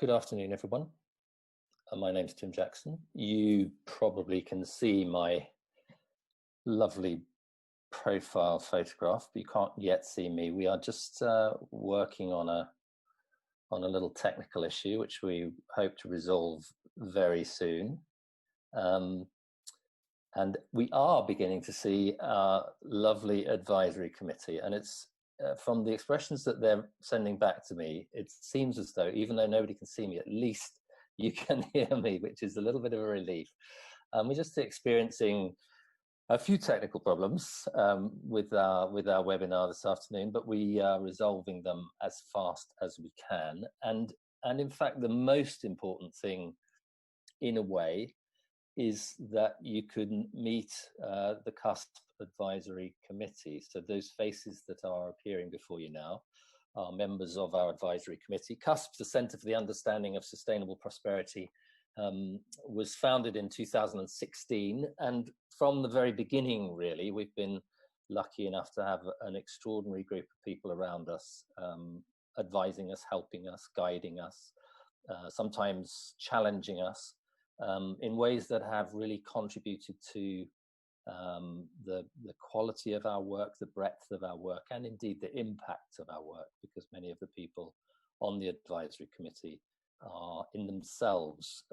Good afternoon, everyone. My name's Tim Jackson. You probably can see my lovely profile photograph, but you can't yet see me. We are just working on a little technical issue, which we hope to resolve very soon. And we are beginning to see our lovely advisory committee, and it's from the expressions that they're sending back to me, it seems as though, even though nobody can see me, at least you can hear me, which is a little bit of a relief. We're just experiencing a few technical problems with our webinar this afternoon, but we are resolving them as fast as we can. And in fact, the most important thing, in a way, is that you could meet the CUSP Advisory Committee. So those faces that are appearing before you now are members of our advisory committee. CUSP, the Centre for the Understanding of Sustainable Prosperity, was founded in 2016. And from the very beginning, really, we've been lucky enough to have an extraordinary group of people around us, advising us, helping us, guiding us, sometimes challenging us, in ways that have really contributed to the quality of our work, the breadth of our work, and indeed the impact of our work, because many of the people on the advisory committee are in themselves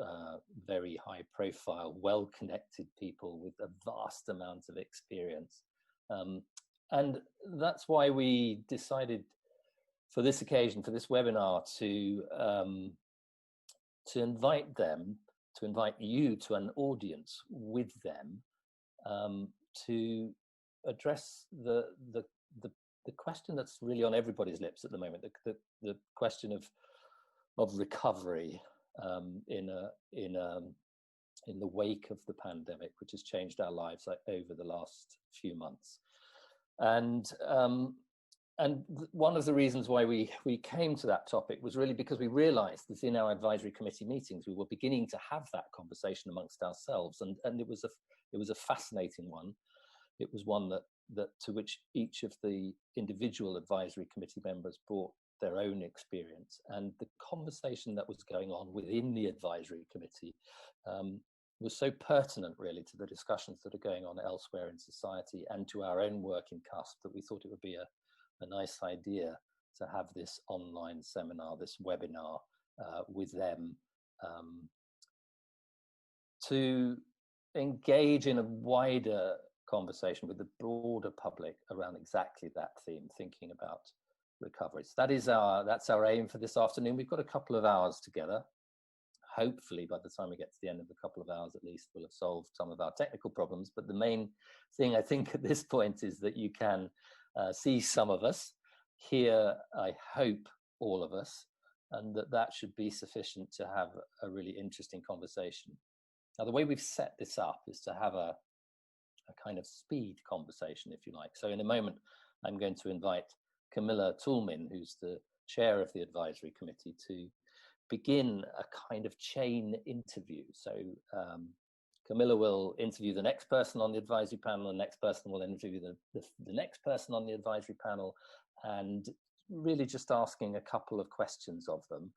very high profile, well-connected people with a vast amount of experience. And that's why we decided for this occasion, for this webinar, to invite them, to invite you to an audience with them, to address the question that's really on everybody's lips at the moment, the question of recovery in the wake of the pandemic, which has changed our lives over the last few months. And one of the reasons why we came to that topic was really because we realized that in our advisory committee meetings, we were beginning to have that conversation amongst ourselves. And it was a fascinating one. It was one that to which each of the individual advisory committee members brought their own experience. And the conversation that was going on within the advisory committee was so pertinent, really, to the discussions that are going on elsewhere in society and to our own work in CUSP, that we thought it would be a nice idea to have this online seminar, this webinar with them, to engage in a wider conversation with the broader public around exactly that theme, thinking about recovery. So that's our aim for this afternoon. We've got a couple of hours together. Hopefully, by the time we get to the end of the couple of hours, at least we'll have solved some of our technical problems. But the main thing, I think, at this point is that you can see some of us, hear, I hope, all of us, and that should be sufficient to have a really interesting conversation. Now, the way we've set this up is to have a kind of speed conversation, if you like. So in a moment, I'm going to invite Camilla Toulmin, who's the chair of the advisory committee, to begin a kind of chain interview. So Camilla will interview the next person on the advisory panel, the next person will interview the next person on the advisory panel, and really just asking a couple of questions of them.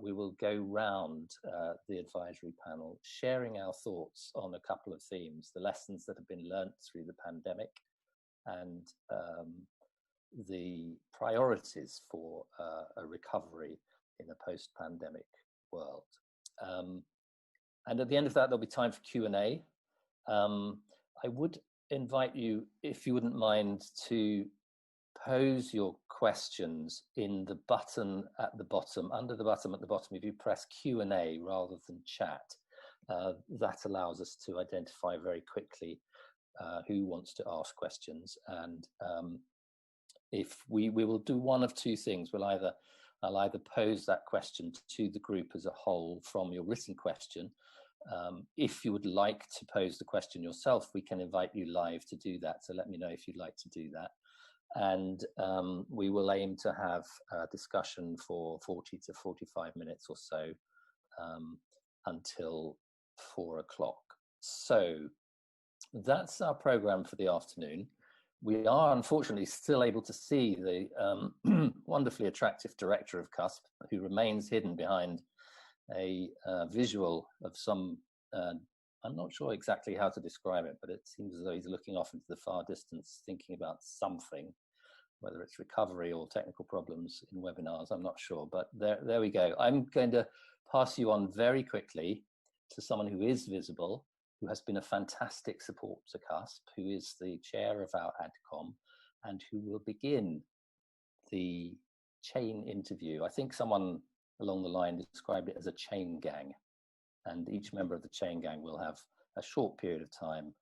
We will go round the advisory panel, sharing our thoughts on a couple of themes, the lessons that have been learnt through the pandemic, and the priorities for a recovery in a post-pandemic world. And at the end of that, there'll be time for Q&A. I would invite you, if you wouldn't mind, to pose your questions in the button at the bottom, under the button at the bottom. If you press Q&A rather than chat, that allows us to identify very quickly who wants to ask questions. And if we will do one of two things. I'll either pose that question to the group as a whole from your written question. If you would like to pose the question yourself, we can invite you live to do that. So let me know if you'd like to do that. And we will aim to have a discussion for 40 to 45 minutes or so until 4 o'clock. So that's our program for the afternoon. We are unfortunately still able to see the wonderfully attractive director of CUSP, who remains hidden behind a visual of some, I'm not sure exactly how to describe it, but it seems as though he's looking off into the far distance, thinking about something, whether it's recovery or technical problems in webinars, I'm not sure, but there we go. I'm going to pass you on very quickly to someone who is visible, who has been a fantastic support to CUSP, who is the chair of our AdCom, and who will begin the chain interview. I think someone along the line described it as a chain gang, and each member of the chain gang will have a short period of time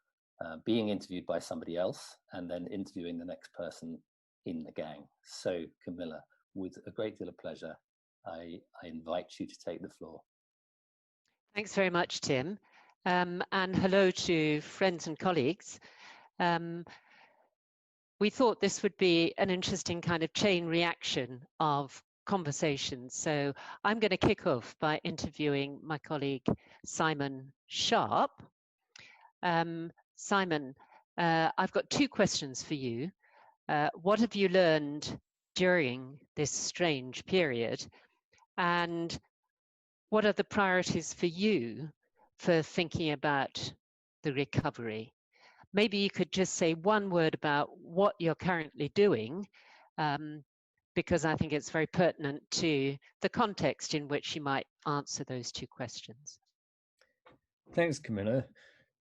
being interviewed by somebody else and then interviewing the next person in the gang. So Camilla, with a great deal of pleasure, I invite you to take the floor. Thanks very much, Tim. And hello to friends and colleagues. We thought this would be an interesting kind of chain reaction of conversations. So I'm going to kick off by interviewing my colleague, Simon Sharpe. Simon, I've got two questions for you. What have you learned during this strange period? And what are the priorities for you for thinking about the recovery? Maybe you could just say one word about what you're currently doing, because I think it's very pertinent to the context in which you might answer those two questions. Thanks, Camilla.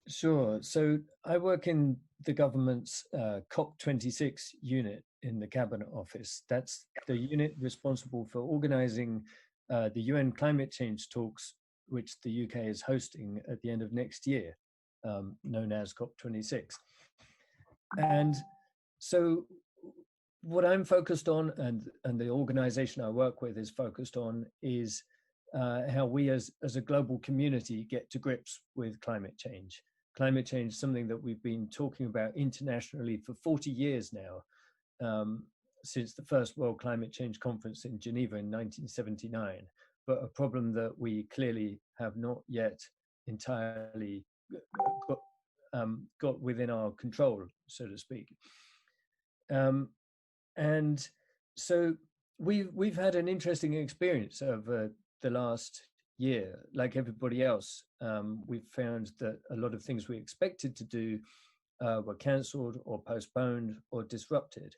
Sure. So I work in the government's COP26 unit in the Cabinet Office. That's the unit responsible for organizing the UN climate change talks, which the UK is hosting at the end of next year, known as COP26. And so what I'm focused on, and the organization I work with is focused on, is how we as a global community get to grips with climate change. Climate change is something that we've been talking about internationally for 40 years now, since the first World Climate Change Conference in Geneva in 1979, but a problem that we clearly have not yet entirely got within our control, so to speak. And so we've had an interesting experience over the last year. Like everybody else, we've found that a lot of things we expected to do were cancelled or postponed or disrupted.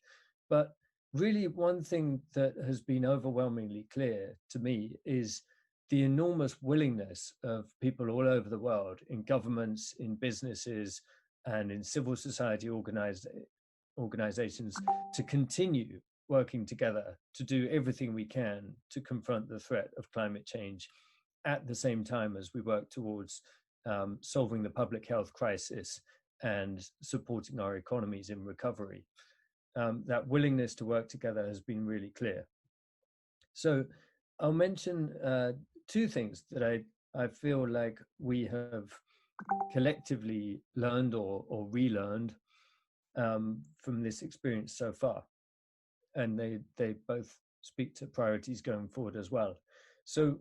But really, one thing that has been overwhelmingly clear to me is the enormous willingness of people all over the world, in governments, in businesses, and in civil society organizations, to continue working together to do everything we can to confront the threat of climate change at the same time as we work towards solving the public health crisis and supporting our economies in recovery. That willingness to work together has been really clear. So I'll mention two things that I feel like we have collectively learned or relearned from this experience so far. And they both speak to priorities going forward as well. So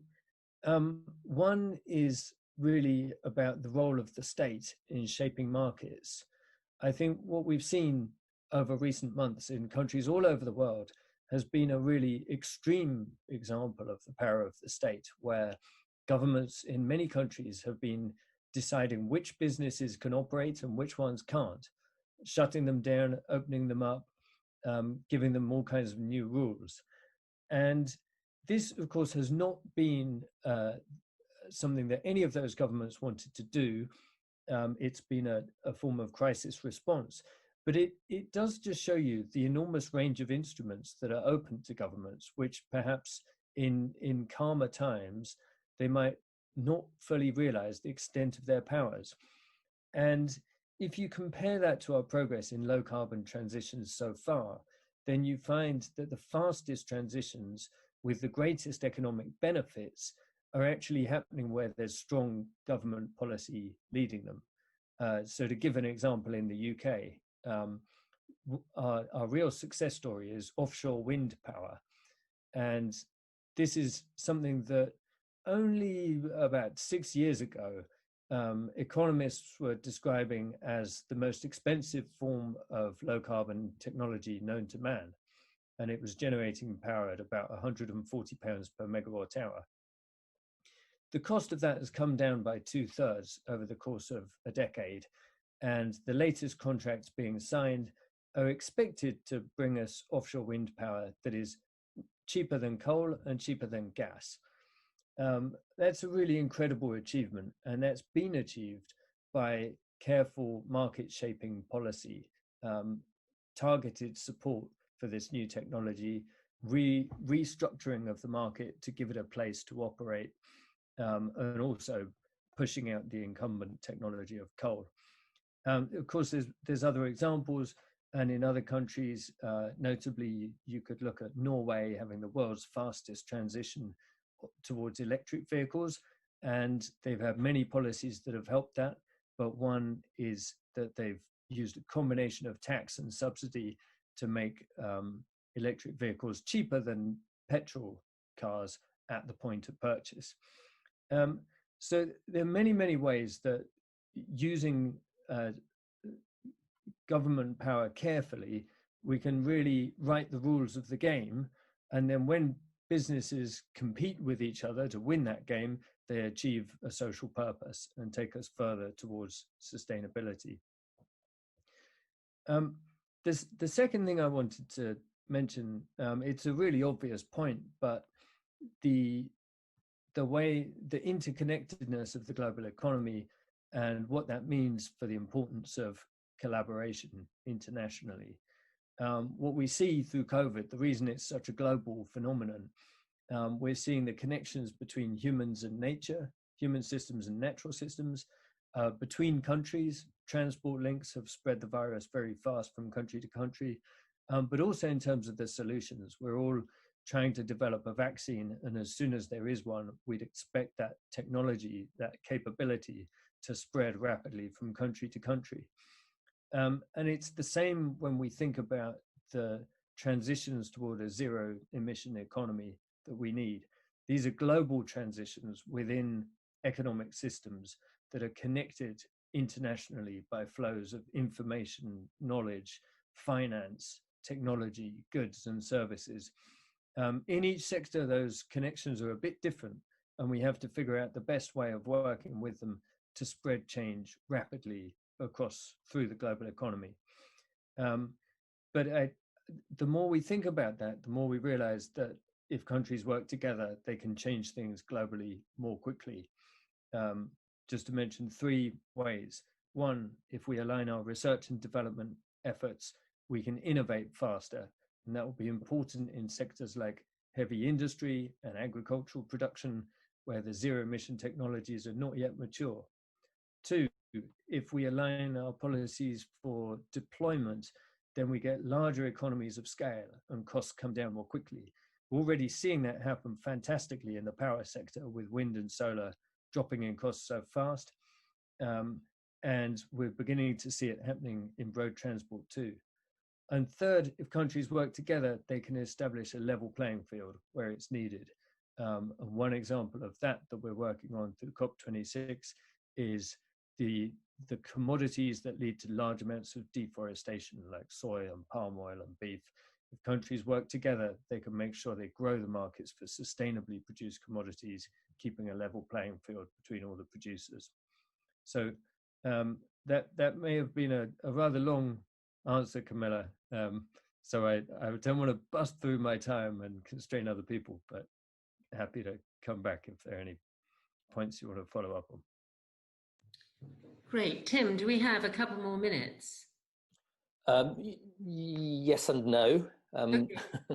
one is really about the role of the state in shaping markets. I think what we've seen over recent months in countries all over the world has been a really extreme example of the power of the state, where governments in many countries have been deciding which businesses can operate and which ones can't, shutting them down, opening them up, giving them all kinds of new rules. And this, of course, has not been something that any of those governments wanted to do. It's been a form of crisis response. But it does just show you the enormous range of instruments that are open to governments, which perhaps in calmer times, they might not fully realize the extent of their powers. And if you compare that to our progress in low carbon transitions so far, then you find that the fastest transitions with the greatest economic benefits are actually happening where there's strong government policy leading them. So to give an example, in the UK, our real success story is offshore wind power. And this is something that only about 6 years ago, economists were describing as the most expensive form of low carbon technology known to man. And it was generating power at about £140 per megawatt hour. the cost of that has come down by 2/3 over the course of a decade. And the latest contracts being signed are expected to bring us offshore wind power that is cheaper than coal and cheaper than gas. That's a really incredible achievement, and that's been achieved by careful market shaping policy, targeted support for this new technology, restructuring of the market to give it a place to operate, and also pushing out the incumbent technology of coal. Of course, there's other examples, and in other countries, notably, you could look at Norway having the world's fastest transition towards electric vehicles, and they've had many policies that have helped that, but one is that they've used a combination of tax and subsidy to make electric vehicles cheaper than petrol cars at the point of purchase. So there are many, many ways that using government power carefully, we can really write the rules of the game. And then when businesses compete with each other to win that game, they achieve a social purpose and take us further towards sustainability. The second thing I wanted to mention, it's a really obvious point, but the interconnectedness of the global economy and what that means for the importance of collaboration internationally. What we see through COVID, the reason it's such a global phenomenon, we're seeing the connections between humans and nature, human systems and natural systems, between countries. Transport links have spread the virus very fast from country to country, but also in terms of the solutions. We're all trying to develop a vaccine, and as soon as there is one, we'd expect that technology, that capability to spread rapidly from country to country. And it's the same when we think about the transitions toward a zero emission economy that we need. These are global transitions within economic systems that are connected internationally by flows of information, knowledge, finance, technology, goods and services. In each sector, those connections are a bit different, and we have to figure out the best way of working with them to spread change rapidly across through the global economy. But the more we think about that, the more we realize that if countries work together, they can change things globally more quickly. Just to mention 3 ways. 1, if we align our research and development efforts, we can innovate faster, and that will be important in sectors like heavy industry and agricultural production, where the zero emission technologies are not yet mature. 2, if we align our policies for deployment, then we get larger economies of scale and costs come down more quickly. We're already seeing that happen fantastically in the power sector, with wind and solar dropping in costs so fast. And we're beginning to see it happening in road transport too. And 3rd, if countries work together, they can establish a level playing field where it's needed. And one example of that we're working on through COP26 is the commodities that lead to large amounts of deforestation, like soy and palm oil and beef. If countries work together, they can make sure they grow the markets for sustainably produced commodities, keeping a level playing field between all the producers. So that may have been a rather long answer, Camilla. So I don't want to bust through my time and constrain other people, but happy to come back if there are any points you want to follow up on. Great. Tim, do we have a couple more minutes? Yes and no. Okay.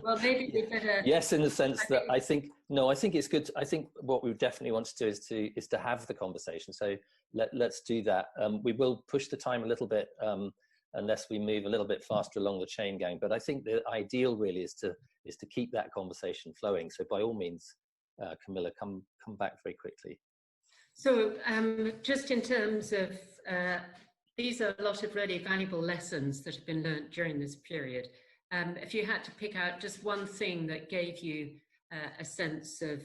Well, maybe we better. Yes, in the sense that I think it's good. I think what we definitely want to do is to have the conversation. So let's do that. We will push the time a little bit unless we move a little bit faster along the chain gang. But I think the ideal really is to keep that conversation flowing. So by all means, Camilla, come back very quickly. So just in terms of, these are a lot of really valuable lessons that have been learned during this period. If you had to pick out just one thing that gave you a sense of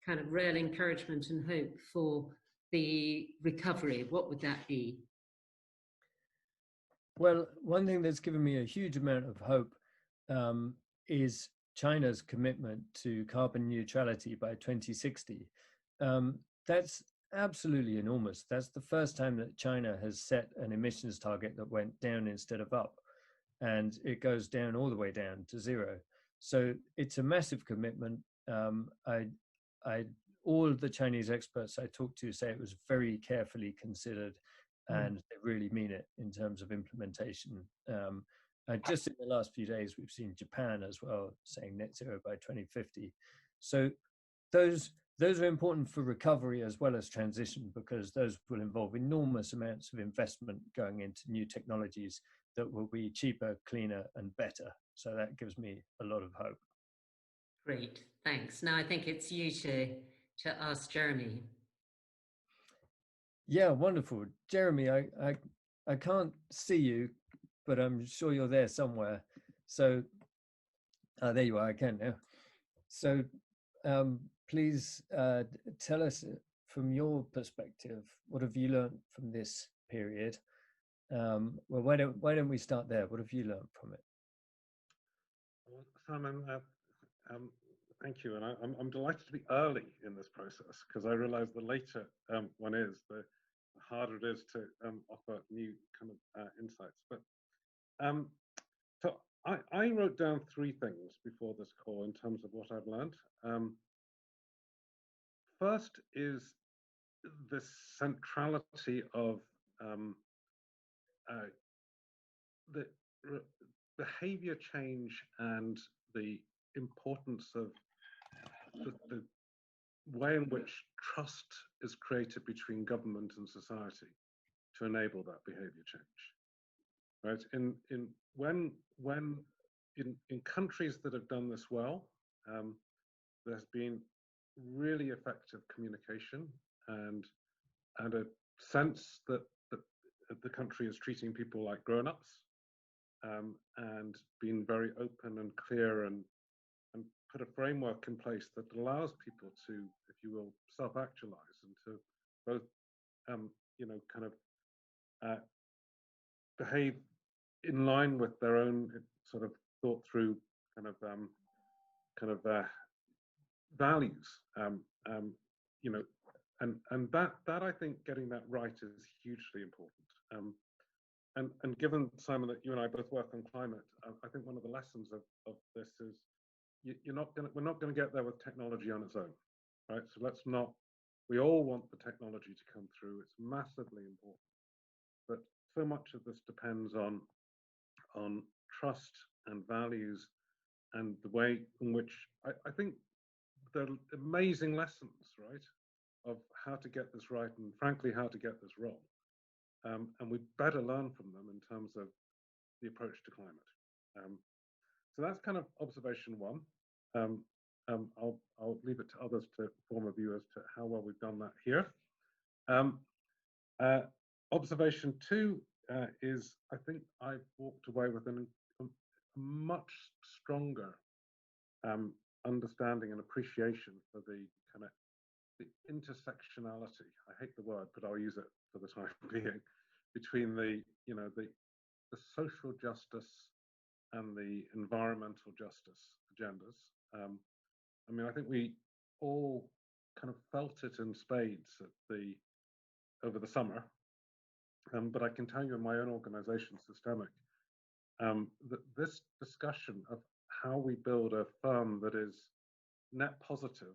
kind of real encouragement and hope for the recovery, what would that be? Well, one thing that's given me a huge amount of hope is China's commitment to carbon neutrality by 2060. that's absolutely enormous. That's the first time that China has set an emissions target that went down instead of up, and it goes down all the way down to zero. So it's a massive commitment. All of the Chinese experts I talked to say it was very carefully considered, and they really mean it in terms of implementation. And just in the last few days, we've seen Japan as well saying net zero by 2050. So those are important for recovery as well as transition, because those will involve enormous amounts of investment going into new technologies that will be cheaper, cleaner, and better. So that gives me a lot of hope. Great, thanks. Now I think it's you to ask Jeremy. Yeah, wonderful. Jeremy, I can't see you, but I'm sure you're there somewhere. So there you are, I can now. So please tell us from your perspective, what have you learned from this period? Well, why don't we start there? What have you learned from it? Well, Simon, thank you, and I'm delighted to be early in this process, because I realise the later one is, the harder it is to offer new kind of insights. But so I wrote down 3 things before this call in terms of what I've learned. First is the centrality of the behavior change and the importance of the way in which trust is created between government and society to enable that behavior change. Right? In countries that have done this well, there's been really effective communication and a sense that the country is treating people like grown-ups, and being very open and clear and put a framework in place that allows people to, if you will, self-actualize and to both, kind of behave in line with their own sort of thought through kind of values, and that I think getting that right is hugely important. And given, Simon, that you and I both work on climate, I think one of the lessons of this is we're not going to get there with technology on its own, right? So we all want the technology to come through. It's massively important, but so much of this depends on trust and values, and the way in which I think there are amazing lessons, right, of how to get this right, and frankly, how to get this wrong. And we better learn from them in terms of the approach to climate. So that's kind of observation 1. I'll leave it to others to form a view as to how well we've done that here. Observation 2 is, I think I've walked away with a much stronger understanding and appreciation for the kind of the intersectionality. I hate the word, but I'll use it for the time being, between the social justice and the environmental justice agendas. I mean, I think we all kind of felt it in spades over the summer. But I can tell you in my own organisation, Systemiq, that this discussion of how we build a firm that is net positive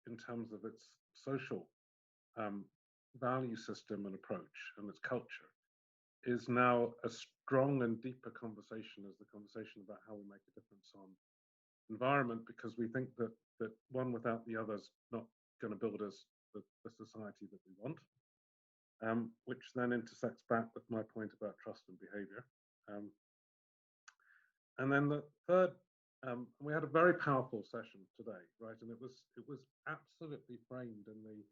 in terms of its social value system and approach and its culture is now a strong and deeper conversation as the conversation about how we make a difference on environment, because we think that one without the other is not going to build us the society that we want, which then intersects back with my point about trust and behavior. And then the third, we had a very powerful session today, right? And it was absolutely framed in the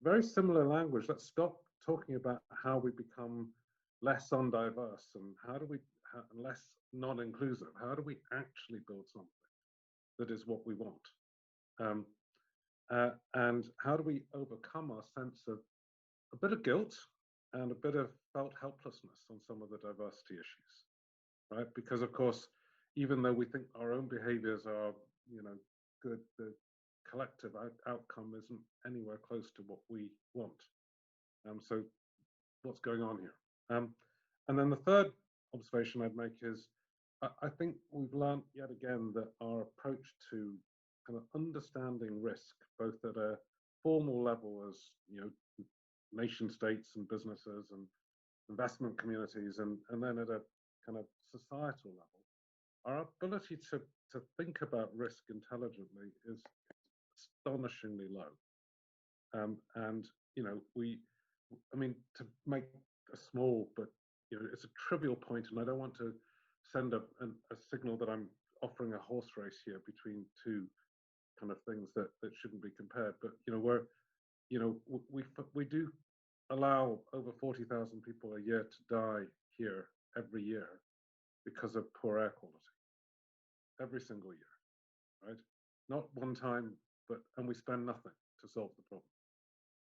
very similar language. Let's stop talking about how we become less undiverse and less non-inclusive. How do we actually build something that is what we want? And how do we overcome our sense of a bit of guilt and a bit of felt helplessness on some of the diversity issues, right? Because of course, even though we think our own behaviors are, good, the collective outcome isn't anywhere close to what we want. So what's going on here? And then the third observation I'd make is, I think we've learned yet again that our approach to kind of understanding risk, both at a formal level as, you know, nation states and businesses and investment communities, and then at a kind of societal level, our ability to think about risk intelligently is astonishingly low. And, you know, I mean, to make a small, but, you know, it's a trivial point, and I don't want to send a signal that I'm offering a horse race here between two kind of things that shouldn't be compared. But, you know, we do allow over 40,000 people a year to die here every year because of poor air quality. Every single year, right? Not one time, and we spend nothing to solve the problem.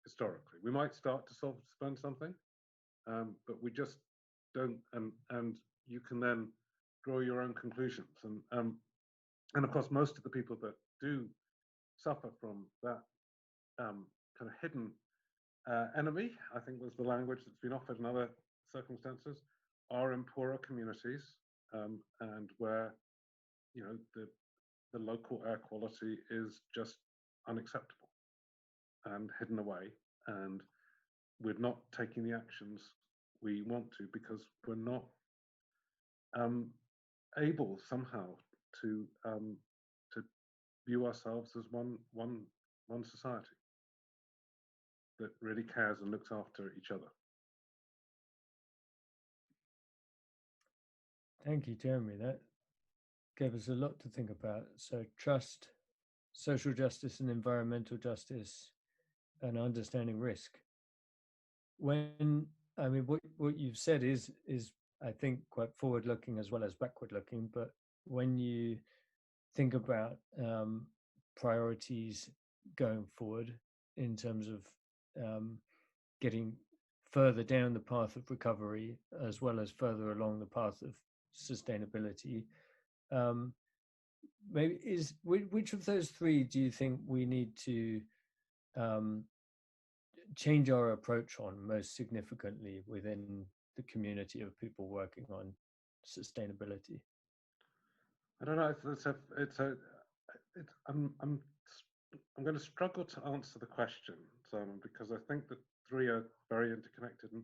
Historically, we might start to spend something, but we just don't. And you can then draw your own conclusions. And of course, most of the people that do suffer from that kind of hidden enemy, I think was the language that's been offered in other circumstances, are in poorer communities, and where, you know, the local air quality is just unacceptable and hidden away, and we're not taking the actions we want to because we're not able somehow to view ourselves as one society that really cares and looks after each other. Thank you, Jeremy. That gave us a lot to think about. So trust, social justice and environmental justice, and understanding risk. When, I mean, what you've said is I think quite forward-looking as well as backward-looking, but when you think about priorities going forward in terms of getting further down the path of recovery as well as further along the path of sustainability, maybe which of those three do you think we need to change our approach on most significantly within the community of people working on sustainability? I don't know. I'm going to struggle to answer the question, Simon, because I think the three are very interconnected. And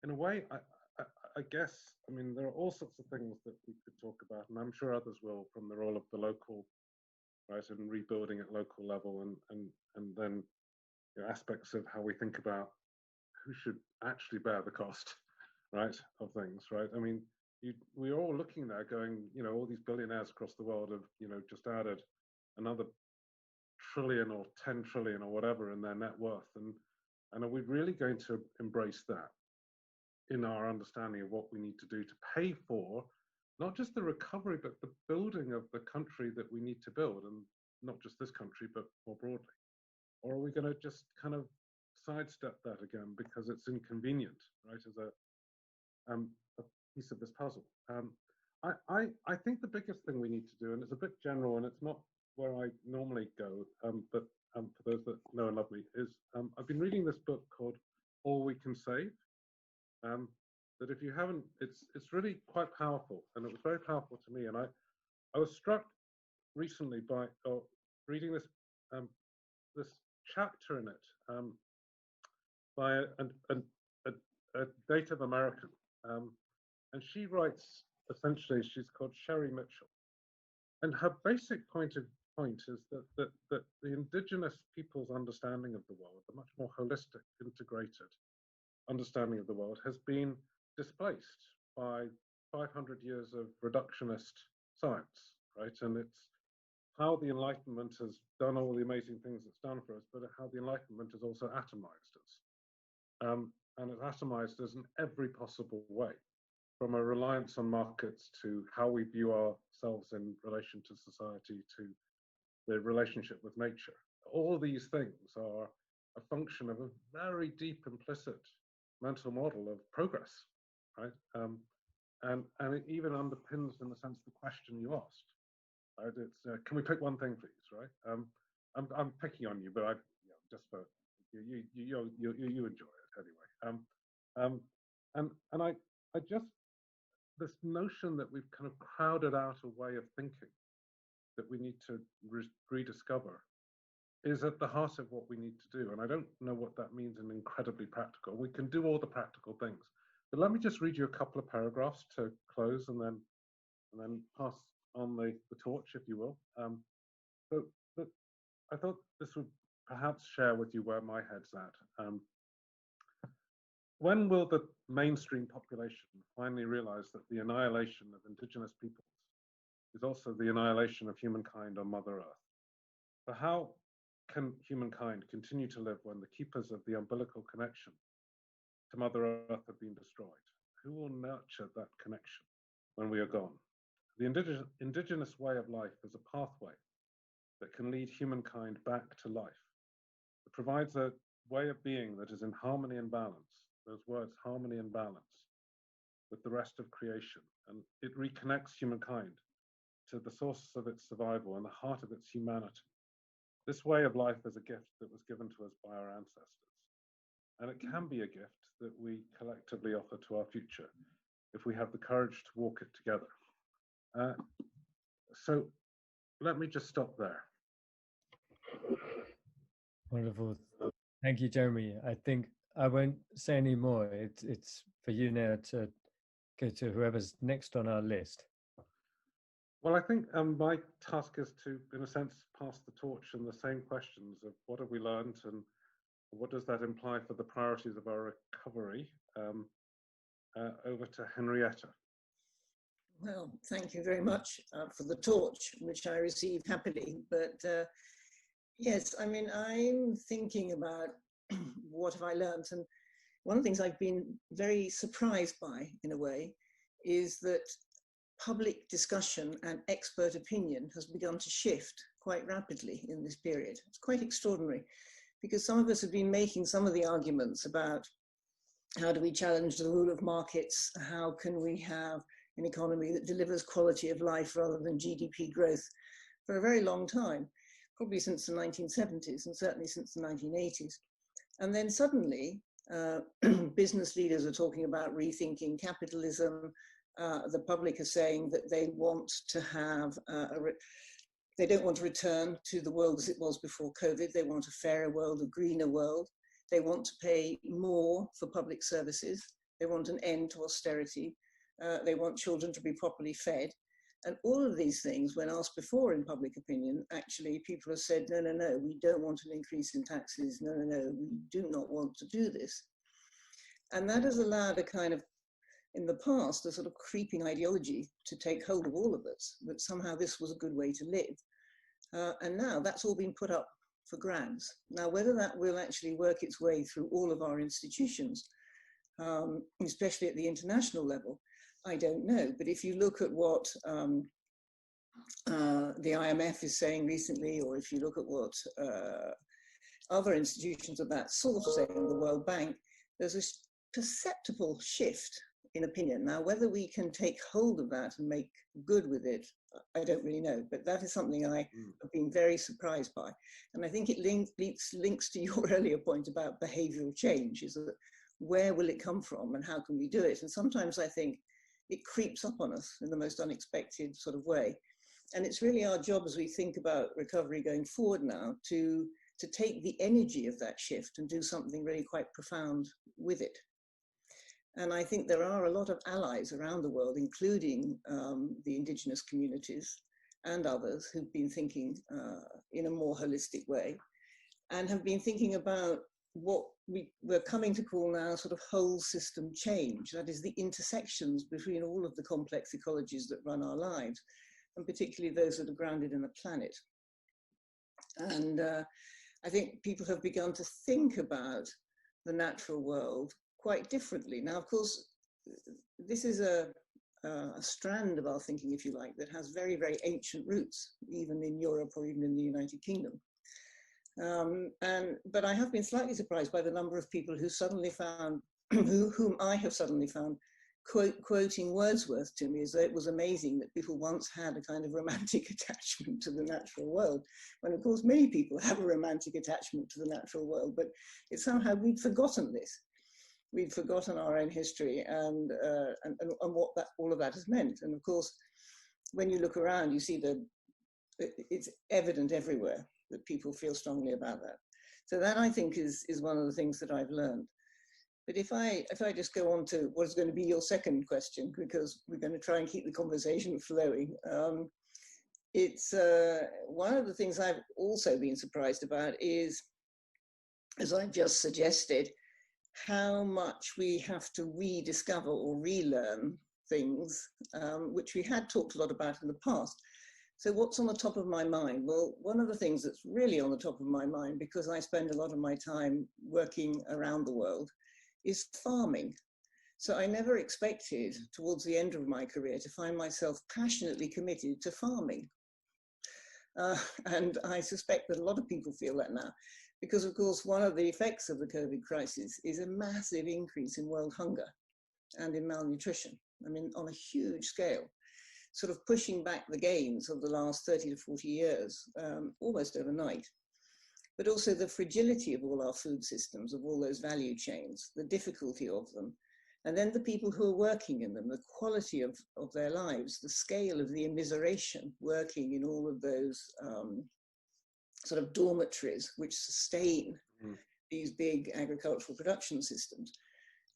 in a way, I guess, I mean, there are all sorts of things that we could talk about, and I'm sure others will, from the role of the local, right, and rebuilding at local level, and then, you know, aspects of how we think about who should actually bear the cost, right, of things, right? I mean, we're all looking there going, you know, all these billionaires across the world have, you know, just added another trillion or 10 trillion or whatever in their net worth. And are we really going to embrace that in our understanding of what we need to do to pay for not just the recovery, but the building of the country that we need to build, and not just this country, but more broadly? Or are we going to just kind of sidestep that again because it's inconvenient, right, as a piece of this puzzle? I think the biggest thing we need to do, and it's a bit general and it's not where I normally go, but for those that know and love me, is I've been reading this book called All We Can Save. That if you haven't, it's really quite powerful, and it was very powerful to me. And I was struck recently by reading this this chapter in it by a native American, and she writes, essentially, she's called Sherry Mitchell, and her basic point is that the indigenous people's understanding of the world, a much more holistic, integrated understanding of the world, has been displaced by 500 years of reductionist science, right? And it's how the Enlightenment has done all the amazing things it's done for us, but how the Enlightenment has also atomized us. And it's atomized us in every possible way, from a reliance on markets to how we view ourselves in relation to society, to the relationship with nature. All these things are a function of a very deep implicit mental model of progress, right? And it even underpins, in the sense, the question you asked, right? It's, can we pick one thing, please, right? I'm picking on you, but just for you enjoy it anyway. And I just, this notion that we've kind of crowded out a way of thinking that we need to rediscover is at the heart of what we need to do. And I don't know what that means in incredibly practical. We can do all the practical things, but let me just read you a couple of paragraphs to close, and then pass on the torch, if you will. But I thought this would perhaps share with you where my head's at. When will the mainstream population finally realize that the annihilation of indigenous peoples is also the annihilation of humankind on Mother Earth? For how can humankind continue to live when the keepers of the umbilical connection to Mother Earth have been destroyed? Who will nurture that connection when we are gone? The indigenous way of life is a pathway that can lead humankind back to life. It provides a way of being that is in harmony and balance, those words, harmony and balance, with the rest of creation. And it reconnects humankind to the source of its survival and the heart of its humanity. This way of life is a gift that was given to us by our ancestors. And it can be a gift that we collectively offer to our future if we have the courage to walk it together. So let me just stop there. Wonderful. Thank you, Jeremy. I think I won't say any more. It's for you now to go to whoever's next on our list. Well, I think my task is to, in a sense, pass the torch and the same questions of what have we learned and what does that imply for the priorities of our recovery, over to Henrietta. Well, thank you very much for the torch, which I receive happily. But yes, I mean, I'm thinking about what have I learned? And one of the things I've been very surprised by, in a way, is that public discussion and expert opinion has begun to shift quite rapidly in this period. It's quite extraordinary, because some of us have been making some of the arguments about how do we challenge the rule of markets, how can we have an economy that delivers quality of life rather than GDP growth for a very long time, probably since the 1970s and certainly since the 1980s. And then suddenly, business leaders are talking about rethinking capitalism. The public are saying that they want to have, they don't want to return to the world as it was before COVID. They want a fairer world, a greener world. They want to pay more for public services. They want an end to austerity. They want children to be properly fed. And all of these things, when asked before in public opinion, actually people have said, no, no, no, we don't want an increase in taxes. No, no, no, we do not want to do this. And that has allowed a kind of, in the past, a sort of creeping ideology to take hold of all of us, that somehow this was a good way to live. And now that's all been put up for grabs. Now, whether that will actually work its way through all of our institutions, especially at the international level, I don't know. But if you look at what the IMF is saying recently, or if you look at what other institutions of that sort are saying, the World Bank, there's a perceptible shift in opinion. Now, whether we can take hold of that and make good with it, I don't really know, but that is something I have been very surprised by. And I think it links to your earlier point about behavioral change, is that where will it come from and how can we do it? And sometimes I think it creeps up on us in the most unexpected sort of way. And it's really our job as we think about recovery going forward now to take the energy of that shift and do something really quite profound with it. And I think there are a lot of allies around the world, including the indigenous communities and others who've been thinking in a more holistic way and have been thinking about what we're coming to call now sort of whole system change. That is the intersections between all of the complex ecologies that run our lives, and particularly those that are grounded in the planet. And I think people have begun to think about the natural world quite differently. Now, of course, this is a strand of our thinking, if you like, that has very, very ancient roots, even in Europe or even in the United Kingdom. But I have been slightly surprised by the number of people who suddenly found, whom I have suddenly found quoting Wordsworth to me as though it was amazing that people once had a kind of romantic attachment to the natural world, when of course many people have a romantic attachment to the natural world, but it's somehow we'd forgotten this. We'd forgotten our own history and what all of that has meant. And of course, when you look around, you see that it's evident everywhere that people feel strongly about that. So that, I think, is one of the things that I've learned. But if I just go on to what is going to be your second question, because we're going to try and keep the conversation flowing, it's one of the things I've also been surprised about is, as I've just suggested, how much we have to rediscover or relearn things which we had talked a lot about in the past. So what's on the top of my mind? Well, one of the things that's really on the top of my mind, because I spend a lot of my time working around the world, is farming. So I never expected towards the end of my career to find myself passionately committed to farming. And I suspect that a lot of people feel that now, because of course one of the effects of the COVID crisis is a massive increase in world hunger and in malnutrition. I mean, on a huge scale, sort of pushing back the gains of the last 30 to 40 years, almost overnight. But also the fragility of all our food systems, of all those value chains, the difficulty of them, and then the people who are working in them, the quality of their lives, the scale of the immiseration working in all of those sort of dormitories which sustain these big agricultural production systems.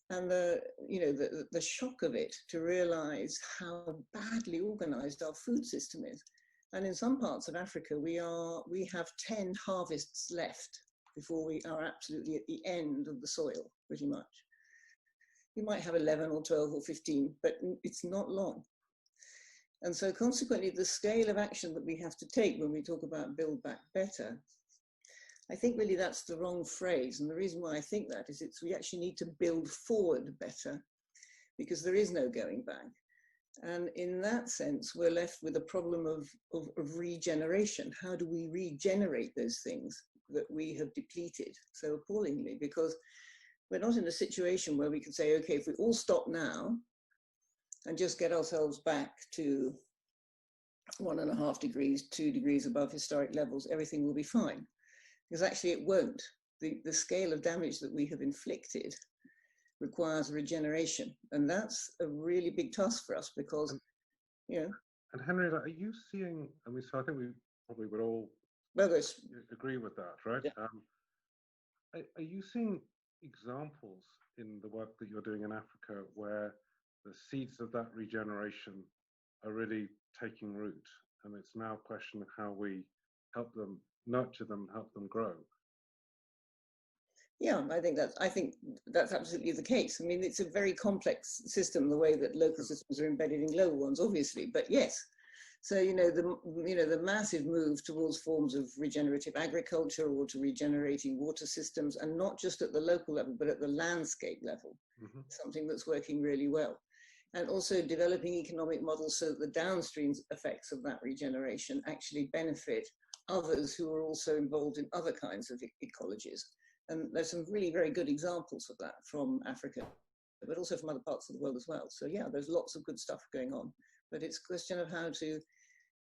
And the shock of it, to realize how badly organized our food system is. And in some parts of Africa, we have 10 harvests left before we are absolutely at the end of the soil, pretty much. You might have 11 or 12 or 15, but it's not long. And so consequently, the scale of action that we have to take when we talk about Build Back Better, I think really that's the wrong phrase. And the reason why I think that is we actually need to build forward better, because there is no going back. And in that sense, we're left with a problem of regeneration. How do we regenerate those things that we have depleted so appallingly? Because we're not in a situation where we can say, okay, if we all stop now and just get ourselves back to 1.5 degrees, 2 degrees above historic levels, everything will be fine. Because actually it won't. The scale of damage that we have inflicted requires regeneration. And that's a really big task for us because, you know. And Henrietta, are you seeing, I mean, so I think we probably would all agree with that, right? Yeah. Are you seeing examples in the work that you're doing in Africa where the seeds of that regeneration are really taking root? And it's now a question of how we help them, nurture them, help them grow. Yeah, I think that's absolutely the case. I mean, it's a very complex system, the way that local systems are embedded in global ones, obviously. But yes, so the massive move towards forms of regenerative agriculture or to regenerating water systems, and not just at the local level, but at the landscape level, something that's working really well. And also developing economic models so that the downstream effects of that regeneration actually benefit others who are also involved in other kinds of ecologies. And there's some really very good examples of that from Africa, but also from other parts of the world as well. So yeah, there's lots of good stuff going on, but it's a question of how to,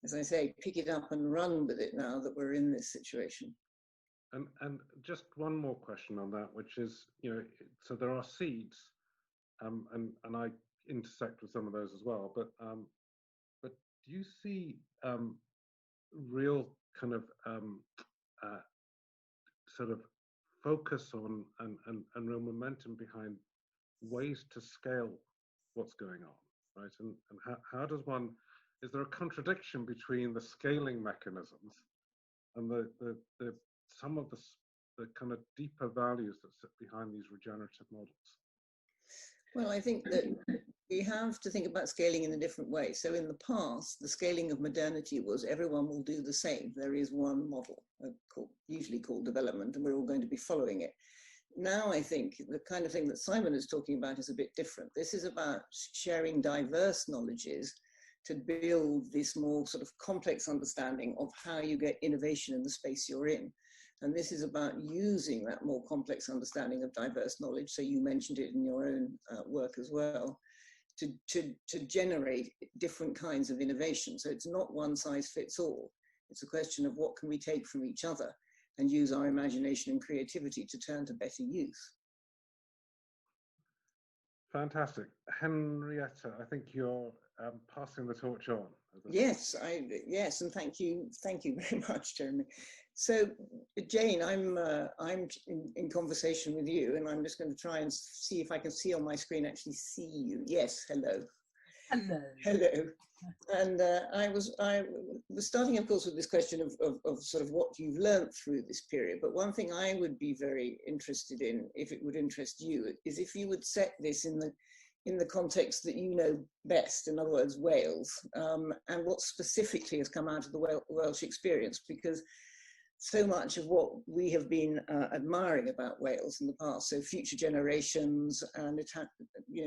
as I say, pick it up and run with it now that we're in this situation. And just one more question on that, which is, so there are seeds, and I intersect with some of those as well, but do you see real kind of sort of focus on and real momentum behind ways to scale what's going on, right? And how does one, is there a contradiction between the scaling mechanisms and the some of the kind of deeper values that sit behind these regenerative models? Well, I think that we have to think about scaling in a different way. So in the past, the scaling of modernity was everyone will do the same. There is one model, usually called development, and we're all going to be following it. Now, I think the kind of thing that Simon is talking about is a bit different. This is about sharing diverse knowledges to build this more sort of complex understanding of how you get innovation in the space you're in. And this is about using that more complex understanding of diverse knowledge, so you mentioned it in your own work as well, to generate different kinds of innovation. So it's not one size fits all. It's a question of what can we take from each other and use our imagination and creativity to turn to better use. Fantastic. Henrietta, I think you're passing the torch on. Yes, yes, and thank you very much, Jeremy. So, Jane, I'm in conversation with you, and I'm just going to try and see if I can see on my screen actually see you. Yes, hello. Hello. Hello. And I was starting, of course, with this question of sort of what you've learned through this period. But one thing I would be very interested in, if it would interest you, is if you would set this in the context that you know best, in other words, Wales, and what specifically has come out of the Welsh experience, because so much of what we have been admiring about Wales in the past, so future generations and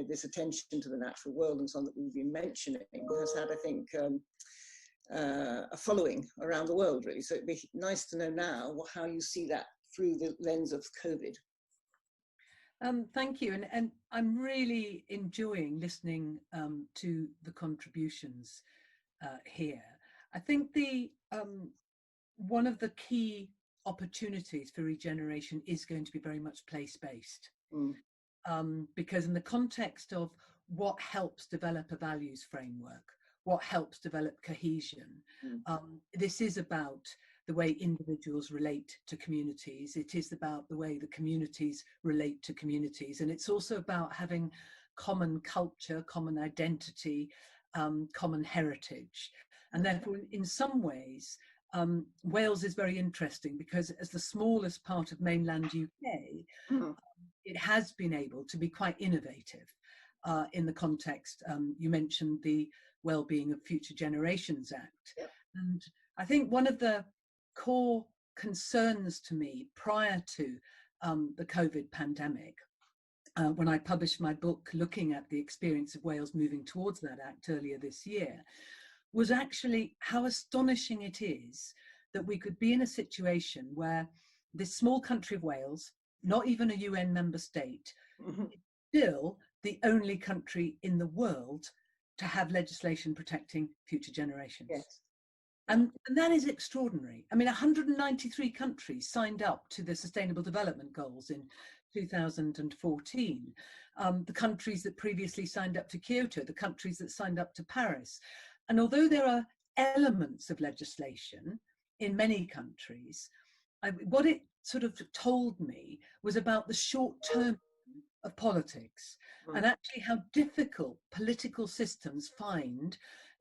this attention to the natural world and so on that we've been mentioning, has had, I think, a following around the world, really. So it'd be nice to know now how you see that through the lens of COVID. Thank you, and I'm really enjoying listening to the contributions here. I think one of the key opportunities for regeneration is going to be very much place-based, because in the context of what helps develop a values framework, what helps develop cohesion, this is about the way individuals relate to communities. It is about the way the communities relate to communities. And it's also about having common culture, common identity, common heritage. And therefore, in some ways, Wales is very interesting because as the smallest part of mainland UK, it has been able to be quite innovative in the context. You mentioned the Wellbeing of Future Generations Act. Yep. And I think one of the core concerns to me prior to the COVID pandemic, when I published my book looking at the experience of Wales moving towards that act earlier this year, was actually how astonishing it is that we could be in a situation where this small country of Wales, not even a UN member state, is still the only country in the world to have legislation protecting future generations. Yes. And that is extraordinary. I mean, 193 countries signed up to the Sustainable Development Goals in 2014. The countries that previously signed up to Kyoto, the countries that signed up to Paris. And although there are elements of legislation in many countries, what it sort of told me was about the short term of politics and actually how difficult political systems find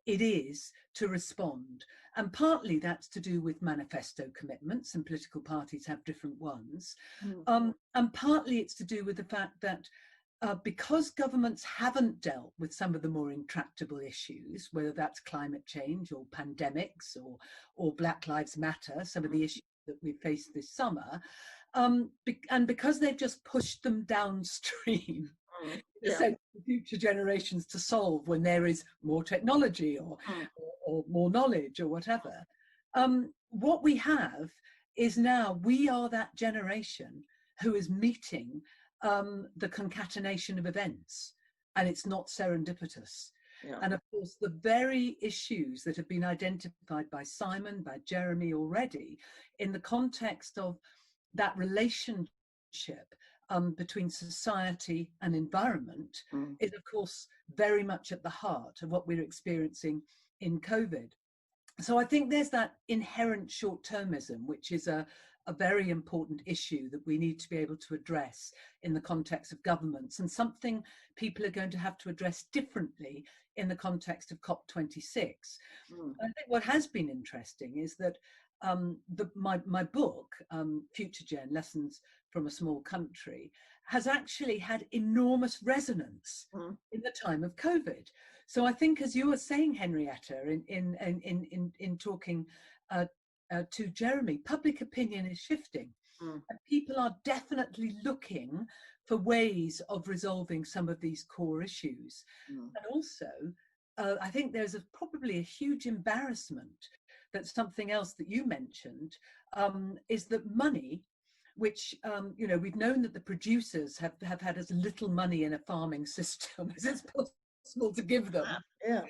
it is to respond. And partly that's to do with manifesto commitments, and political parties have different ones. And partly it's to do with the fact that because governments haven't dealt with some of the more intractable issues, whether that's climate change or pandemics or Black Lives Matter, some of the issues that we faced this summer, and because they've just pushed them downstream, for future generations to solve when there is more technology or more knowledge or whatever. What we have is now we are that generation who is meeting the concatenation of events, and it's not serendipitous. And of course, the very issues that have been identified by Simon, by Jeremy already, in the context of that relationship between society and environment is, of course, very much at the heart of what we're experiencing in COVID. So I think there's that inherent short-termism, which is a very important issue that we need to be able to address in the context of governments, and something people are going to have to address differently in the context of COP26. I think what has been interesting is that my book, Future Gen, Lessons from a Small Country, has actually had enormous resonance in the time of COVID. So I think, as you were saying, Henrietta, in talking to Jeremy, public opinion is shifting. And people are definitely looking for ways of resolving some of these core issues. And also, I think there's probably a huge embarrassment that something else that you mentioned is that money, which, we've known that the producers have had as little money in a farming system as it's possible possible to give them. Yeah.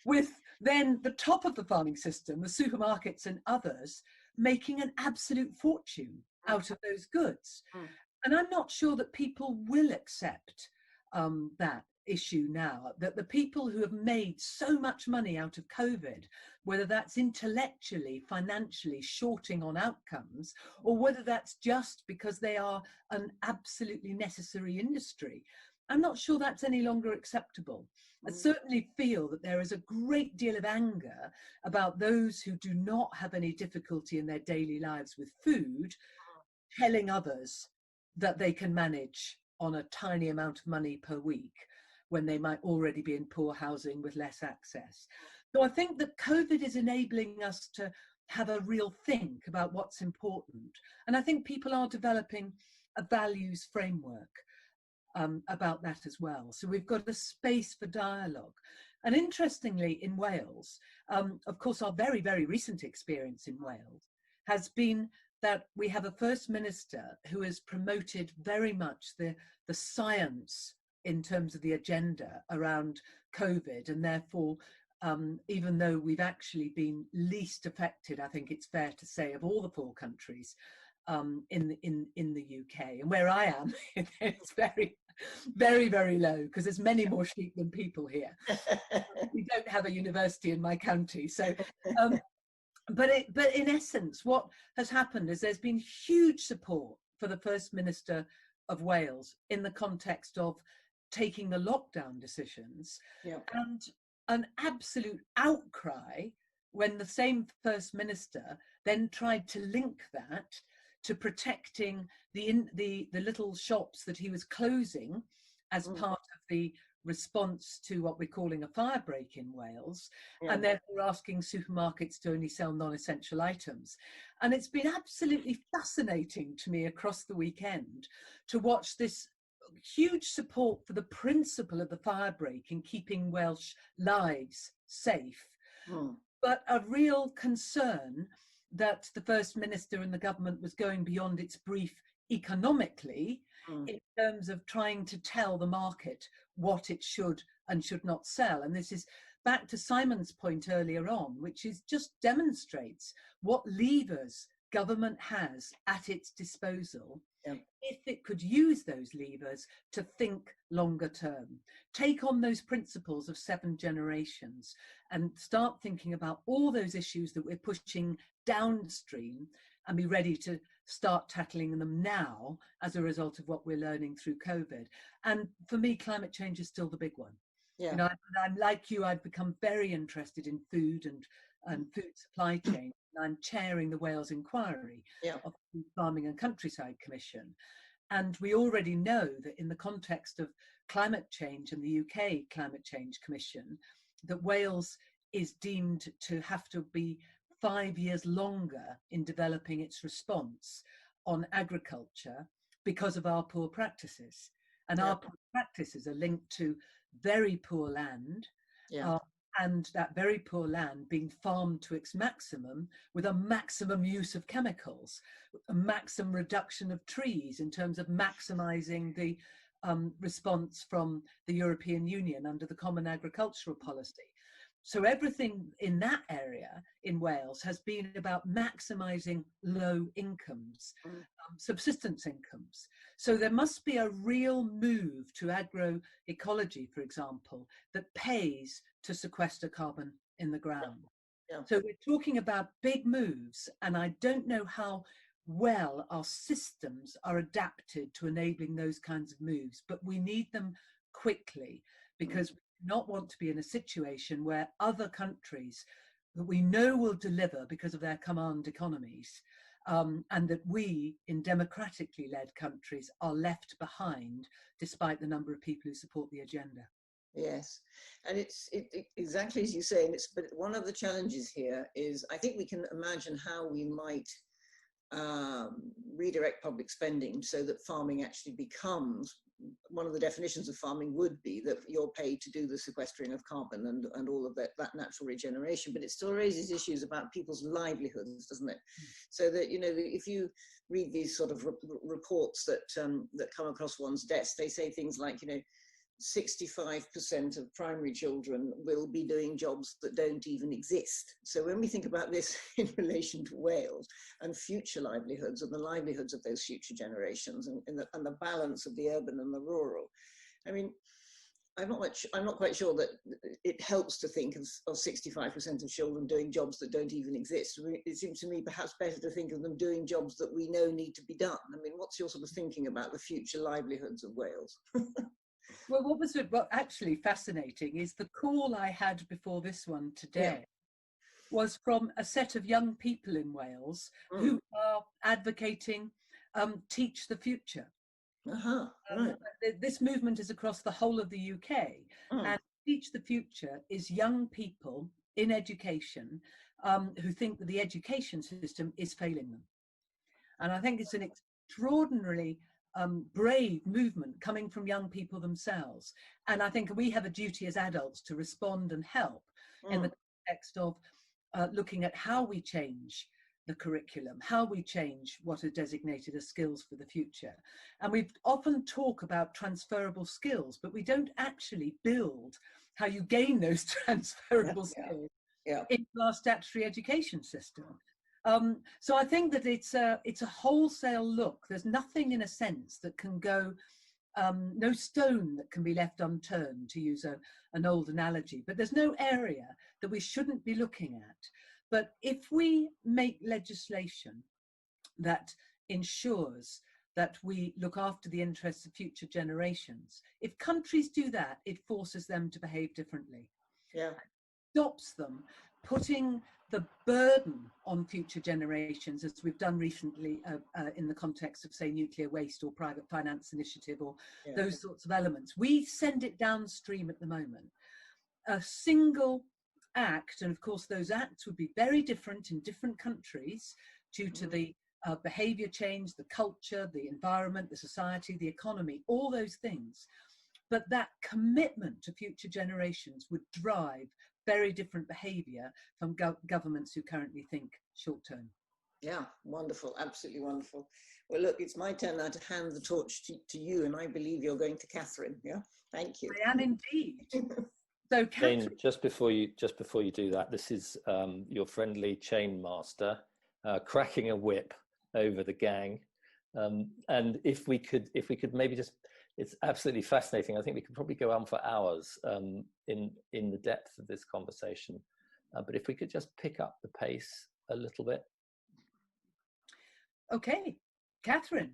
With then the top of the farming system, the supermarkets and others, making an absolute fortune out of those goods. And I'm not sure that people will accept that issue now, that the people who have made so much money out of COVID, whether that's intellectually, financially shorting on outcomes, or whether that's just because they are an absolutely necessary industry, I'm not sure that's any longer acceptable. I certainly feel that there is a great deal of anger about those who do not have any difficulty in their daily lives with food, telling others that they can manage on a tiny amount of money per week when they might already be in poor housing with less access. So I think that COVID is enabling us to have a real think about what's important. And I think people are developing a values framework about that as well. So we've got a space for dialogue. And interestingly, in Wales, of course, our very, very recent experience in Wales has been that we have a First Minister who has promoted very much the science in terms of the agenda around COVID, and therefore, even though we've actually been least affected, I think it's fair to say, of all the 4 countries in the UK, and where I am, it's very, very, very low because there's many more sheep than people here. We don't have a university in my county, so. But in essence, what has happened is there's been huge support for the First Minister of Wales in the context of taking the lockdown decisions, and an absolute outcry when the same First Minister then tried to link that to protecting the little shops that he was closing as part of the response to what we're calling a fire break in Wales, and therefore asking supermarkets to only sell non-essential items. And it's been absolutely fascinating to me across the weekend to watch this huge support for the principle of the fire break in keeping Welsh lives safe, but a real concern that the First Minister and the government was going beyond its brief economically in terms of trying to tell the market what it should and should not sell. And this is back to Simon's point earlier on, which is just demonstrates what levers government has at its disposal if it could use those levers to think longer term, take on those principles of 7 generations and start thinking about all those issues that we're pushing downstream and be ready to start tackling them now as a result of what we're learning through COVID. And for me, climate change is still the big one. You know, I'm like you, I've become very interested in food and food supply chain. I'm chairing the Wales Inquiry of the Farming and Countryside Commission. And we already know that in the context of climate change and the UK Climate Change Commission, that Wales is deemed to have to be 5 years longer in developing its response on agriculture because of our poor practices. And our poor practices are linked to very poor land, and that very poor land being farmed to its maximum with a maximum use of chemicals, a maximum reduction of trees in terms of maximising the response from the European Union under the Common Agricultural Policy. So everything in that area in Wales has been about maximising low incomes, subsistence incomes. So there must be a real move to agroecology, for example, that pays to sequester carbon in the ground. So we're talking about big moves, and I don't know how well our systems are adapted to enabling those kinds of moves, but we need them quickly, because we do not want to be in a situation where other countries that we know will deliver because of their command economies, and that we, in democratically led countries, are left behind despite the number of people who support the agenda. Yes, and it's exactly as you say, and but one of the challenges here is I think we can imagine how we might redirect public spending so that farming actually becomes, one of the definitions of farming would be that you're paid to do the sequestering of carbon and all of that natural regeneration, but it still raises issues about people's livelihoods, doesn't it? So that, you know, if you read these sort of reports that that come across one's desk, they say things like, you know, 65% of primary children will be doing jobs that don't even exist. So when we think about this in relation to Wales and future livelihoods and the livelihoods of those future generations and the balance of the urban and the rural, I mean, I'm not quite sure that it helps to think of 65% of children doing jobs that don't even exist. I mean, it seems to me perhaps better to think of them doing jobs that we know need to be done. I mean, what's your sort of thinking about the future livelihoods of Wales? Well, what was actually fascinating is the call I had before this one today was from a set of young people in Wales who are advocating Teach the Future. Right. This movement is across the whole of the UK, and Teach the Future is young people in education who think that the education system is failing them. And I think it's an extraordinarily brave movement coming from young people themselves. And I think we have a duty as adults to respond and help in the context of looking at how we change the curriculum, how we change what are designated as skills for the future. And we often talk about transferable skills, but we don't actually build how you gain those transferable skills into our statutory education system. So I think that it's a wholesale look. There's nothing, in a sense, that can go, no stone that can be left unturned, to use an old analogy, but there's no area that we shouldn't be looking at. But if we make legislation that ensures that we look after the interests of future generations, if countries do that, it forces them to behave differently. Yeah. It stops them putting the burden on future generations, as we've done recently in the context of, say, nuclear waste or private finance initiative or those sorts of elements. We send it downstream at the moment. A single act, and of course those acts would be very different in different countries due to the behaviour change, the culture, the environment, the society, the economy, all those things. But that commitment to future generations would drive very different behaviour from governments who currently think short term. Yeah, wonderful, absolutely wonderful. Well, look, it's my turn now to hand the torch to you, and I believe you're going to Katherine. Yeah, thank you. I am indeed. So, Jane, just before you do that, this is your friendly chain master cracking a whip over the gang, and if we could maybe just, it's absolutely fascinating. I think we could probably go on for hours in the depth of this conversation, but if we could just pick up the pace a little bit. Okay, Katherine,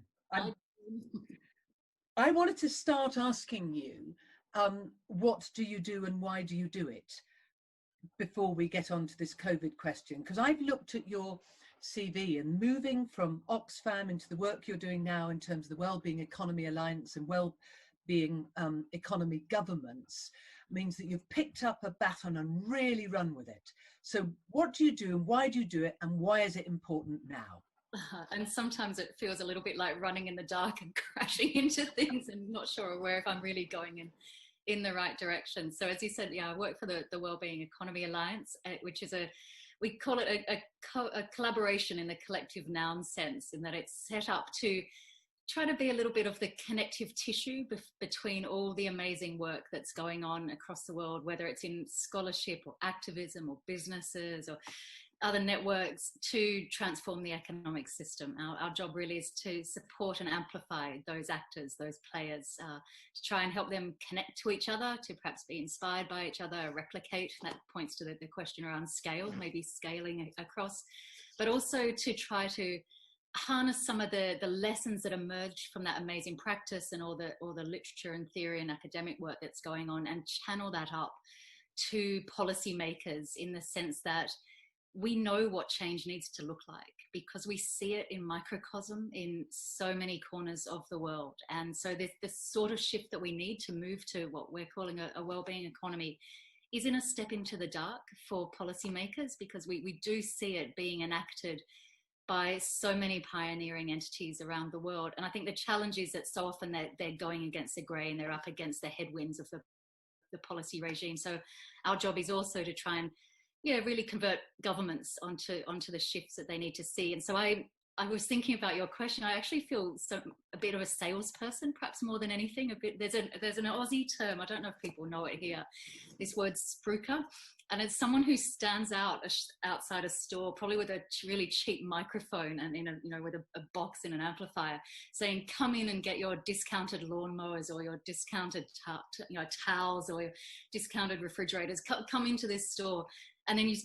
I wanted to start asking you, what do you do and why do you do it, before we get on to this COVID question? Because I've looked at your CV, and moving from Oxfam into the work you're doing now in terms of the Wellbeing Economy Alliance and Wellbeing Economy Governments means that you've picked up a baton and really run with it. So what do you do and why do you do it, and why is it important now? And sometimes it feels a little bit like running in the dark and crashing into things and not sure where if I'm really going in the right direction. So as you said, I work for the Wellbeing Economy Alliance, which is we call it a collaboration in the collective noun sense, in that it's set up to try to be a little bit of the connective tissue between all the amazing work that's going on across the world, whether it's in scholarship or activism or businesses or other networks, to transform the economic system. Our job really is to support and amplify those actors, those players, to try and help them connect to each other, to perhaps be inspired by each other, replicate. That points to the question around scale, maybe scaling across, but also to try to harness some of the lessons that emerge from that amazing practice and all the literature and theory and academic work that's going on, and channel that up to policymakers, in the sense that we know what change needs to look like, because we see it in microcosm in so many corners of the world. And so this sort of shift that we need to move to what we're calling a wellbeing economy is in a step into the dark for policymakers, because we do see it being enacted by so many pioneering entities around the world. And I think the challenge is that so often they're going against the grey and they're up against the headwinds of the policy regime. So our job is also to try and really convert governments onto the shifts that they need to see. And so I I was thinking about your question. I actually feel a bit of a salesperson, perhaps more than anything. There's an Aussie term, I don't know if people know it here, this word spruiker, and it's someone who stands out outside a store, probably with a really cheap microphone and with a box and an amplifier, saying, "Come in and get your discounted lawnmowers or your discounted towels or your discounted refrigerators. Come into this store," and then you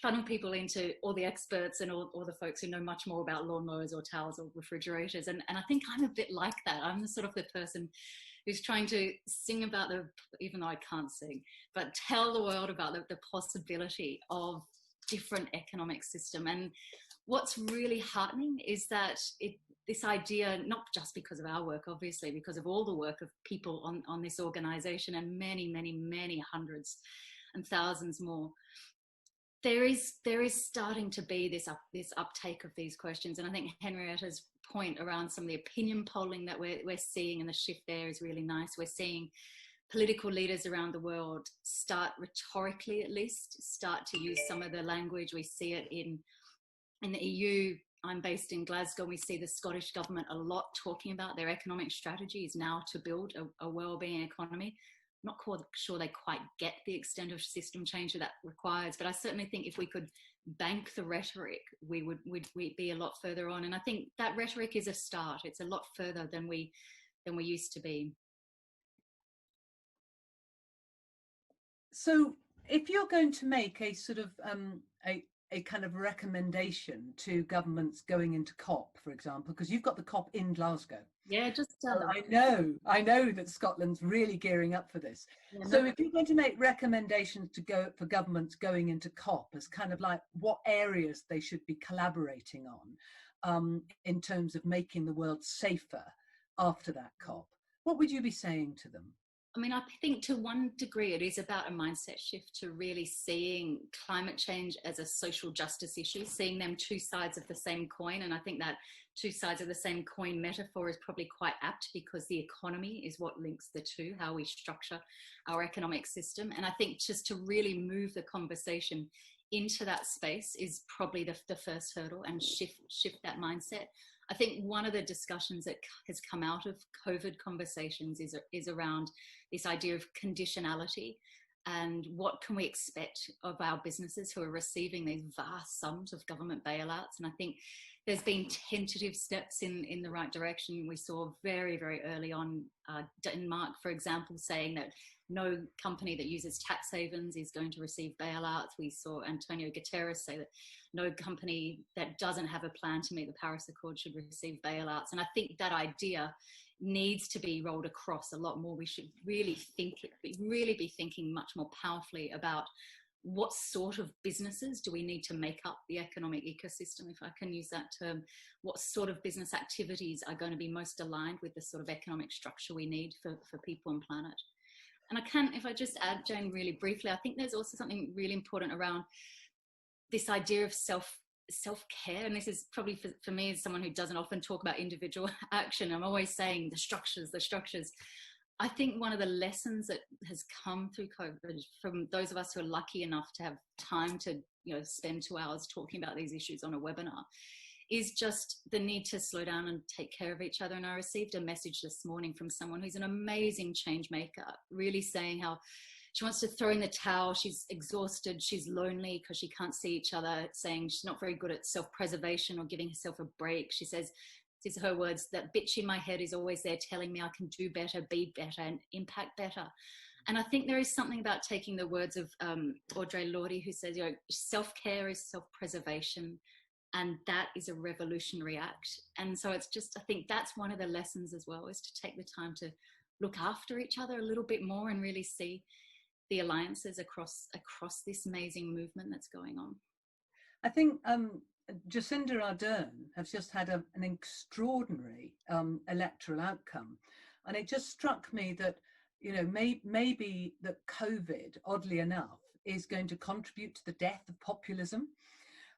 funnel people into all the experts and all the folks who know much more about lawnmowers or towels or refrigerators. And I think I'm a bit like that. I'm the sort of the person who's trying to sing about even though I can't sing, but tell the world about the possibility of different economic system. And what's really heartening is that this idea, not just because of our work, obviously, because of all the work of people on this organization and many, many, many hundreds and thousands more, there is starting to be this uptake of these questions. And I think Henrietta's point around some of the opinion polling that we're seeing, and the shift there is really nice. We're seeing political leaders around the world start, rhetorically at least, start to use some of the language. We see it in the EU. I'm based in Glasgow. We see the Scottish government a lot talking about their economic strategy is now to build a wellbeing economy. I'm not sure they quite get the extent of system change that requires, but I certainly think if we could bank the rhetoric, we'd be a lot further on. And I think that rhetoric is a start. It's a lot further than we used to be. So if you're going to make a sort of a kind of recommendation to governments going into COP, for example, because you've got the COP in Glasgow. Yeah, just I know that Scotland's really gearing up for this. Yeah, so if you're going to make recommendations for governments going into COP as kind of like what areas they should be collaborating on in terms of making the world safer after that COP, what would you be saying to them? I mean, I think to one degree it is about a mindset shift to really seeing climate change as a social justice issue, seeing them two sides of the same coin. And I think that two sides of the same coin metaphor is probably quite apt, because the economy is what links the two, how we structure our economic system. And I think just to really move the conversation into that space is probably the first hurdle, and shift that mindset. I think one of the discussions that has come out of COVID conversations is around this idea of conditionality, and what can we expect of our businesses who are receiving these vast sums of government bailouts. And I think there's been tentative steps in the right direction. We saw very, very early on Denmark, for example, saying that no company that uses tax havens is going to receive bailouts. We saw Antonio Guterres say that no company that doesn't have a plan to meet the Paris Accord should receive bailouts. And I think that idea needs to be rolled across a lot more. We should really be thinking much more powerfully about what sort of businesses do we need to make up the economic ecosystem, if I can use that term. What sort of business activities are going to be most aligned with the sort of economic structure we need for people and planet. And if I just add, Jane, really briefly, I think there's also something really important around this idea of self-care. And this is probably for me, as someone who doesn't often talk about individual action, I'm always saying the structures. I think one of the lessons that has come through COVID, from those of us who are lucky enough to have time to spend 2 hours talking about these issues on a webinar, is just the need to slow down and take care of each other. And I received a message this morning from someone who's an amazing change maker, really saying how she wants to throw in the towel. She's exhausted. She's lonely because she can't see each other, saying she's not very good at self-preservation or giving herself a break. She says, these are her words, that bitch in my head is always there telling me I can do better, be better, and impact better. And I think there is something about taking the words of Audre Lorde, who says, self-care is self-preservation, and that is a revolutionary act. And so it's just, I think that's one of the lessons as well, is to take the time to look after each other a little bit more and really see the alliances across this amazing movement that's going on. I think Jacinda Ardern has just had an extraordinary electoral outcome. And it just struck me that, maybe that COVID, oddly enough, is going to contribute to the death of populism,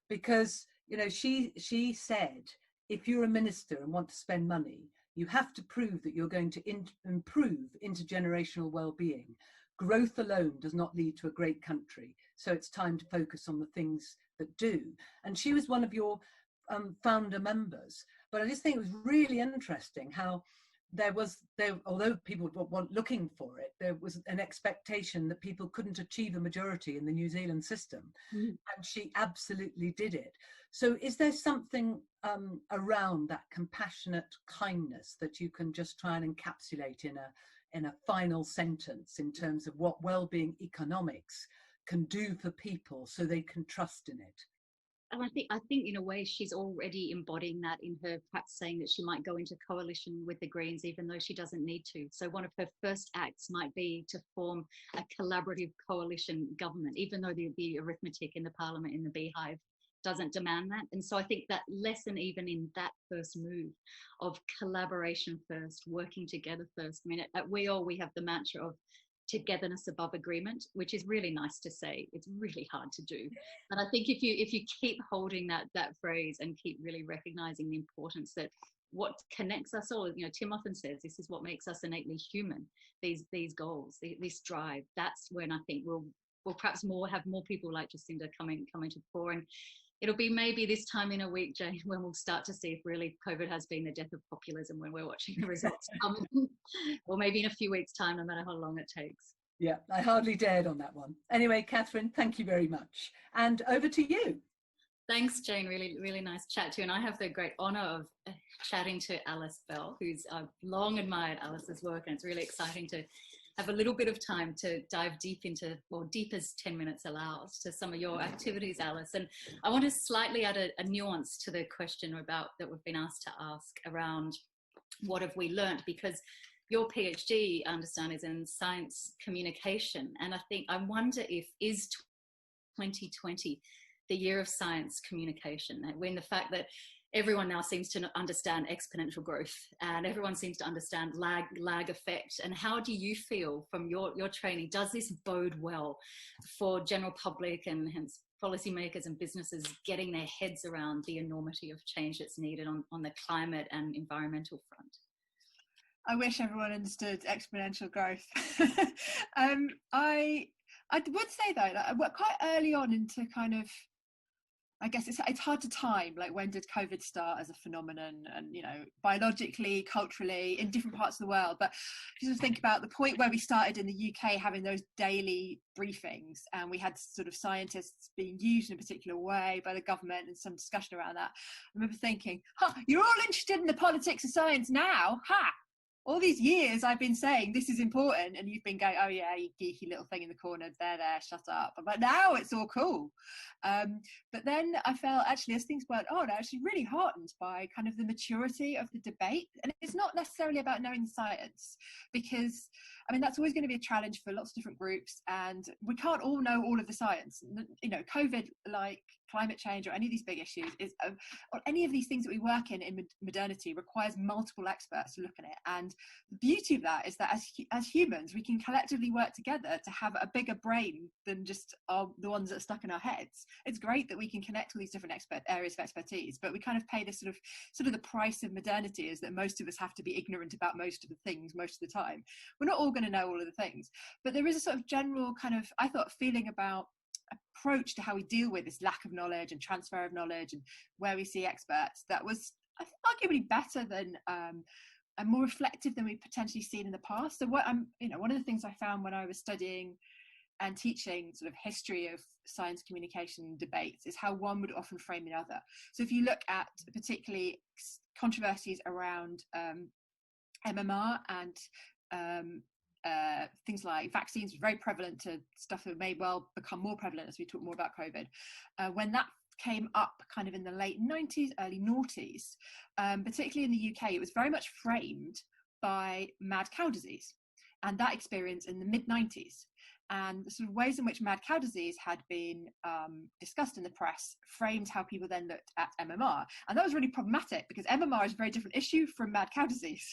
because she said, if you're a minister and want to spend money, you have to prove that you're going to improve intergenerational well-being. Growth alone does not lead to a great country. So it's time to focus on the things that do. And she was one of your founder members. But I just think it was really interesting how although people weren't looking for it, there was an expectation that people couldn't achieve a majority in the New Zealand system, and she absolutely did it. So is there something around that compassionate kindness that you can just try and encapsulate in a final sentence in terms of what well-being economics can do for people so they can trust in it? And I think in a way she's already embodying that in her perhaps saying that she might go into coalition with the Greens even though she doesn't need to. So one of her first acts might be to form a collaborative coalition government, even though the arithmetic in the Parliament in the beehive doesn't demand that. And so I think that lesson even in that first move of collaboration first, working together first. I mean, at WEAll we have the mantra of togetherness above agreement, which is really nice to say. It's really hard to do. But I think if you keep holding that phrase and keep really recognizing the importance that what connects us all, you know, Tim often says this is what makes us innately human, these goals, this drive. That's when I think we'll perhaps have more people like Jacinda coming to the fore. And it'll be maybe this time in a week, Jane, when we'll start to see if really COVID has been the death of populism when we're watching the results come. Or maybe in a few weeks' time, no matter how long it takes. Yeah, I hardly dared on that one. Anyway, Katherine, thank you very much. And over to you. Thanks, Jane. Really, really nice chat to you. And I have the great honour of chatting to Alice Bell, who's long admired Alice's work, and it's really exciting to have a little bit of time to dive deep into, well, deep as 10 minutes allows, to some of your activities, Alice. And I want to slightly add a nuance to the question that we've been asked to ask around what have we learned, because your PhD, I understand, is in science communication. And I wonder is 2020 the year of science communication, when the fact that everyone now seems to understand exponential growth and everyone seems to understand lag effect. And how do you feel from your training? Does this bode well for general public and hence policymakers and businesses getting their heads around the enormity of change that's needed on the climate and environmental front? I wish everyone understood exponential growth. I would say though that I worked quite early on into kind of, I guess it's hard to time, like when did COVID start as a phenomenon, and, you know, biologically, culturally, in different parts of the world. But just think about the point where we started in the UK having those daily briefings, and we had sort of scientists being used in a particular way by the government and some discussion around that. I remember thinking, you're all interested in the politics of science now, all these years I've been saying this is important, and you've been going, oh yeah, you geeky little thing in the corner, there, shut up. But now it's all cool. But then I felt actually, as things went on, I was actually really heartened by kind of the maturity of the debate. And it's not necessarily about knowing the science, because I mean, that's always going to be a challenge for lots of different groups, and we can't all know all of the science. You know, COVID, like climate change or any of these big issues, or any of these things that we work in modernity, requires multiple experts to look at it. And the beauty of that is that as humans, we can collectively work together to have a bigger brain than just the ones that are stuck in our heads. It's great that we can connect all these different areas of expertise, but we kind of pay this sort of the price of modernity is that most of us have to be ignorant about most of the things most of the time. We're not all going to know all of the things, but there is a sort of general kind of, I thought, feeling about approach to how we deal with this lack of knowledge and transfer of knowledge and where we see experts that was, I think, arguably better than and more reflective than we've potentially seen in the past. So one of the things I found when I was studying and teaching sort of history of science communication debates is how one would often frame the other. So if you look at particularly controversies around MMR and things like vaccines, very prevalent to stuff that may well become more prevalent as we talk more about COVID. When that came up kind of in the late 90s, early noughties, particularly in the UK, it was very much framed by mad cow disease and that experience in the mid 90s. And the sort of ways in which mad cow disease had been discussed in the press framed how people then looked at MMR. And that was really problematic because MMR is a very different issue from mad cow disease.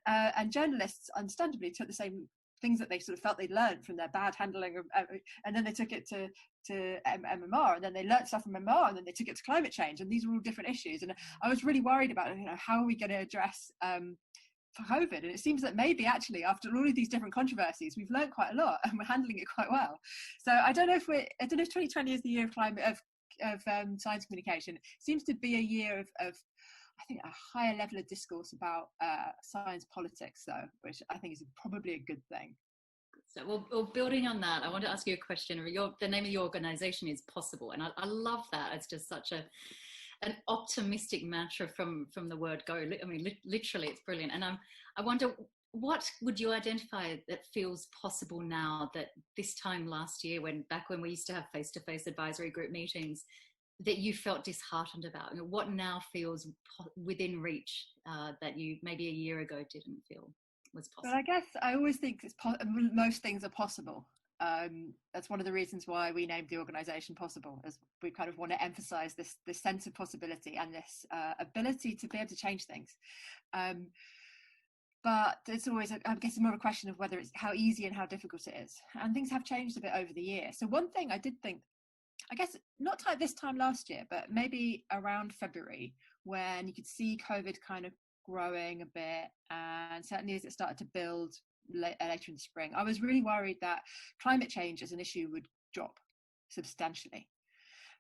And journalists understandably took the same things that they sort of felt they'd learned from their bad handling of, and then they took it to MMR, and then they learned stuff from MMR, and then they took it to climate change. And these were all different issues. And I was really worried about, you know, how are we going to address for COVID? And it seems that maybe actually after all of these different controversies, we've learned quite a lot and we're handling it quite well. So I don't know if 2020 is the year of climate, of science communication seems to be a year of I think a higher level of discourse about science politics, though, which I think is probably a good thing. So, well, building on that, I want to ask you a question. The name of your organisation is Possible, and I love that. It's just such an optimistic mantra from the word go. I mean, literally, it's brilliant. And I wonder, what would you identify that feels possible now that this time last year, back when we used to have face-to-face advisory group meetings, that you felt disheartened about? You know, what now feels within reach that you maybe a year ago didn't feel was possible? But I guess I always think most things are possible. That's one of the reasons why we named the organisation Possible, as we kind of want to emphasise this sense of possibility and this ability to be able to change things. But it's always, I guess, more of a question of whether it's how easy and how difficult it is. And things have changed a bit over the year. So one thing I did think, I guess not this time last year, but maybe around February, when you could see COVID kind of growing a bit, and certainly as it started to build later in the spring, I was really worried that climate change as an issue would drop substantially.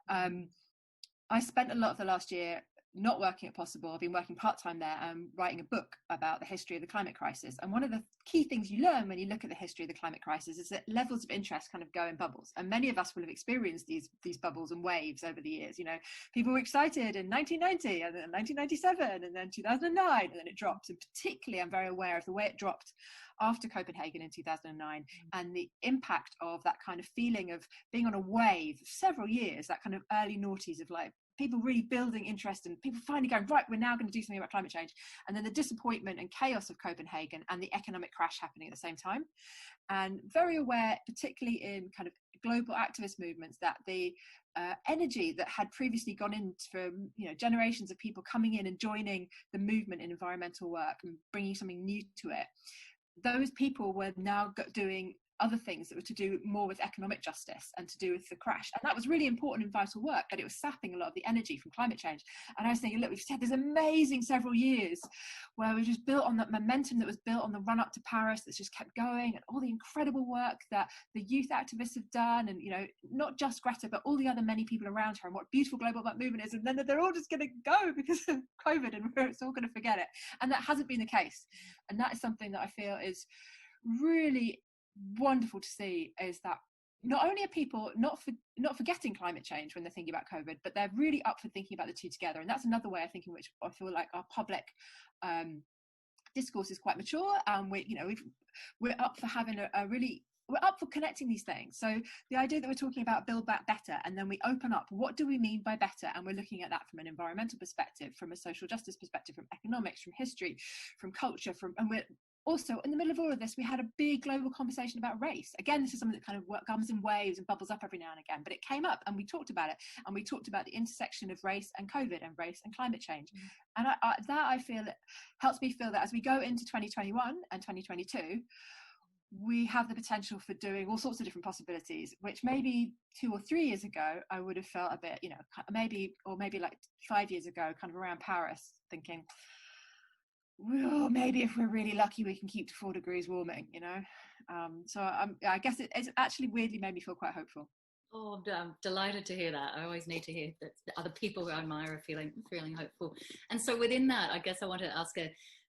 I spent a lot of the last year not working at Possible. I've been working part-time there and writing a book about the history of the climate crisis. And one of the key things you learn when you look at the history of the climate crisis is that levels of interest kind of go in bubbles. And many of us will have experienced these bubbles and waves over the years. You know, people were excited in 1990 and then 1997 and then 2009, and then it dropped. And particularly, I'm very aware of the way it dropped after Copenhagen in 2009 and the impact of that kind of feeling of being on a wave of several years, that kind of early noughties of like people really building interest and people finally going, right, we're now going to do something about climate change. And then the disappointment and chaos of Copenhagen and the economic crash happening at the same time. And very aware, particularly in kind of global activist movements, that the energy that had previously gone in from, you know, generations of people coming in and joining the movement in environmental work and bringing something new to it, those people were now doing other things that were to do more with economic justice and to do with the crash. And that was really important and vital work, but it was sapping a lot of the energy from climate change. And I was thinking, look, we've had this amazing several years where we just built on that momentum that was built on the run up to Paris, that's just kept going, and all the incredible work that the youth activists have done, and, you know, not just Greta, but all the other many people around her, and what beautiful global movement is. And then they're all just going to go because of COVID, and we're all going to forget it. And that hasn't been the case. And that is something that I feel is really wonderful to see, is that not only are people not forgetting climate change when they're thinking about COVID, but they're really up for thinking about the two together. And that's another way I think in which I feel like our public discourse is quite mature, and we're up for having we're up for connecting these things. So the idea that we're talking about build back better, and then we open up, what do we mean by better? And we're looking at that from an environmental perspective, from a social justice perspective, from economics, from history, from culture, and we're also, in the middle of all of this, we had a big global conversation about race. Again, this is something that kind of comes in waves and bubbles up every now and again, but it came up and we talked about it. And we talked about the intersection of race and COVID and race and climate change. And I feel it helps me feel that as we go into 2021 and 2022, we have the potential for doing all sorts of different possibilities, which maybe 2 or 3 years ago, I would have felt a bit, you know, maybe like 5 years ago, kind of around Paris, thinking, well, maybe if we're really lucky, we can keep to 4 degrees warming, you know. So I guess it's actually weirdly made me feel quite hopeful. Oh, I'm delighted to hear that. I always need to hear that other people who I admire are feeling hopeful. And so within that, I guess I want to ask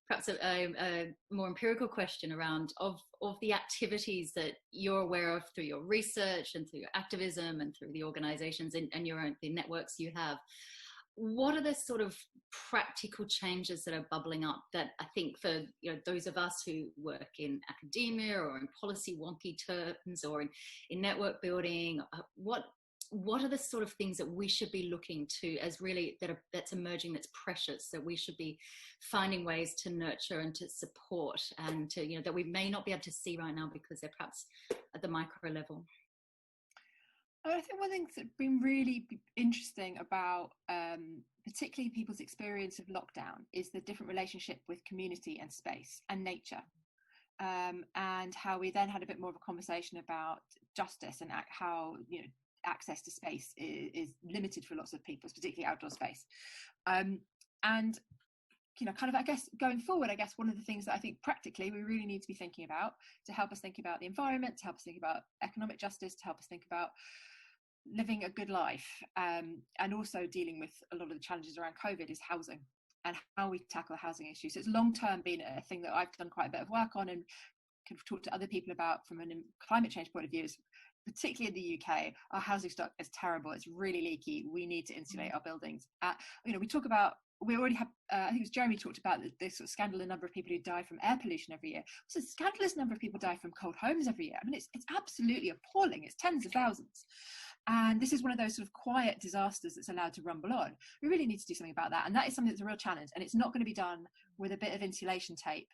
perhaps a more empirical question around of the activities that you're aware of through your research and through your activism and through the organizations and the networks you have. What are the sort of practical changes that are bubbling up that I think for, you know, those of us who work in academia or in policy wonky terms or in network building, what are the sort of things that we should be looking to as really that's emerging, that's precious, that we should be finding ways to nurture and to support and to, you know, that we may not be able to see right now because they're perhaps at the micro level? I think one thing that's been really interesting about particularly people's experience of lockdown is the different relationship with community and space and nature, and how we then had a bit more of a conversation about justice and how, you know, access to space is limited for lots of people, particularly outdoor space. And, you know, kind of, I guess, going forward, I guess one of the things that I think practically we really need to be thinking about to help us think about the environment, to help us think about economic justice, to help us think about living a good life, and also dealing with a lot of the challenges around COVID, is housing and how we tackle the housing issue. So it's long-term been a thing that I've done quite a bit of work on and can talk to other people about from a climate change point of view. Is particularly in the UK, our housing stock is terrible. It's really leaky. We need to insulate our buildings. We talk about, we already have, I think it was Jeremy talked about this sort of scandalous number of people who die from air pollution every year. So a scandalous number of people die from cold homes every year. I mean, it's absolutely appalling. It's tens of thousands. And this is one of those sort of quiet disasters that's allowed to rumble on. We really need to do something about that. And that is something that's a real challenge. And it's not going to be done with a bit of insulation tape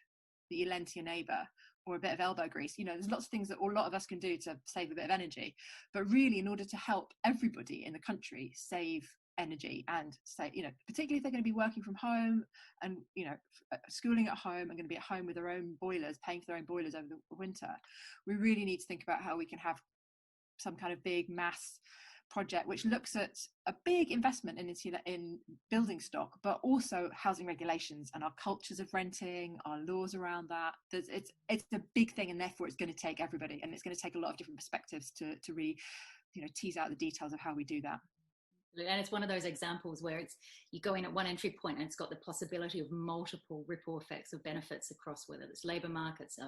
that you lend to your neighbour or a bit of elbow grease. There's lots of things that a lot of us can do to save a bit of energy. But really, in order to help everybody in the country save energy and particularly if they're going to be working from home and schooling at home and going to be at home with their own boilers, paying for their own boilers over the winter, we really need to think about how we can have some kind of big mass project which looks at a big investment in building stock, but also housing regulations and our cultures of renting, our laws around that. It's a big thing, and therefore it's going to take everybody, and it's going to take a lot of different perspectives to really tease out the details of how we do that. And it's one of those examples where you go in at one entry point and it's got the possibility of multiple ripple effects of benefits across, whether it's labour markets,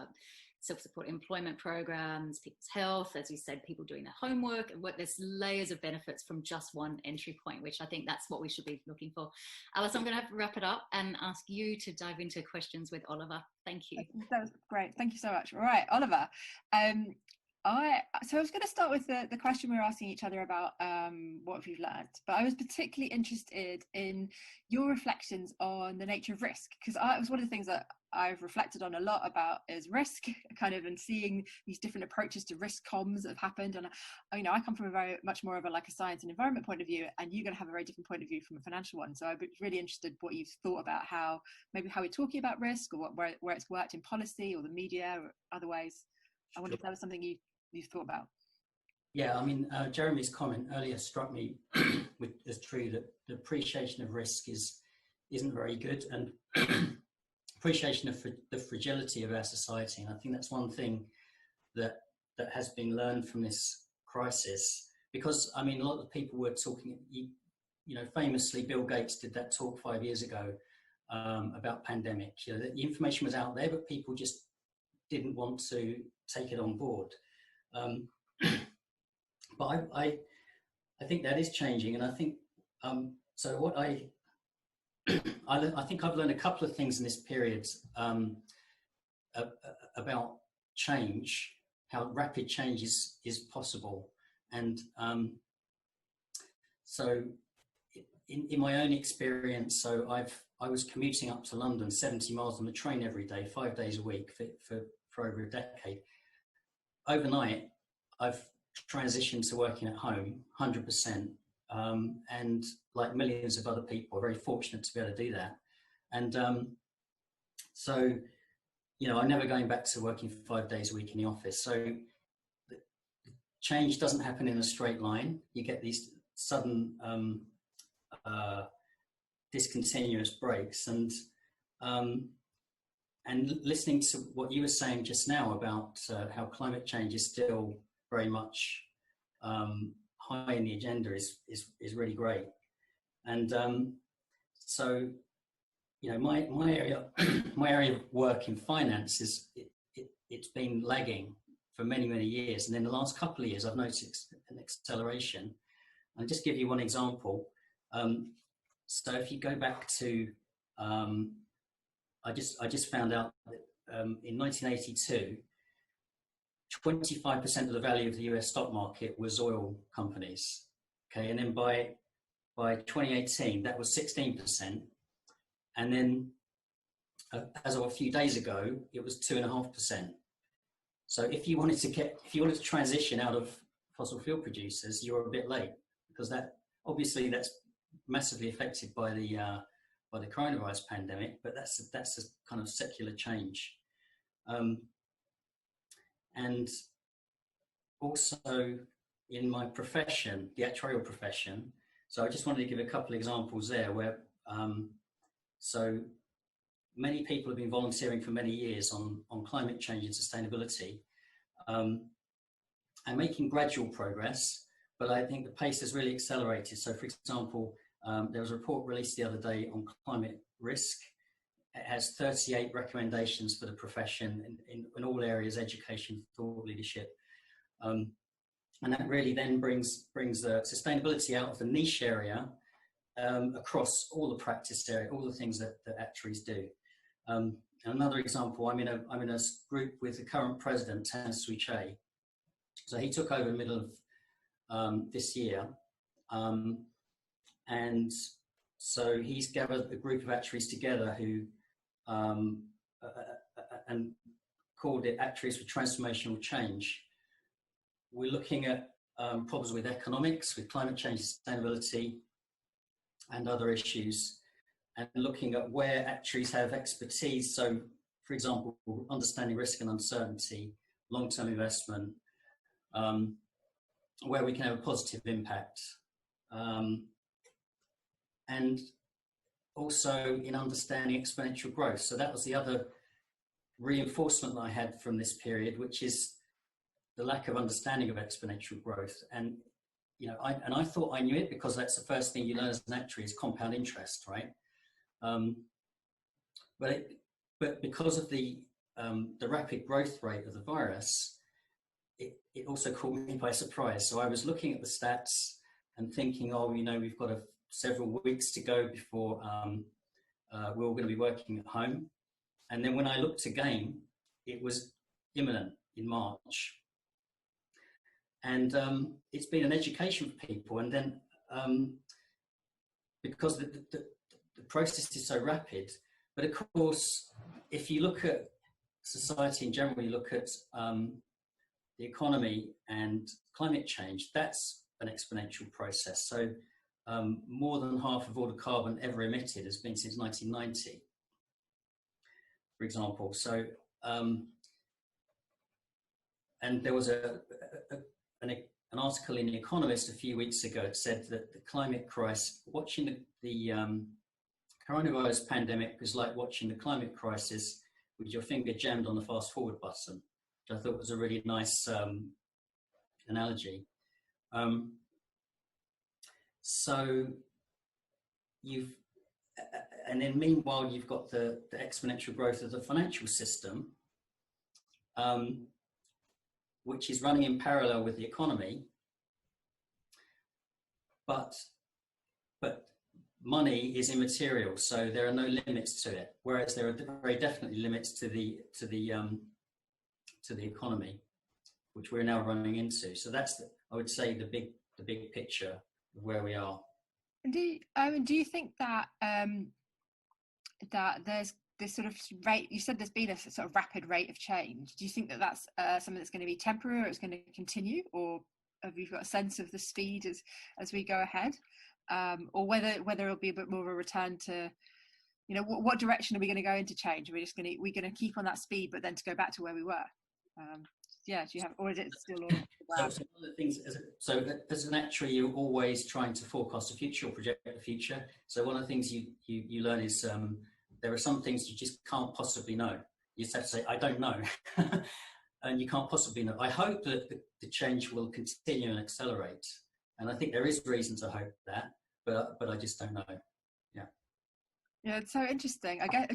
self-support employment programs, people's health, as you said, people doing their homework, and there's layers of benefits from just one entry point, which I think that's what we should be looking for. Alice, I'm going to have to wrap it up and ask you to dive into questions with Oliver. Thank you. That was great. Thank you so much. All right, Oliver. So I was going to start with the question we were asking each other about what we've learned, but I was particularly interested in your reflections on the nature of risk, because it was one of the things that I've reflected on a lot about is risk, and seeing these different approaches to risk comms that have happened. And I come from a very much more of a science and environment point of view, and you're going to have a very different point of view from a financial one. So I'd be really interested what you've thought about how we're talking about risk, or where it's worked in policy or the media or other ways. I wonder if that was something you've thought about. Yeah, I mean, Jeremy's comment earlier struck me as true, that the appreciation of risk isn't very good, and appreciation of the fragility of our society. And I think that's one thing that has been learned from this crisis, because I mean, a lot of people were talking, famously Bill Gates did that talk 5 years ago about pandemic. The information was out there, but people just didn't want to take it on board. But I think that is changing, and I think so. What I think I've learned a couple of things in this period about change, how rapid change is possible, and so in my own experience, so I was commuting up to London 70 miles on the train every day, 5 days a week for over a decade. Overnight, I've transitioned to working at home 100%, and like millions of other people, are very fortunate to be able to do that. And so, I'm never going back to working 5 days a week in the office. So change doesn't happen in a straight line. You get these sudden discontinuous breaks, and listening to what you were saying just now about how climate change is still very much high in the agenda is really great. And so, my area my area of work in finance it's been lagging for many years, and in the last couple of years I've noticed an acceleration. I'll just give you one example. So if you go back to I just found out that in 1982, 25% of the value of the US stock market was oil companies. Okay, and then by 2018, that was 16%, and then as of a few days ago, it was 2.5%. So if you wanted to transition out of fossil fuel producers, you're a bit late, because that's massively affected by the coronavirus pandemic, but that's a kind of secular change. And also in my profession, the actuarial profession, so I just wanted to give a couple of examples there where, so many people have been volunteering for many years on climate change and sustainability, and making gradual progress, but I think the pace has really accelerated. So, for example, there was a report released the other day on climate risk. It has 38 recommendations for the profession in all areas: education, thought leadership. And that really then brings sustainability out of the niche area across all the practice area, all the things that actuaries do. Another example, I'm in a group with the current president, Tan Sui Che. So he took over in the middle of this year. And so he's gathered a group of actuaries together who and called it Actuaries for Transformational Change. We're looking at problems with economics, with climate change, sustainability, and other issues, and looking at where actuaries have expertise. So, for example, understanding risk and uncertainty, long-term investment, where we can have a positive impact. And also in understanding exponential growth. So that was the other reinforcement that I had from this period, which is the lack of understanding of exponential growth. And I thought I knew it because that's the first thing you learn as an actuary is compound interest, right? But because of the rapid growth rate of the virus, it also caught me by surprise. So I was looking at the stats and thinking, we've got several weeks to go before we're all going to be working at home. And then when I looked again, it was imminent in March. And it's been an education for people. And then because the process is so rapid, but of course, if you look at society in general, you look at the economy and climate change, that's an exponential process. So more than half of all the carbon ever emitted has been since 1990, for example. So, and there was an article in The Economist a few weeks ago that said that the climate crisis, watching the coronavirus pandemic was like watching the climate crisis with your finger jammed on the fast forward button, which I thought was a really nice analogy. So and then meanwhile, you've got the exponential growth of the financial system, which is running in parallel with the economy, but money is immaterial, so there are no limits to it. Whereas there are very definitely limits to the economy, which we're now running into. So that's I would say the big picture of where we are. Do you think that that there's this sort of rate? You said there's been a sort of rapid rate of change. Do you think that that's something that's going to be temporary, or it's going to continue, or have you got a sense of the speed as we go ahead, or whether it'll be a bit more of a return to, what direction are we going to go into change? We're going to keep on that speed, but then to go back to where we were. Do you have, or is it still all? So one of the things, as an actuary, you're always trying to forecast the future or project the future. So one of the things you learn is there are some things you just can't possibly know. You just have to say, I don't know, and you can't possibly know. I hope that the change will continue and accelerate, and I think there is reason to hope that, but I just don't know. Yeah, it's so interesting. I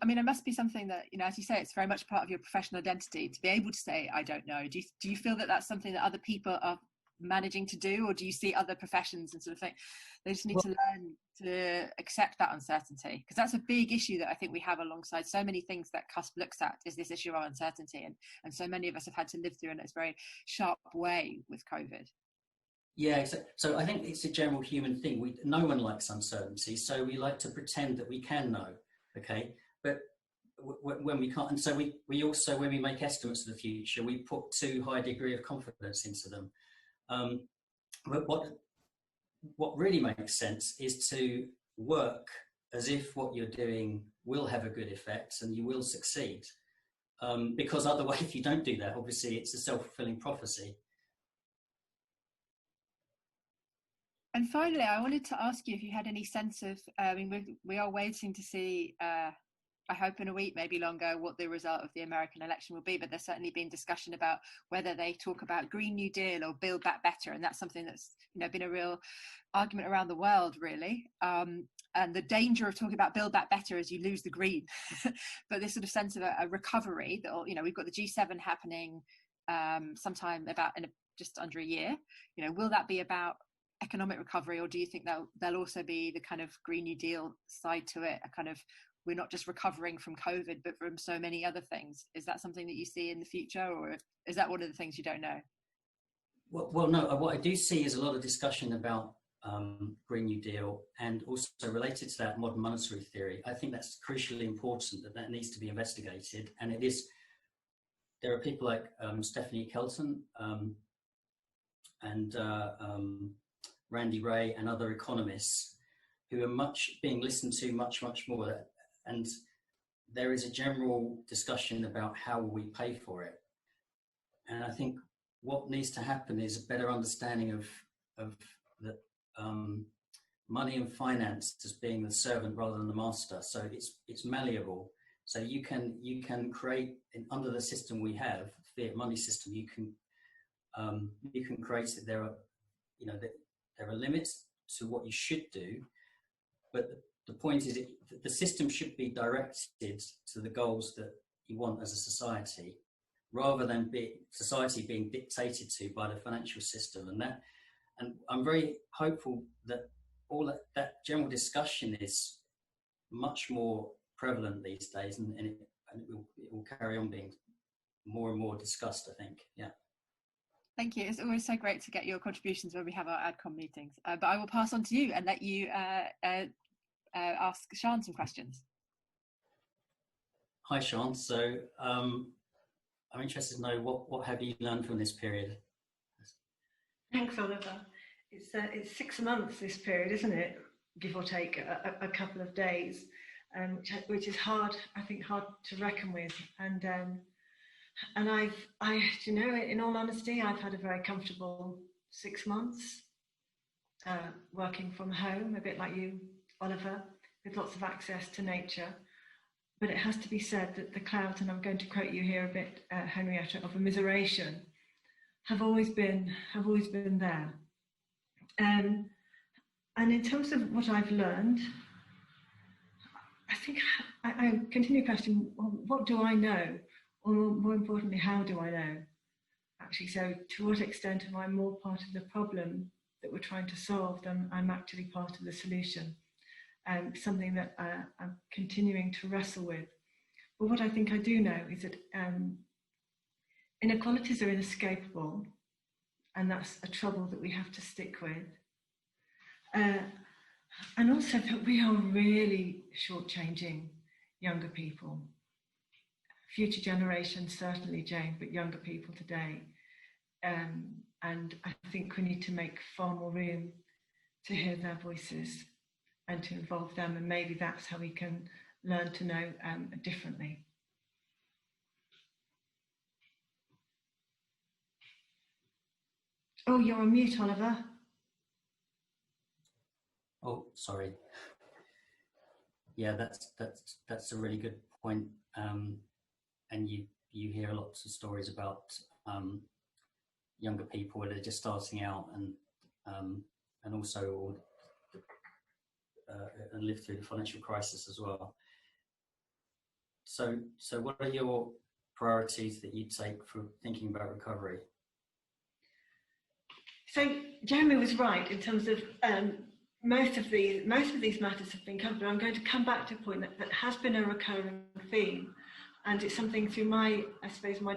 mean, it must be something that, as you say, it's very much part of your professional identity to be able to say, I don't know. Do you feel that that's something that other people are managing to do, or do you see other professions and sort of think they just need to learn to accept that uncertainty? Because that's a big issue that I think we have alongside so many things that CUSP looks at, is this issue of uncertainty. And so many of us have had to live through in a very sharp way with COVID. Yeah, so I think it's a general human thing. No one likes uncertainty, so we like to pretend that we can know, okay? But when we can't, and so we also, when we make estimates of the future, we put too high a degree of confidence into them. But what really makes sense is to work as if what you're doing will have a good effect and you will succeed. Because otherwise, if you don't do that, obviously it's a self-fulfilling prophecy. And finally, I wanted to ask you if you had any sense of, we are waiting to see I hope in a week, maybe longer, what the result of the American election will be. But there's certainly been discussion about whether they talk about Green New Deal or Build Back Better, and that's something that's been a real argument around the world, really. And the danger of talking about Build Back Better is you lose the green. But this sort of sense of a recovery that, we've got the G7 happening sometime in just under a year. Will that be about economic recovery, or do you think there'll also be the kind of Green New Deal side to it, a kind of, we're not just recovering from COVID, but from so many other things? Is that something that you see in the future, or is that one of the things you don't know? Well, no, what I do see is a lot of discussion about Green New Deal, and also related to that, modern monetary theory. I think that's crucially important, that needs to be investigated. And it is, there are people like Stephanie Kelton and Randy Ray and other economists who are being listened to much more. And there is a general discussion about how will we pay for it. And I think what needs to happen is a better understanding of the money and finance as being the servant rather than the master. So it's malleable. So you can create, under the system we have, fiat money system, you can create that there are limits to what you should do, but the point is the system should be directed to the goals that you want as a society, rather than society being dictated to by the financial system. And I'm very hopeful that all that general discussion is much more prevalent these days, and it will carry on being more and more discussed, I think. Yeah. Thank you. It's always so great to get your contributions when we have our AdCom meetings. But I will pass on to you and let you ask Sian some questions. Hi, Sian. So I'm interested to know what have you learned from this period? Thanks, Oliver. It's 6 months, this period, isn't it? Give or take a couple of days, which is hard, I think, hard to reckon with. And in all honesty, I've had a very comfortable 6 months working from home, a bit like you, Oliver, with lots of access to nature. But it has to be said that the clouds, and I'm going to quote you here a bit, Henrietta, of immiseration, have always been there. And in terms of what I've learned, I think I continue to question, well, what do I know? Or more importantly, how do I know? Actually, so to what extent am I more part of the problem that we're trying to solve than I'm actually part of the solution? Something that I'm continuing to wrestle with. But what I think I do know is that inequalities are inescapable, and that's a trouble that we have to stick with. And also that we are really shortchanging younger people. Future generations, certainly, Jane, but younger people today. And I think we need to make far more room to hear their voices and to involve them, and maybe that's how we can learn to know differently. Oh, you're on mute, Oliver. Oh, sorry. Yeah, that's a really good point. And you hear lots of stories about younger people that are just starting out and also and live through the financial crisis as well. So what are your priorities that you take for thinking about recovery? So Jeremy was right in terms of most of these matters have been covered, but I'm going to come back to a point that has been a recurring theme, and it's something through my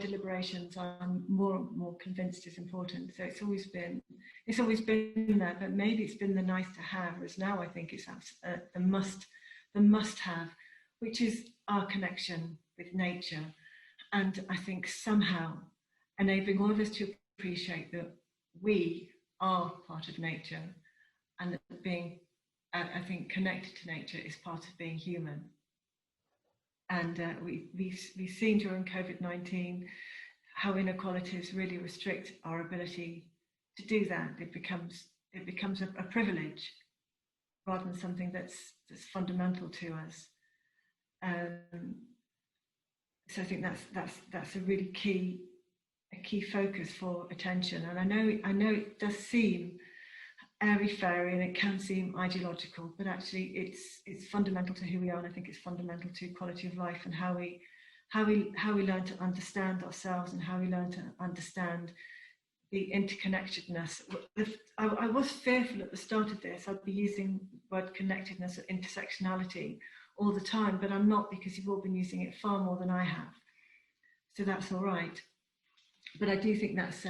deliberations I'm more and more convinced is important. So it's always been there, but maybe it's been the nice to have, whereas now I think it's the must have, which is our connection with nature, and I think somehow enabling all of us to appreciate that we are part of nature, and that being, I think, connected to nature is part of being human. And we've seen during COVID-19 how inequalities really restrict our ability to do that. It becomes a privilege rather than something that's fundamental to us. So I think that's a really key focus for attention. And I know it does seem airy-fairy and it can seem ideological, but actually it's fundamental to who we are, and I think it's fundamental to quality of life and how we learn to understand ourselves and how we learn to understand the interconnectedness. I was fearful at the start of this I'd be using the word connectedness or intersectionality all the time, but I'm not, because you've all been using it far more than I have. So that's all right. But I do think that's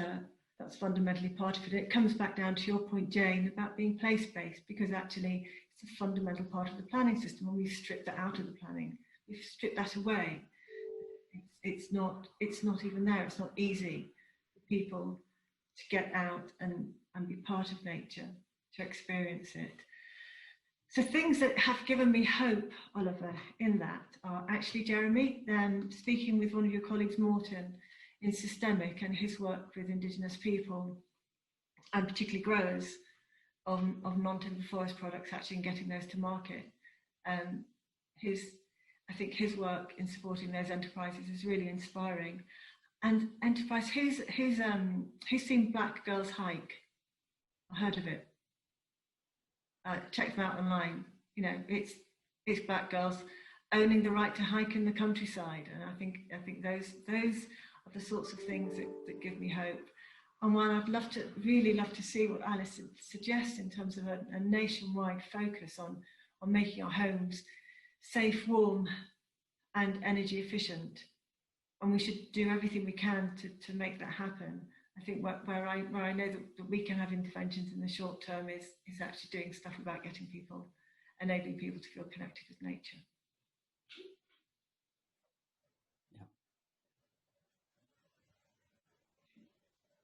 fundamentally part of it. It comes back down to your point, Jane, about being place-based, because actually it's a fundamental part of the planning system, and we've stripped that out of the planning. We've stripped that away. It's not even there. It's not easy for people to get out and be part of nature, to experience it. So things that have given me hope, Oliver, in that are actually, Jeremy, speaking with one of your colleagues, Morton, in Systemiq, and his work with Indigenous people, and particularly growers of non-timber forest products, actually in getting those to market. I think his work in supporting those enterprises is really inspiring. And enterprise, who's seen Black Girls Hike? I heard of it. Check them out online. You know, it's Black girls owning the right to hike in the countryside, and I think those are the sorts of things that give me hope. And one I'd really love to see what Alice suggests in terms of a nationwide focus on making our homes safe, warm, and energy efficient. And we should do everything we can to make that happen. I think where I know that we can have interventions in the short term is actually doing stuff about enabling people to feel connected with nature. Yeah.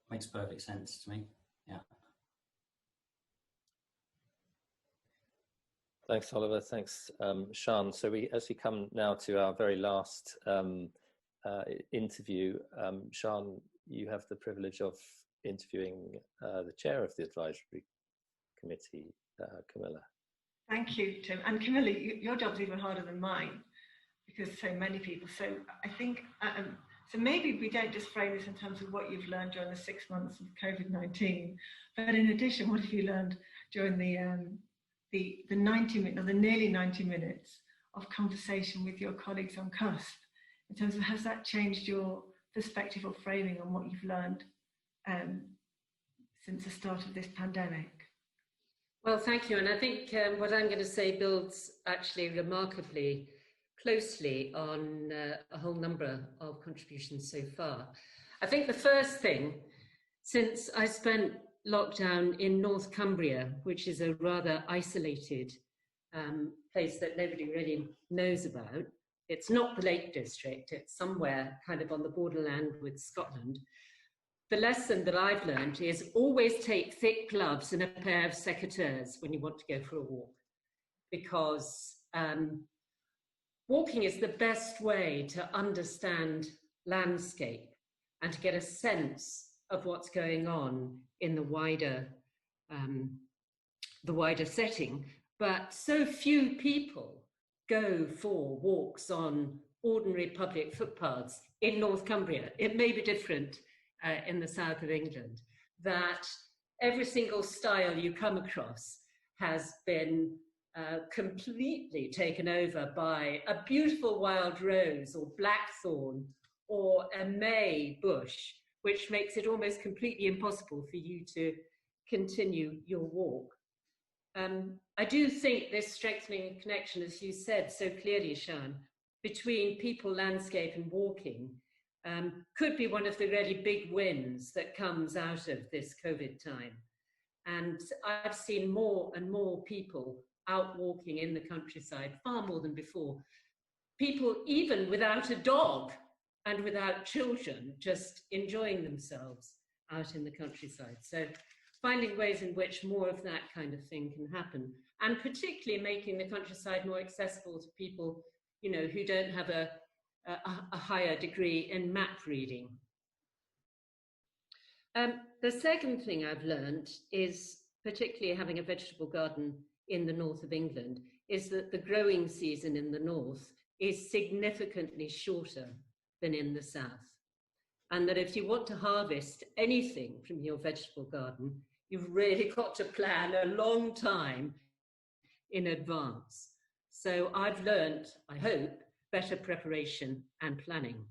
Makes perfect sense to me. Yeah. Thanks, Oliver. Thanks, Sian. So we actually come now to our very last interview. Sian, you have the privilege of interviewing the chair of the advisory committee, Camilla. Thank you, Tim. And Camilla, your job's even harder than mine, because so many people. So I think, so maybe we don't just frame this in terms of what you've learned during the 6 months of COVID-19, but in addition, what have you learned during the 90 minutes, or the nearly 90 minutes of conversation with your colleagues on CUSP, in terms of, has that changed your perspective or framing on what you've learned since the start of this pandemic? Well, thank you. And I think what I'm going to say builds actually remarkably closely on a whole number of contributions so far. I think the first thing, since I spent lockdown in North Cumbria, which is a rather isolated place that nobody really knows about. It's not the Lake District, it's somewhere kind of on the borderland with Scotland. The lesson that I've learned is always take thick gloves and a pair of secateurs when you want to go for a walk, because walking is the best way to understand landscape and to get a sense of what's going on in the wider setting. But so few people go for walks on ordinary public footpaths in North Cumbria. It may be different in the south of England, that every single stile you come across has been completely taken over by a beautiful wild rose or blackthorn or a May bush, which makes it almost completely impossible for you to continue your walk. I do think this strengthening connection, as you said so clearly, Sian, between people, landscape and walking could be one of the really big wins that comes out of this COVID time. And I've seen more and more people out walking in the countryside, far more than before. People even without a dog and without children, just enjoying themselves out in the countryside. So finding ways in which more of that kind of thing can happen, and particularly making the countryside more accessible to people, you know, who don't have a higher degree in map reading. The second thing I've learned is, particularly having a vegetable garden in the north of England, is that the growing season in the north is significantly shorter than in the south. And that if you want to harvest anything from your vegetable garden, you've really got to plan a long time in advance. So I've learned, I hope, better preparation and planning.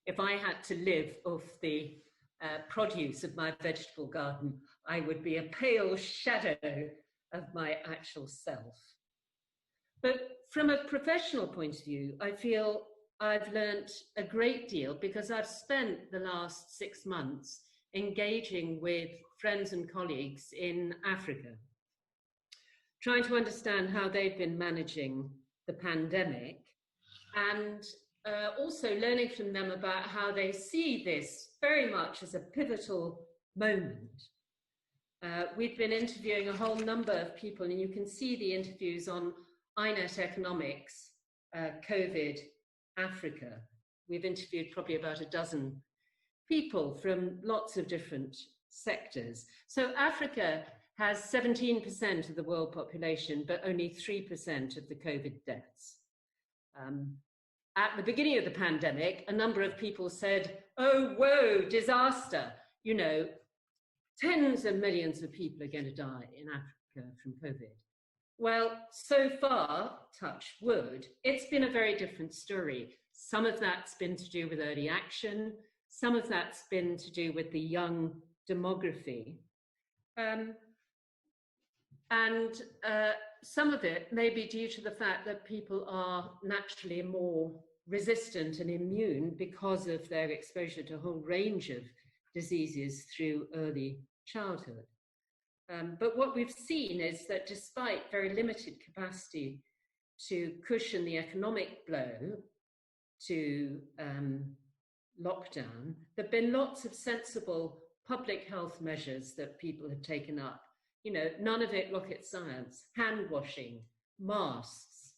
If I had to live off the produce of my vegetable garden, I would be a pale shadow of my actual self. But from a professional point of view, I feel I've learnt a great deal because I've spent the last 6 months engaging with friends and colleagues in Africa, trying to understand how they've been managing the pandemic, and also learning from them about how they see this very much as a pivotal moment. We've been interviewing a whole number of people, and you can see the interviews on INET Economics, COVID, Africa. We've interviewed probably about a dozen people from lots of different sectors. So Africa has 17% of the world population, but only 3% of the COVID deaths. At the beginning of the pandemic, a number of people said, oh, whoa, disaster. You know, tens of millions of people are going to die in Africa from COVID. Well, so far, touch wood, it's been a very different story. Some of that's been to do with early action. Some of that's been to do with the young demography. Some of it may be due to the fact that people are naturally more resistant and immune because of their exposure to a whole range of diseases through early childhood. But what we've seen is that despite very limited capacity to cushion the economic blow to lockdown, there have been lots of sensible public health measures that people have taken up. You know, none of it rocket science: hand washing, masks,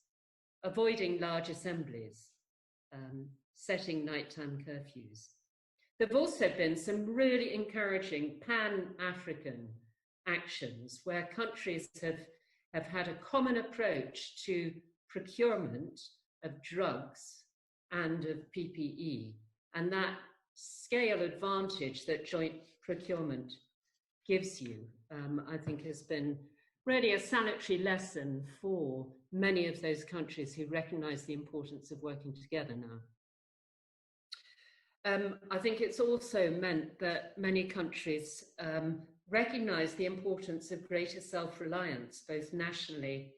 avoiding large assemblies, setting nighttime curfews. There have also been some really encouraging pan-African actions where countries have had a common approach to procurement of drugs and of PPE. And that scale advantage that joint procurement gives you, I think, has been really a salutary lesson for many of those countries who recognize the importance of working together now. I think it's also meant that many countries recognize the importance of greater self-reliance, both nationally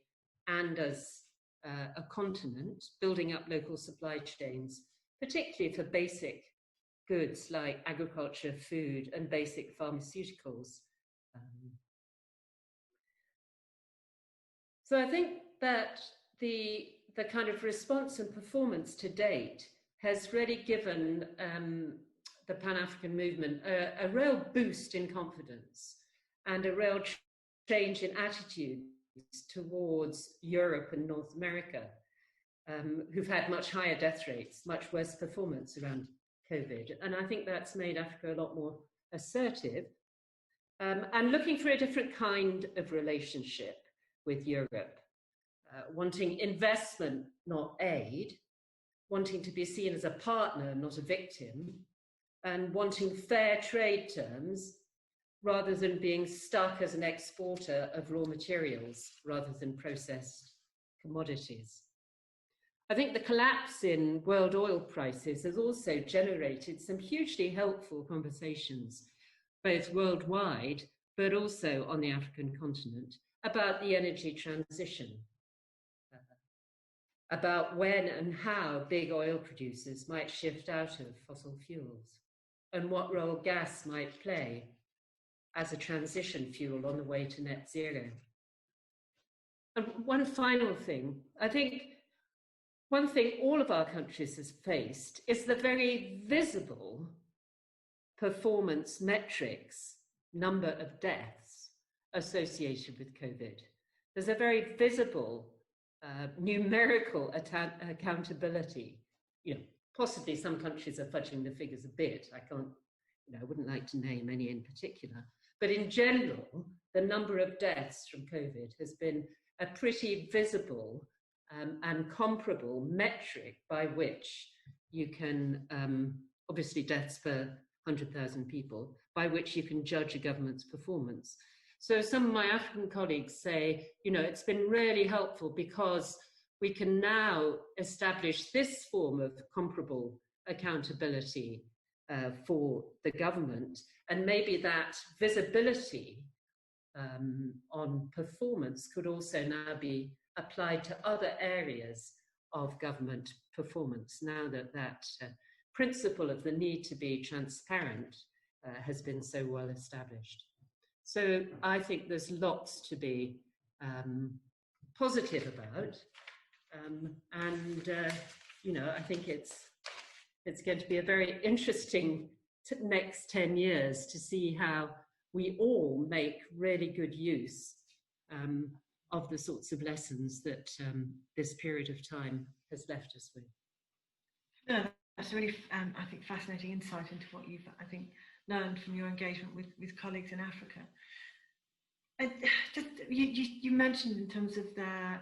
and as a continent, building up local supply chains, particularly for basic goods like agriculture, food, and basic pharmaceuticals. So I think that the kind of response and performance to date has really given the Pan-African movement a real boost in confidence and a real change in attitudes towards Europe and North America, who've had much higher death rates, much worse performance around COVID. And I think that's made Africa a lot more assertive and looking for a different kind of relationship with Europe, wanting investment, not aid, wanting to be seen as a partner, not a victim, and wanting fair trade terms rather than being stuck as an exporter of raw materials rather than processed commodities. I think the collapse in world oil prices has also generated some hugely helpful conversations, both worldwide, but also on the African continent, about the energy transition, about when and how big oil producers might shift out of fossil fuels, and what role gas might play as a transition fuel on the way to net zero. And one final thing, I think one thing all of our countries has faced is the very visible performance metrics, number of deaths associated with COVID. There's a very visible numerical accountability. You know, possibly some countries are fudging the figures a bit. I can't, you know, I wouldn't like to name any in particular. But in general, the number of deaths from COVID has been a pretty visible and comparable metric by which you can, obviously deaths per 100,000 people, by which you can judge a government's performance. So some of my African colleagues say, you know, it's been really helpful because we can now establish this form of comparable accountability for the government, and maybe that visibility on performance could also now be applied to other areas of government performance, now that that principle of the need to be transparent has been so well established. So I think there's lots to be positive about, you know, I think it's going to be a very interesting next 10 years to see how we all make really good use of the sorts of lessons that this period of time has left us with. No, that's a really, I think, fascinating insight into what you've, I think, learned from your engagement with colleagues in Africa. And just, you mentioned in terms of their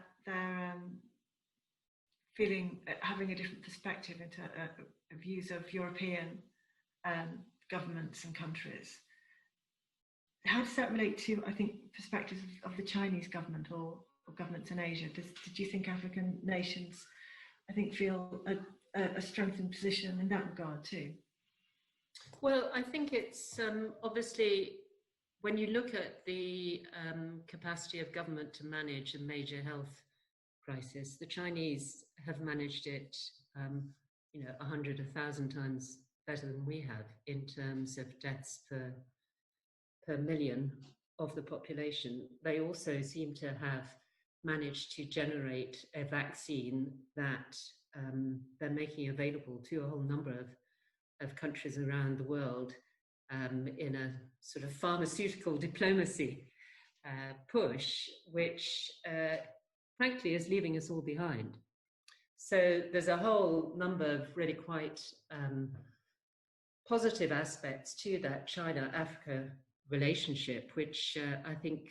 feeling, having a different perspective into views of European governments and countries. How does that relate to, I think, perspectives of the Chinese government or governments in Asia? Did you think African nations, I think, feel a strengthened position in that regard too? Well, I think it's obviously, when you look at the capacity of government to manage a major health crisis, the Chinese have managed it, you know, 100, 1,000 times better than we have in terms of deaths per million of the population. They also seem to have managed to generate a vaccine that they're making available to a whole number of countries around the world in a sort of pharmaceutical diplomacy push, which frankly is leaving us all behind. So there's a whole number of really quite positive aspects to that China-Africa relationship, which I think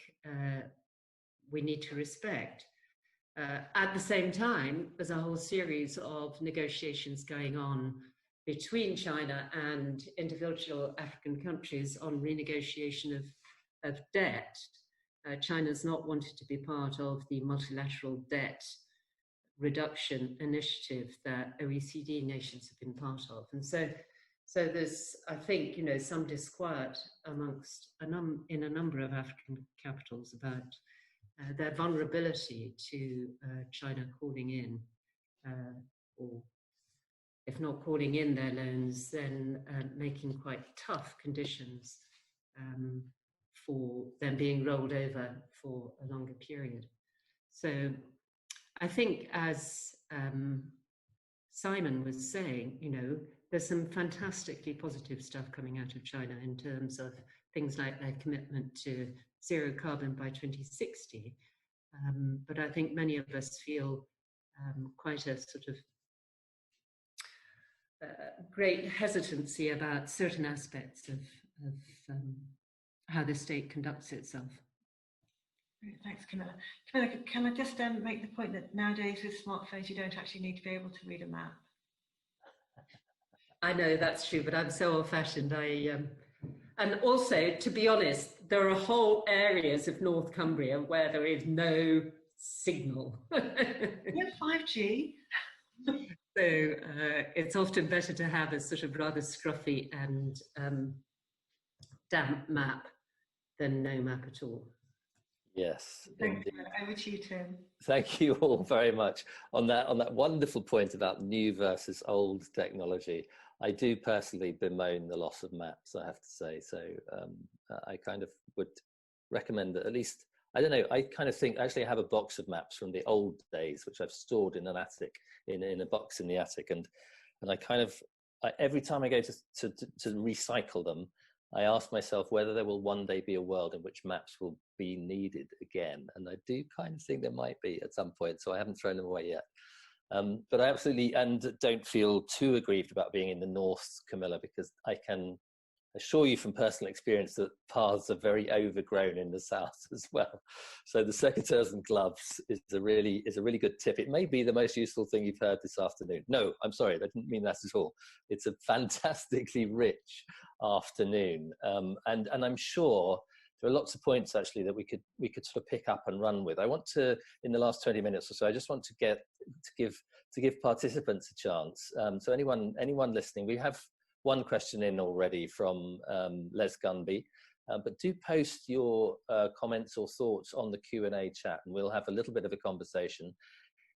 we need to respect. At the same time, there's a whole series of negotiations going on between China and individual African countries on renegotiation of debt. China's not wanted to be part of the multilateral debt reduction initiative that OECD nations have been part of. And so there's, I think, you know, some disquiet amongst in a number of African capitals about their vulnerability to China calling in, or if not calling in their loans, then making quite tough conditions for them being rolled over for a longer period. So I think, as Simon was saying, you know, there's some fantastically positive stuff coming out of China in terms of things like their commitment to zero carbon by 2060. But I think many of us feel quite a sort of great hesitancy about certain aspects of how the state conducts itself. Thanks, Camilla. Camilla, can I just make the point that nowadays with smartphones, you don't actually need to be able to read a map? I know that's true, but I'm so old-fashioned. And also, to be honest, there are whole areas of North Cumbria where there is no signal. You have 5G. So it's often better to have a sort of rather scruffy and damp map than no map at all. Yes. Thank you. Over to you, Tim. Thank you all very much on that wonderful point about new versus old technology. I do personally bemoan the loss of maps, I have to say. So I kind of would recommend that at least, I don't know, I kind of think, actually I have a box of maps from the old days, which I've stored in an attic, in a box in the attic. And I kind of, every time I go to recycle them, I ask myself whether there will one day be a world in which maps will be needed again. And I do kind of think there might be at some point, so I haven't thrown them away yet. But I absolutely, and don't feel too aggrieved about being in the north, Camilla, because I can assure you from personal experience that paths are very overgrown in the south as well. So the secateurs and gloves is a really good tip. It may be the most useful thing you've heard this afternoon. No, I'm sorry, I didn't mean that at all. It's a fantastically rich afternoon, and I'm sure there are lots of points actually that we could sort of pick up and run with. I want to, in the last 20 minutes or so, I just want to give participants a chance. So anyone listening, we have one question in already from Les Gunby, but do post your comments or thoughts on the Q&A chat, and we'll have a little bit of a conversation.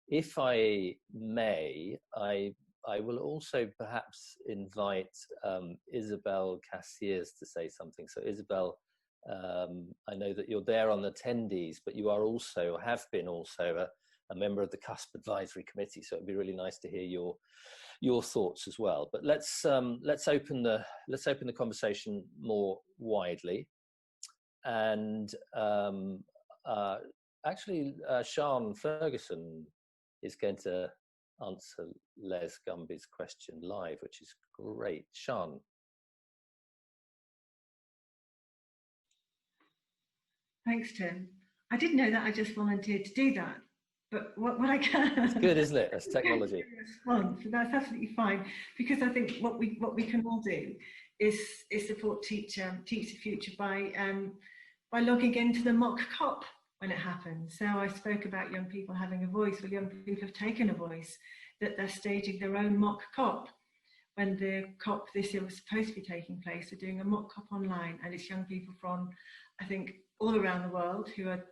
If I may, I will also perhaps invite Isabel Cassiers to say something. So Isabel, I know that you're there on the attendees, but you are also, have been also a member of the CUSP Advisory Committee. So it'd be really nice to hear your thoughts as well. But let's open the conversation more widely. And actually, Sian Ferguson is going to answer Les Gumby's question live, which is great. Sian. Thanks, Tim. I didn't know that. I just volunteered to do that. But what I can. It's good, isn't it? That's technology. Response. That's absolutely fine, because I think what we can all do is support Teach the Future by logging into the mock COP when it happens. So I spoke about young people having a voice. Well, young people have taken a voice, that they're staging their own mock COP. When the COP this year was supposed to be taking place, they're doing a mock COP online, and it's young people from, I think, all around the world who are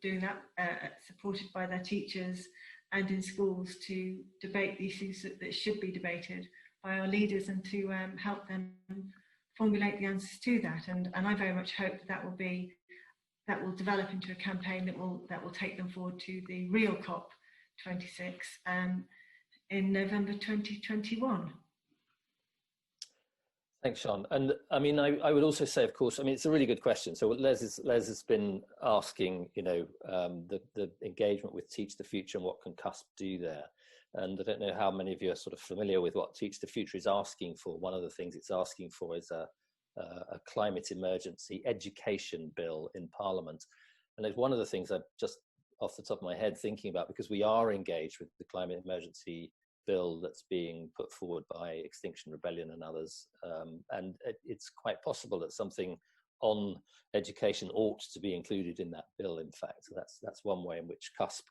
doing that, supported by their teachers and in schools, to debate the issues that should be debated by our leaders, and to help them formulate the answers to that. And I very much hope that will develop into a campaign that will take them forward to the real COP 26 in November 2021. Thanks, Sian. And I mean, I would also say, of course, I mean, it's a really good question. So what Les has been asking, you know, the engagement with Teach the Future and what can CUSP do there. And I don't know how many of you are sort of familiar with what Teach the Future is asking for. One of the things it's asking for is a climate emergency education bill in Parliament. And it's one of the things I'm just off the top of my head thinking about, because we are engaged with the climate emergency bill that's being put forward by Extinction Rebellion and others, and it's quite possible that something on education ought to be included in that bill, in fact. So that's one way in which CUSP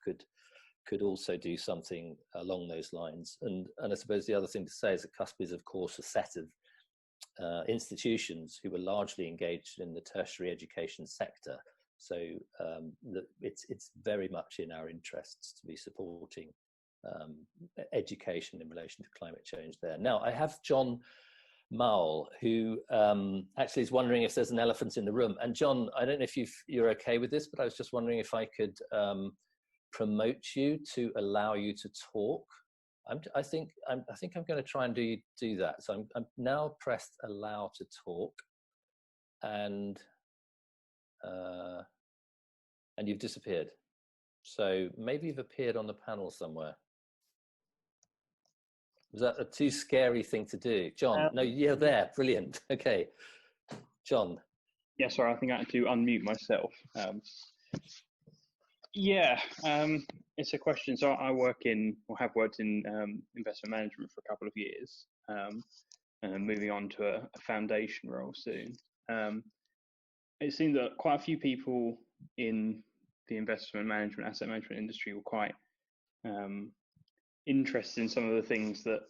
could also do something along those lines. And I suppose the other thing to say is that CUSP is, of course, a set of institutions who were largely engaged in the tertiary education sector. So it's very much in our interests to be supporting education in relation to climate change there. Now, I have John Mowell, who actually is wondering if there's an elephant in the room. And John, I don't know if you're okay with this, but I was just wondering if I could promote you to allow you to talk. I think I'm going to try and do that. So I'm now pressed allow to talk, and you've disappeared. So maybe you've appeared on the panel somewhere. Was that a too scary thing to do? John, no, you're there. Brilliant. Okay. John. Yeah, sorry, I think I had to unmute myself. It's a question. So I work in, or have worked in investment management for a couple of years, and moving on to a foundation role soon. It seemed that quite a few people in the investment management, asset management industry were quite interested in some of the things that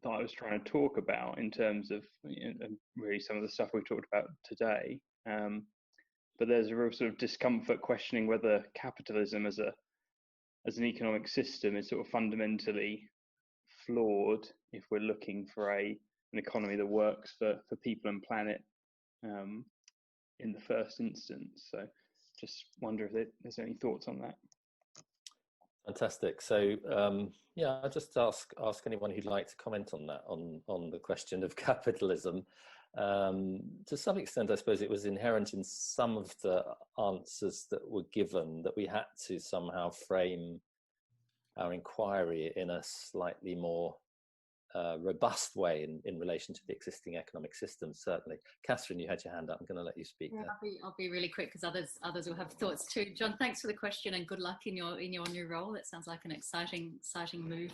I was trying to talk about in terms of, you know, really some of the stuff we've talked about today. But there's a real sort of discomfort questioning whether capitalism as an economic system is sort of fundamentally flawed if we're looking for an economy that works for people and planet in the first instance. So just wonder if there's any thoughts on that. Fantastic. So yeah, I'll just ask anyone who'd like to comment on that, on the question of capitalism. To some extent, I suppose it was inherent in some of the answers that were given that we had to somehow frame our inquiry in a slightly more robust way in relation to the existing economic system, certainly. Katherine, you had your hand up. I'm going to let you speak. Yeah, I'll be really quick because others will have thoughts too. John, thanks for the question and good luck in your new role. That sounds like an exciting move.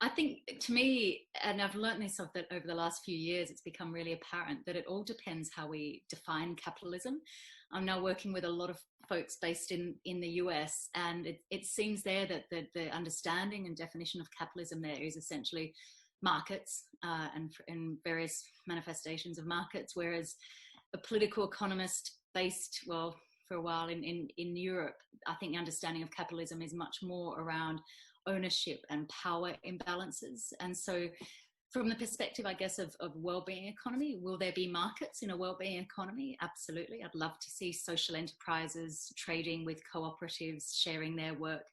I think, to me, and I've learned this over the last few years, it's become really apparent that it all depends how we define capitalism. I'm now working with a lot of folks based in the US, and it seems there that the understanding and definition of capitalism there is essentially markets and various manifestations of markets, whereas a political economist based, well, for a while in Europe, I think the understanding of capitalism is much more around ownership and power imbalances. And so from the perspective, I guess, of wellbeing economy, will there be markets in a wellbeing economy? Absolutely. I'd love to see social enterprises trading with cooperatives, sharing their work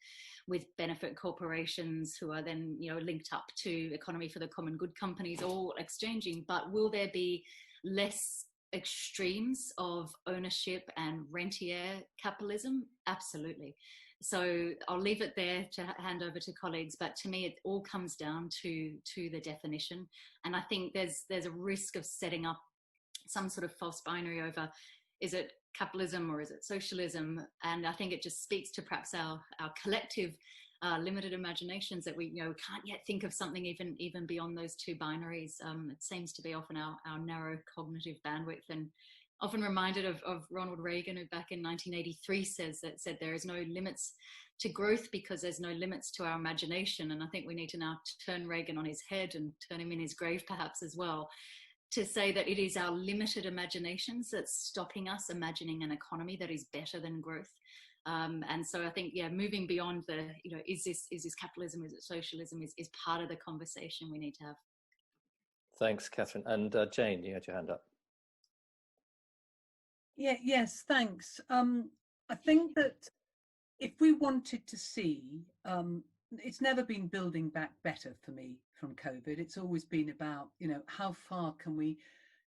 with benefit corporations who are then, linked up to economy for the common good companies, all exchanging. But will there be less extremes of ownership and rentier capitalism? Absolutely. So I'll leave it there to hand over to colleagues, but to me, it all comes down to the definition. And I think there's a risk of setting up some sort of false binary over, is it capitalism or is it socialism? And I think it just speaks to perhaps our collective limited imaginations that we can't yet think of something even beyond those two binaries. It seems to be often our narrow cognitive bandwidth, and often reminded of Ronald Reagan, who back in 1983 said there is no limits to growth because there's no limits to our imagination. And I think we need to now turn Reagan on his head and turn him in his grave perhaps as well, to say that it is our limited imaginations that's stopping us imagining an economy that is better than growth. And so I think, moving beyond the, is this capitalism, is it socialism, is part of the conversation we need to have. Thanks, Katherine. And Jane, you had your hand up. Yes, thanks. I think that if we wanted to see, it's never been building back better for me from COVID. It's always been about, how far can we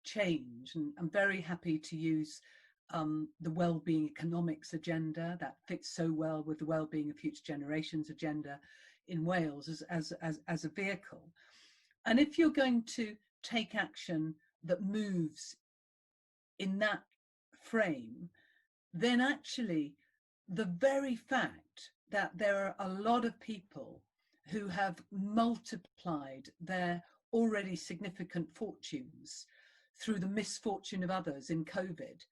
change? And I'm very happy to use the Wellbeing economics agenda that fits so well with the Wellbeing of Future Generations agenda in Wales as a vehicle. And if you're going to take action that moves in that frame, then actually the very fact that there are a lot of people who have multiplied their already significant fortunes through the misfortune of others in COVID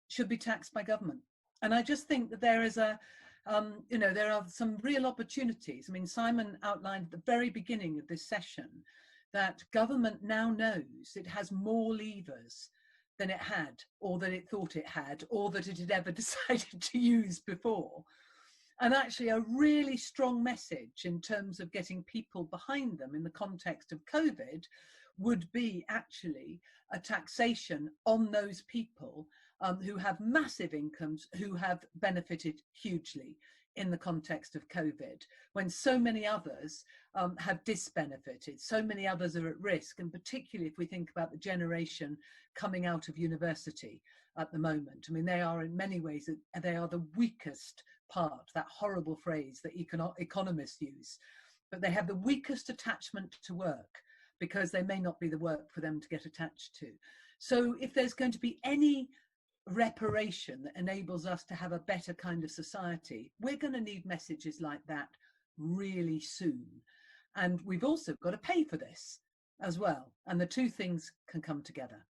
should be taxed by government. And I just think that there is there are some real opportunities. I mean, Simon outlined at the very beginning of this session that government now knows it has more levers than it had, or that it thought it had, or that it had ever decided to use before. And actually a really strong message in terms of getting people behind them in the context of COVID would be actually a taxation on those people who have massive incomes, who have benefited hugely in the context of COVID, when so many others have disbenefited, so many others are at risk, and particularly if we think about the generation coming out of university at the moment. I mean, they are in many ways, they are the weakest part, that horrible phrase that economists use, but they have the weakest attachment to work because they may not be the work for them to get attached to. So if there's going to be any reparation that enables us to have a better kind of society, we're going to need messages like that really soon. And we've also got to pay for this as well. And the two things can come together.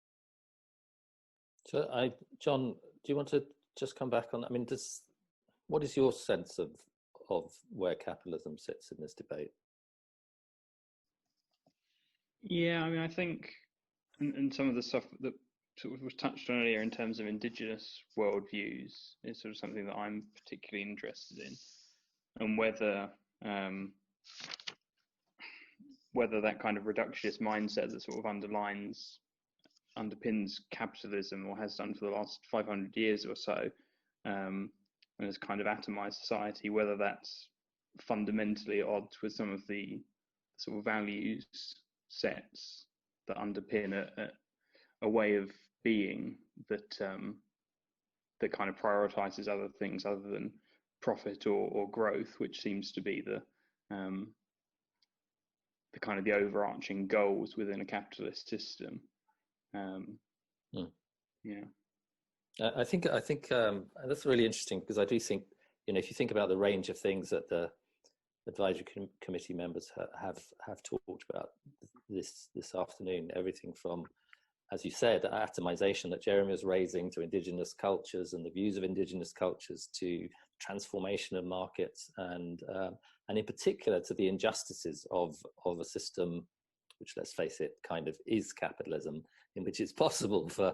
So John, do you want to just come back on, I mean, what is your sense of where capitalism sits in this debate? Yeah, I mean, I think, and some of the stuff that sort of was touched on earlier in terms of indigenous worldviews is sort of something that I'm particularly interested in, and whether that kind of reductionist mindset that sort of underpins capitalism, or has done for the last 500 years or so, and has kind of atomized society, whether that's fundamentally at odds with some of the sort of values sets that underpin a way of being that that kind of prioritizes other things other than profit or growth, which seems to be kind of the overarching goals within a capitalist system. Yeah. I think that's really interesting, because I do think, if you think about the range of things that the advisory committee members have talked about this afternoon, everything from, as you said, atomization that Jeremy was raising, to indigenous cultures and the views of indigenous cultures, to transformation of markets, and in particular to the injustices of a system which, let's face it, kind of is capitalism, in which it's possible for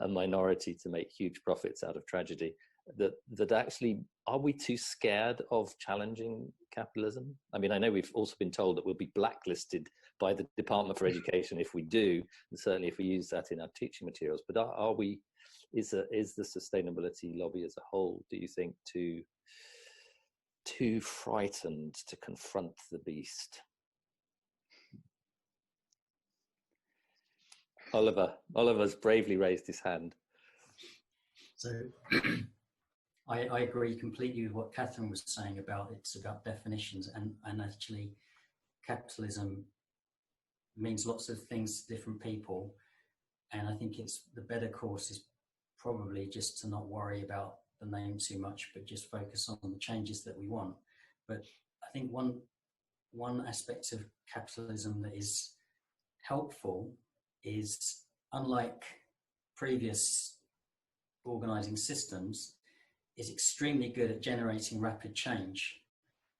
a minority to make huge profits out of tragedy. That actually, are we too scared of challenging capitalism? I mean, I know we've also been told that we'll be blacklisted by the Department for Education if we do, and certainly if we use that in our teaching materials. But are we? Is the sustainability lobby as a whole, do you think, too frightened to confront the beast? Oliver's bravely raised his hand. So I agree completely with what Katherine was saying about it's about definitions, and actually capitalism means lots of things to different people, and I think it's the better course is probably just to not worry about the name too much, but just focus on the changes that we want. But I think one aspect of capitalism that is helpful is, unlike previous organizing systems, is extremely good at generating rapid change.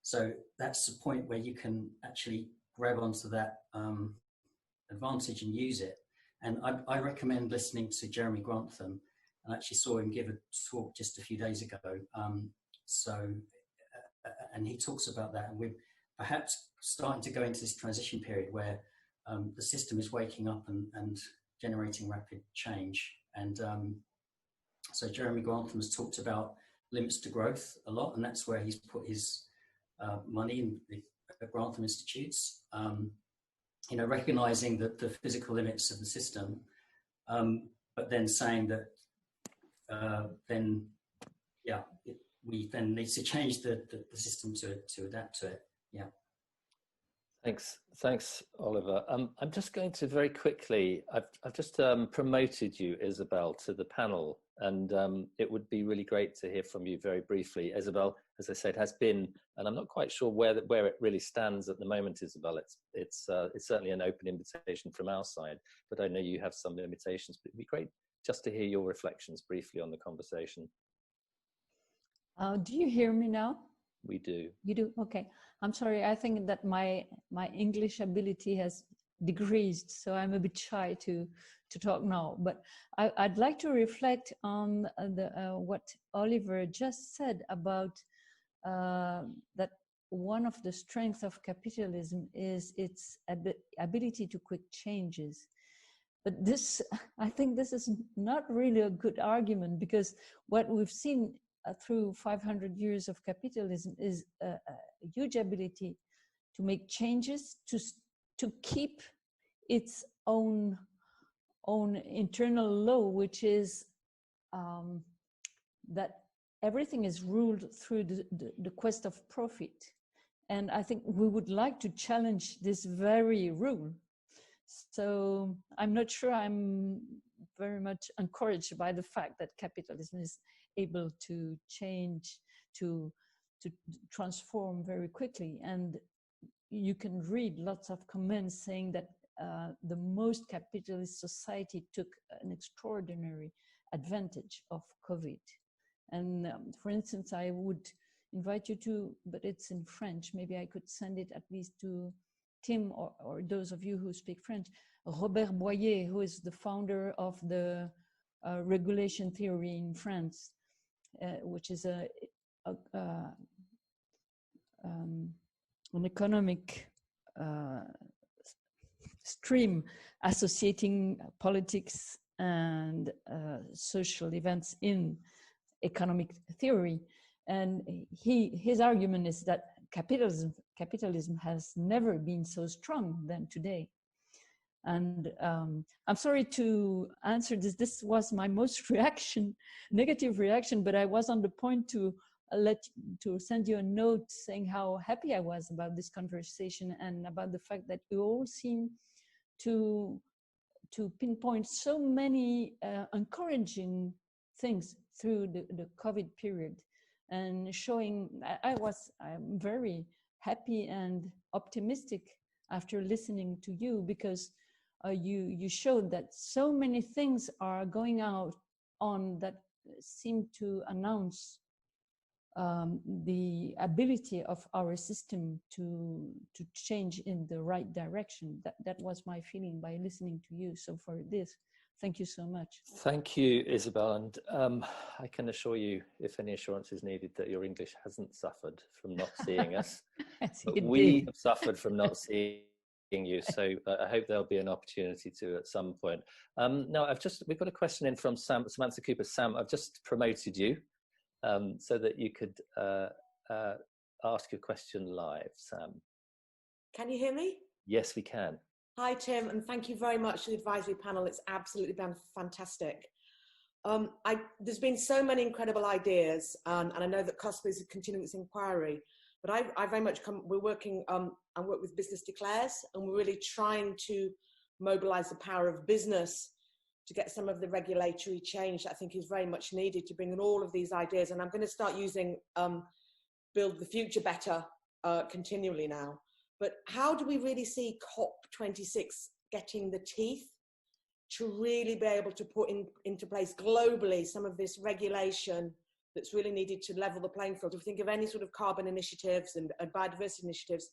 So that's the point where you can actually grab onto that advantage and use it. And I recommend listening to Jeremy Grantham. I actually saw him give a talk just a few days ago. And he talks about that. And we're perhaps starting to go into this transition period where the system is waking up and generating rapid change. And so Jeremy Grantham has talked about limits to growth a lot, and that's where he's put his money in the Grantham Institutes, recognizing that the physical limits of the system, but then saying that we then need to change the system to adapt to it. Yeah. Thanks, Oliver. I'm just going to very quickly, I've just promoted you, Isabel, to the panel, and it would be really great to hear from you very briefly. Isabel, as I said, has been, and I'm not quite sure where it really stands at the moment, Isabel. It's certainly an open invitation from our side, but I know you have some limitations, but it'd be great just to hear your reflections briefly on the conversation. Do you hear me now? We do. You do? Okay. I'm sorry. I think that my English ability has decreased, so I'm a bit shy to talk now. But I'd like to reflect on what Oliver just said about that one of the strengths of capitalism is its ability to quick changes. But I think this is not really a good argument, because what we've seen through 500 years of capitalism is a huge ability to make changes, to keep its own internal law, which is that everything is ruled through the quest of profit. And I think we would like to challenge this very rule. So I'm not sure I'm very much encouraged by the fact that capitalism is able to change, to transform very quickly. And you can read lots of comments saying that the most capitalist society took an extraordinary advantage of COVID. And for instance, I would invite you to, but it's in French, maybe I could send it at least to Tim or those of you who speak French, Robert Boyer, who is the founder of the regulation theory in France, which is an economic stream associating politics and social events in economic theory. And his argument is that capitalism has never been so strong than today. And I'm sorry to answer this. This was my most negative reaction, but I was on the point to send you a note saying how happy I was about this conversation and about the fact that you all seem to pinpoint so many encouraging things through the COVID period, and showing I'm very happy and optimistic after listening to you, because you showed that so many things are going out on that seem to announce the ability of our system to change in the right direction. That was my feeling by listening to you. So for this, thank you so much. Thank you, Isabel. And I can assure you, if any assurance is needed, that your English hasn't suffered from not seeing us. Yes, but we have suffered from not seeing you. So I hope there'll be an opportunity to at some point. Now, we've got a question in from Samantha Cooper. Sam, I've just promoted you so that you could ask your question live, Sam. Can you hear me? Yes, we can. Hi, Tim, and thank you very much to the advisory panel. It's absolutely been fantastic. There's been so many incredible ideas, and I know that CUSP is continuing its inquiry, but I very much we're working, I work with Business Declares, and we're really trying to mobilize the power of business to get some of the regulatory change that I think is very much needed to bring in all of these ideas. And I'm going to start using Build the Future Better continually now. But how do we really see COP26 getting the teeth to really be able to put into place globally some of this regulation that's really needed to level the playing field? If we think of any sort of carbon initiatives and biodiversity initiatives,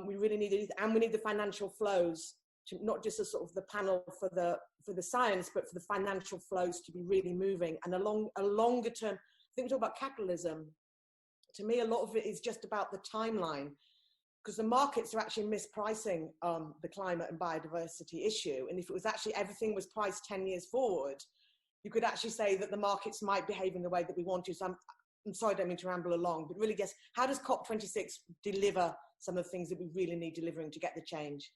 we really need it, and we need the financial flows to not just as sort of the panel for the science, but for the financial flows to be really moving. And a longer term, I think we talk about capitalism. To me, a lot of it is just about the timeline, because the markets are actually mispricing the climate and biodiversity issue. And if it was actually everything was priced 10 years forward, you could actually say that the markets might behave in the way that we want to. So I'm sorry, I don't mean to ramble along, but really guess, how does COP26 deliver some of the things that we really need delivering to get the change?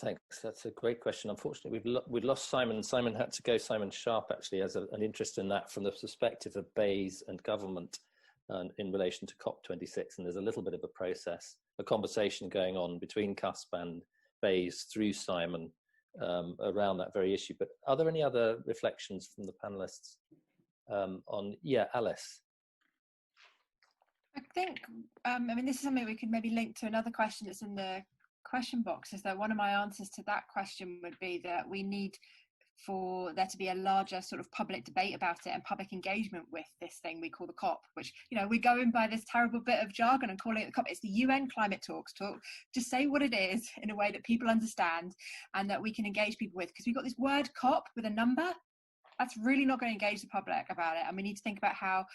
Thanks. That's a great question. Unfortunately, we've lost Simon. Simon had to go. Simon Sharpe actually has an interest in that from the perspective of BEIS and government in relation to COP26. And there's a little bit of a conversation going on between CUSP and BEIS through Simon around that very issue. But are there any other reflections from the panelists Alice? I think, this is something we could maybe link to another question that's in the question box, is that one of my answers to that question would be that we need for there to be a larger sort of public debate about it and public engagement with this thing we call the COP, which, we're going by this terrible bit of jargon and calling it the COP. It's the UN climate talks. Just say what it is in a way that people understand and that we can engage people with, because we've got this word COP with a number. That's really not going to engage the public about it. And we need to think about how,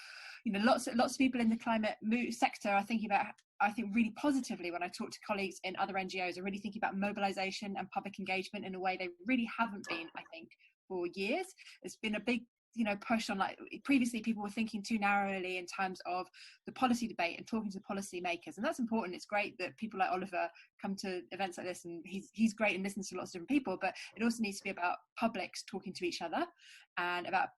lots of people in the climate sector are thinking about, I think, really positively when I talk to colleagues in other NGOs, are really thinking about mobilization and public engagement in a way they really haven't been, I think, for years. It's been a big push on, previously people were thinking too narrowly in terms of the policy debate and talking to policy makers, and that's important. It's great that people like Oliver come to events like this, and he's great and listens to lots of different people, but it also needs to be about publics talking to each other, and about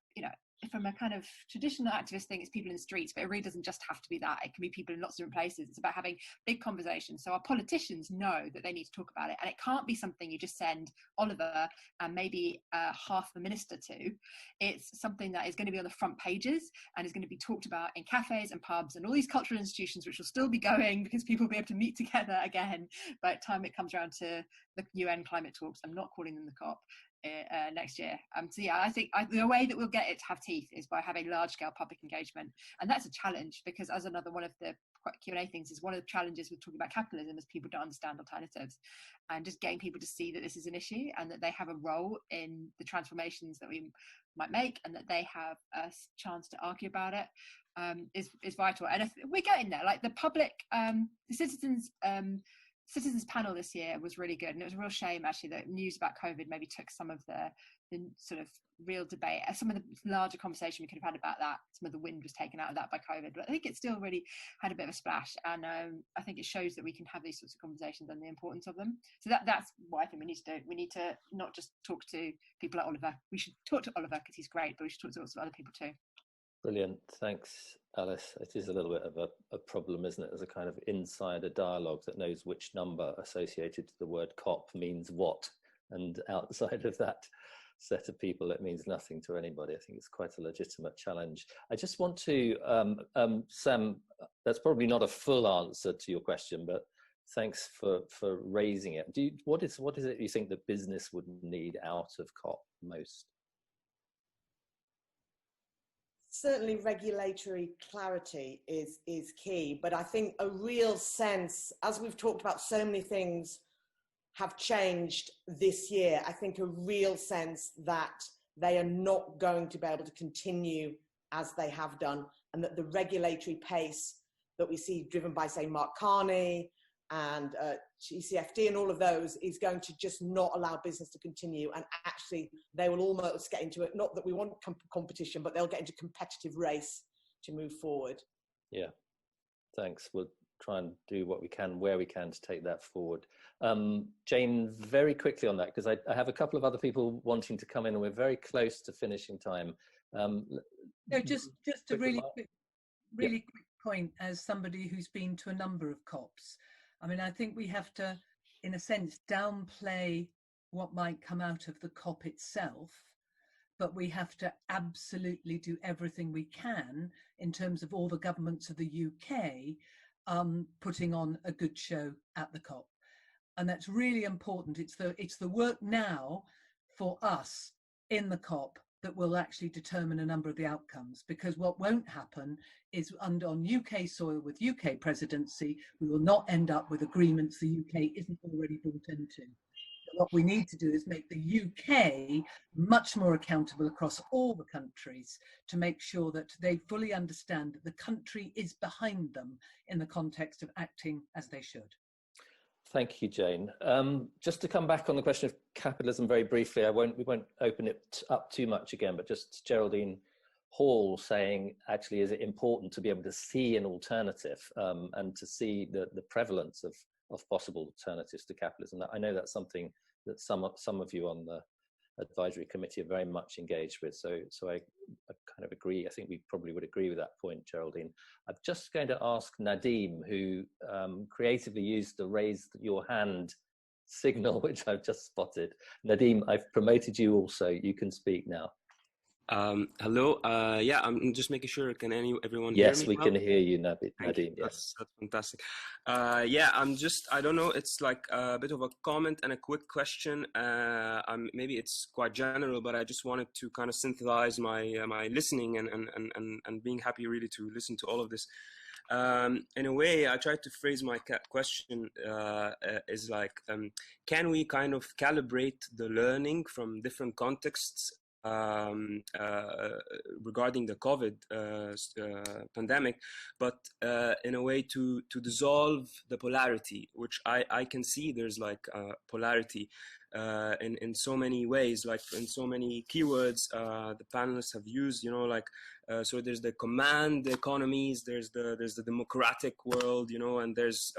from a kind of traditional activist thing, it's people in the streets, but it really doesn't just have to be that. It can be people in lots of different places. It's about having big conversations. So our politicians know that they need to talk about it, and it can't be something you just send Oliver and maybe half the minister to. It's something that is going to be on the front pages and is going to be talked about in cafes and pubs and all these cultural institutions, which will still be going because people will be able to meet together again by the time it comes around to the UN climate talks. I'm not calling them the COP. Next year. I think the way that we'll get it to have teeth is by having large-scale public engagement, and that's a challenge, because as another one of the Q&A things is, one of the challenges with talking about capitalism is people don't understand alternatives, and just getting people to see that this is an issue and that they have a role in the transformations that we might make, and that they have a chance to argue about it is vital. And if we're getting there, like the public, the citizens panel this year was really good, and it was a real shame actually that news about COVID maybe took some of the sort of real debate, some of the larger conversation we could have had about that. Some of the wind was taken out of that by COVID, but I think it still really had a bit of a splash, and I think it shows that we can have these sorts of conversations and the importance of them. So that's what I think we need to do. We need to not just talk to people like Oliver. We should talk to Oliver because he's great, but we should talk to lots of other people too. Brilliant, thanks, Alice. It is a little bit of a problem, isn't it? There's a kind of insider dialogue that knows which number associated to the word COP means what, and outside of that set of people, it means nothing to anybody. I think it's quite a legitimate challenge. I just want to, Sam, that's probably not a full answer to your question, but thanks for raising it. What is it you think that business would need out of COP most? Certainly regulatory clarity is key, but I think a real sense, as we've talked about, so many things have changed this year. I think a real sense that they are not going to be able to continue as they have done, and that the regulatory pace that we see driven by, say, Mark Carney and GCFD and all of those is going to just not allow business to continue. And actually, they will almost get into it, not that we want competition, but they'll get into competitive race to move forward. Yeah, thanks. We'll try and do what we can, where we can, to take that forward. Jane, very quickly on that, because I have a couple of other people wanting to come in, and we're very close to finishing time. No, just a really quick point, as somebody who's been to a number of COPs. I mean, I think we have to, in a sense, downplay what might come out of the COP itself, but we have to absolutely do everything we can in terms of all the governments of the UK putting on a good show at the COP. And that's really important. It's the work now for us in the COP that will actually determine a number of the outcomes, because what won't happen is on UK soil with UK presidency, we will not end up with agreements the UK isn't already bought into. What we need to do is make the UK much more accountable across all the countries to make sure that they fully understand that the country is behind them in the context of acting as they should. Thank you, Jane. Just to come back on the question of capitalism very briefly, we won't open it up too much again, but just Geraldine Hall saying, actually, is it important to be able to see an alternative and to see the prevalence of possible alternatives to capitalism? I know that's something that some of you on the advisory committee are very much engaged with. So I kind of agree. I think we probably would agree with that point, Geraldine. I'm just going to ask Nadim, who creatively used the raise your hand signal, which I've just spotted. Nadim, I've promoted you also. You can speak now. Hello. Yeah, I'm just making sure. Can everyone hear me? Yes, we now? can hear you, Nadim. Yes, that's fantastic. Yeah, I don't know. It's like a bit of a comment and a quick question. Maybe it's quite general, but I just wanted to kind of synthesize my listening and being happy really to listen to all of this. In a way, I tried to phrase my question is like, can we kind of calibrate the learning from different contexts regarding the COVID pandemic, but in a way to dissolve the polarity, which I can see there's like polarity in so many ways, like in so many keywords the panelists have used, like so there's the command economies, there's the democratic world, and there's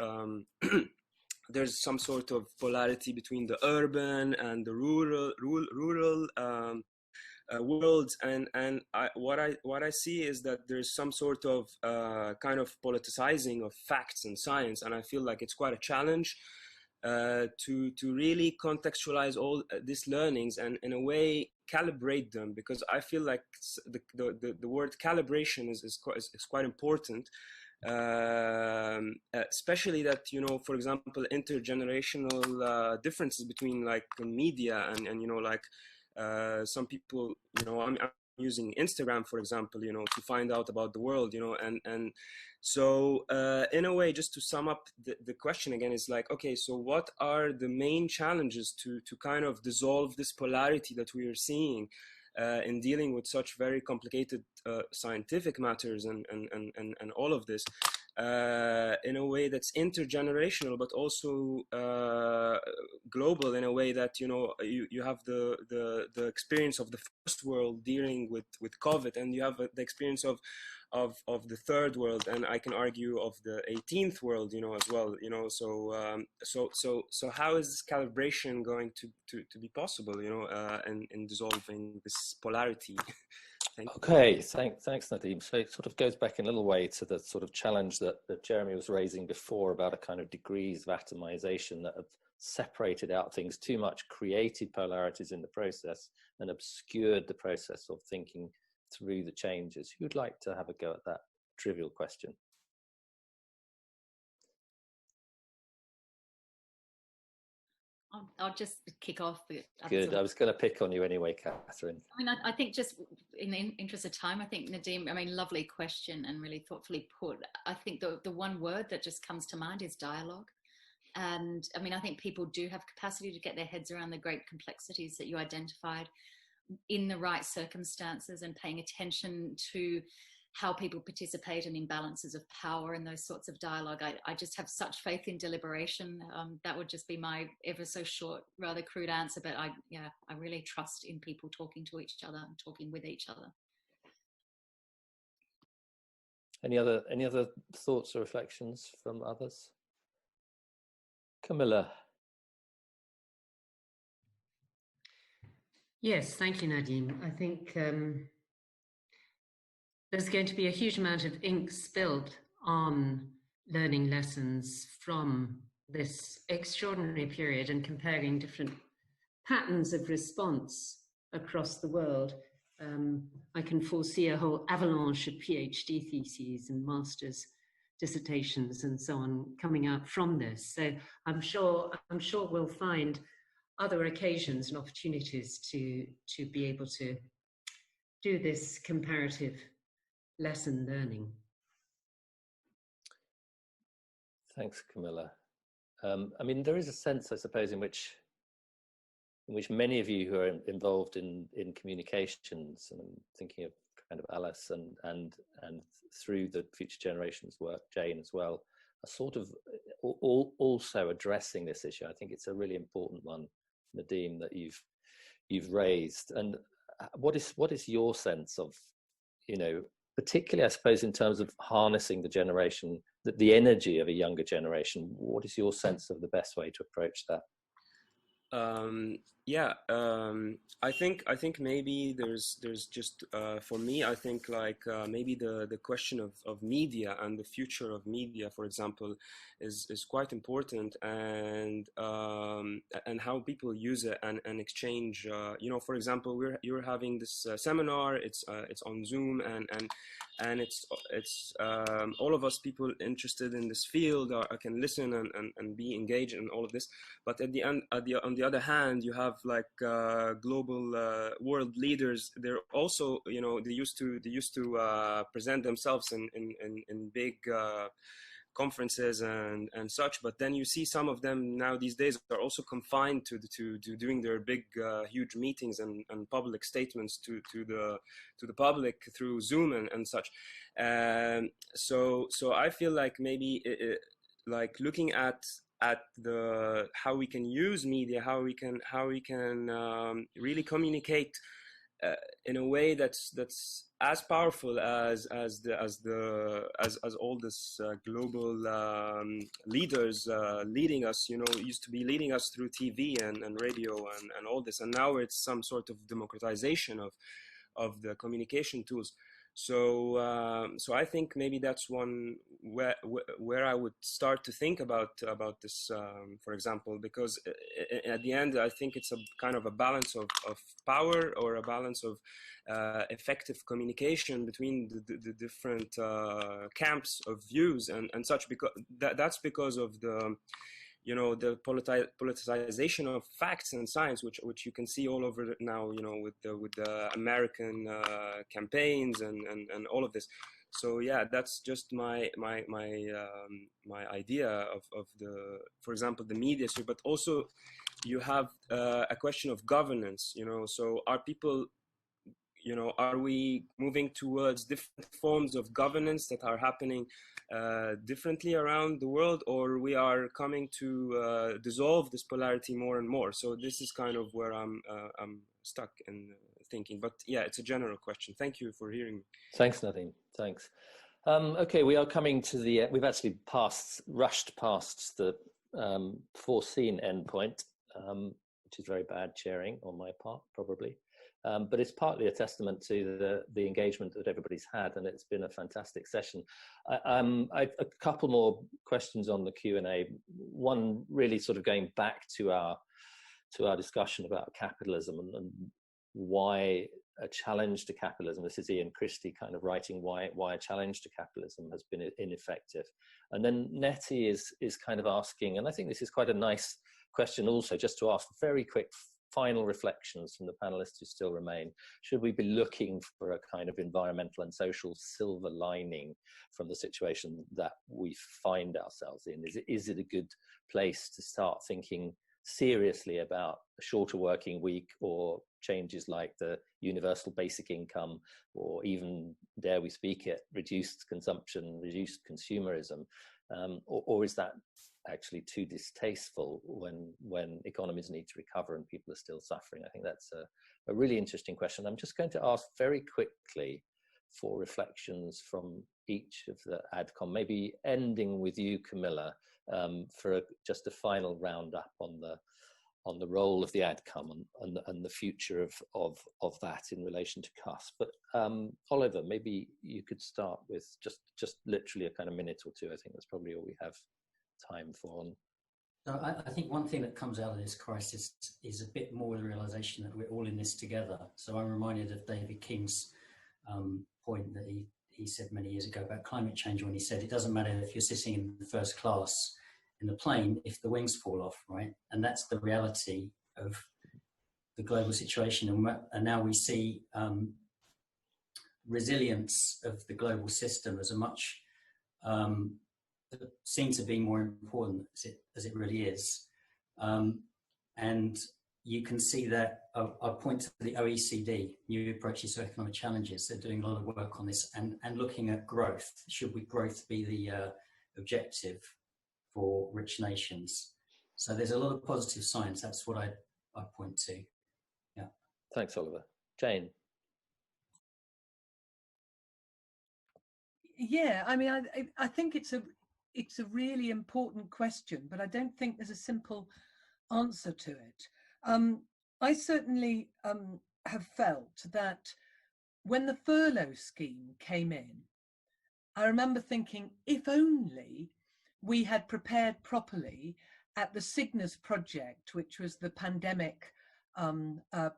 there's some sort of polarity between the urban and the rural worlds, and what I see is that there's some sort of kind of politicizing of facts and science, and I feel like it's quite a challenge to really contextualize all these learnings and in a way calibrate them, because I feel like the word calibration is quite important. Especially that, for example, intergenerational differences between like media and like some people, I'm using Instagram, for example, to find out about the world, and so in a way, just to sum up the question again, is like, okay, so what are the main challenges to kind of dissolve this polarity that we are seeing in dealing with such very complicated scientific matters and all of this in a way that's intergenerational, but also global, in a way that you have the experience of the first world dealing with COVID, and you have the experience of the third world, and I can argue of the 18th world, as well, so how is this calibration going to be possible, in dissolving this polarity? Okay, thanks, Nadeem. So it sort of goes back in a little way to the sort of challenge that Jeremy was raising before about a kind of degrees of atomization that have separated out things too much, created polarities in the process, and obscured the process of thinking through the changes. Who'd like to have a go at that trivial question? I'll just kick off. Good. I was going to pick on you anyway, Katherine. I mean, I think just in the interest of time, I think Nadeem, I mean, lovely question and really thoughtfully put. I think the one word that just comes to mind is dialogue. And I mean, I think people do have capacity to get their heads around the great complexities that you identified in the right circumstances, and paying attention to how people participate in imbalances of power and those sorts of dialogue. I just have such faith in deliberation. That would just be my ever so short, rather crude answer, but I really trust in people talking to each other and talking with each other. Any other thoughts or reflections from others? Camilla. Yes, thank you, Nadeem. I think there's going to be a huge amount of ink spilled on learning lessons from this extraordinary period and comparing different patterns of response across the world. I can foresee a whole avalanche of PhD theses and master's dissertations and so on coming out from this. So I'm sure we'll find other occasions and opportunities to be able to do this comparative lesson learning. Thanks, Camilla. I mean, there is a sense, I suppose, in which many of you who are involved in communications, and I'm thinking of kind of Alice and through the Future Generations work, Jane as well, are sort of also addressing this issue. I think it's a really important one, Nadeem, that you've raised. And what is your sense of, you know, particularly, I suppose, in terms of harnessing the generation, the energy of a younger generation? What is your sense of the best way to approach that? I think maybe there's just for me, I think like maybe the question of media and the future of media, for example, is quite important, and how people use it and exchange. You know, for example, you're having this seminar. It's on Zoom, and it's all of us people interested in this field can listen and be engaged in all of this. But at the end, on the other hand, you have like global world leaders. They're also, you know, they used to present themselves in big conferences and such, but then you see some of them now these days are also confined to doing their big huge meetings and public statements to the public through Zoom and such. So I feel like maybe like looking at the how we can use media, how we can really communicate in a way that's as powerful as all this global leaders leading us, you know, used to be leading us through TV and radio and all this, and now it's some sort of democratization of the communication tools. So I think maybe that's one where I would start to think about this, for example, because at the end I think it's a kind of a balance of power, or a balance of effective communication between the different camps of views and such, because that's because of the, you know, the politicization of facts and science, which you can see all over now, you know, with the American campaigns and all of this. So yeah, that's just my idea of the, for example, the media. So, but also you have a question of governance, you know. So are people, you know, are we moving towards different forms of governance that are happening differently around the world, or we are coming to dissolve this polarity more and more? So this is kind of where I'm stuck in thinking. But yeah, it's a general question. Thank you for hearing me. Thanks, Nadeem. Thanks. Okay, we are coming to the. We've actually rushed past the foreseen endpoint. which is very bad chairing on my part, probably. But it's partly a testament to the engagement that everybody's had, and it's been a fantastic session. A couple more questions on the Q&A. One really sort of going back to our discussion about capitalism and why a challenge to capitalism. This is Ian Christie kind of writing why a challenge to capitalism has been ineffective. And then Nettie is kind of asking, and I think this is quite a nice question also, just to ask very quick final reflections from the panelists who still remain. Should we be looking for a kind of environmental and social silver lining from the situation that we find ourselves in? Is it a good place to start thinking seriously about a shorter working week, or changes like the universal basic income, or even, dare we speak it, reduced consumption, reduced consumerism? Or is that actually too distasteful when economies need to recover and people are still suffering? I think that's a really interesting question. I'm just going to ask very quickly for reflections from each of the AdCom, maybe ending with you, Camilla, for just a final roundup on the role of the AdCom and the future of that in relation to CUSP. But Oliver, maybe you could start with just literally a kind of minute or two. I think that's probably all we have time for. So I think one thing that comes out of this crisis is a bit more the realization that we're all in this together. So I'm reminded of David King's point that he said many years ago about climate change, when he said it doesn't matter if you're sitting in the first class in the plane if the wings fall off, right? And that's the reality of the global situation. And now we see resilience of the global system as a much seems to be more important as it really is. And you can see that, I'll point to the OECD, New Approaches to Economic Challenges. They're doing a lot of work on this and looking at growth. Should growth be the objective for rich nations? So there's a lot of positive signs. That's what I point to. Yeah. Thanks, Oliver. Jane. Yeah, I mean, I think it's a really important question, but I don't think there's a simple answer to it. I certainly have felt that when the furlough scheme came in, I remember thinking, if only we had prepared properly at the Cygnus project, which was the pandemic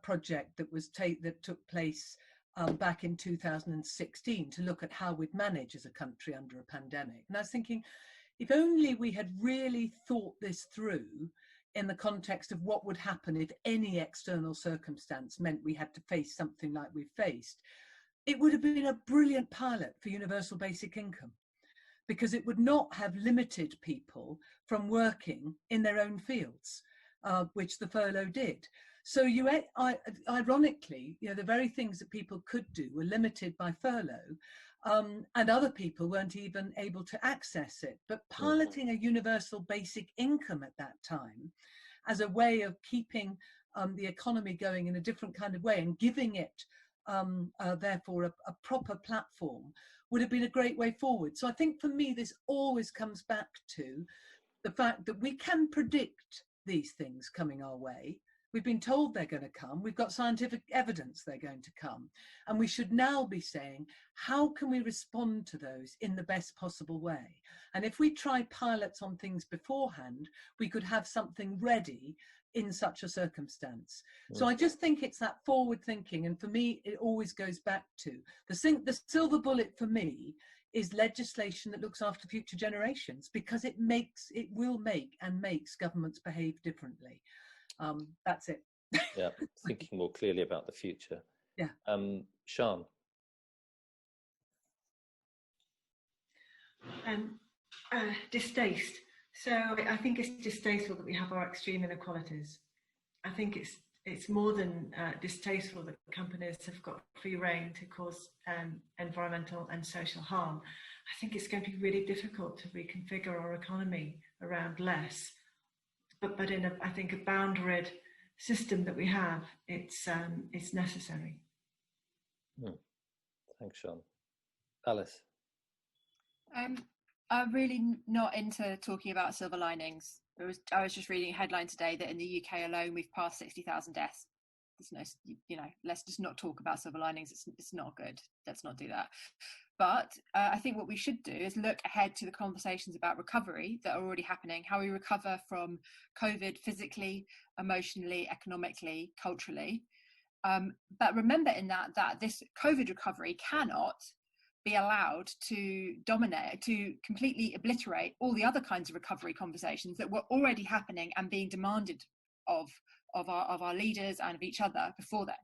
project that took place back in 2016, to look at how we'd manage as a country under a pandemic. And I was thinking, if only we had really thought this through in the context of what would happen if any external circumstance meant we had to face something like we've faced, it would have been a brilliant pilot for universal basic income, because it would not have limited people from working in their own fields, which the furlough did. So ironically, the very things that people could do were limited by furlough, and other people weren't even able to access it. But piloting a universal basic income at that time as a way of keeping the economy going in a different kind of way and giving it, therefore, a proper platform would have been a great way forward. So I think for me, this always comes back to the fact that we can predict these things coming our way. We've been told they're going to come. We've got scientific evidence they're going to come. And we should now be saying, how can we respond to those in the best possible way? And if we try pilots on things beforehand, we could have something ready in such a circumstance. So I just think it's that forward thinking. And for me, it always goes back to the silver bullet for me is legislation that looks after future generations, because it will make and makes governments behave differently. That's it. Yeah, thinking more clearly about the future. Yeah. Sian. Distaste. So I think it's distasteful that we have our extreme inequalities. I think it's more than distasteful that companies have got free rein to cause environmental and social harm. I think it's going to be really difficult to reconfigure our economy around less. But in I think a boundaried system that we have, it's necessary. Thanks, Sian. Alice. I'm really not into talking about silver linings. I was just reading a headline today that in the UK alone we've passed 60,000 deaths. There's no, you know, let's just not talk about silver linings. It's not good. Let's not do that. But I think what we should do is look ahead to the conversations about recovery that are already happening, how we recover from COVID physically, emotionally, economically, culturally. But remember in that this COVID recovery cannot be allowed to dominate, to completely obliterate all the other kinds of recovery conversations that were already happening and being demanded of our leaders and of each other before then.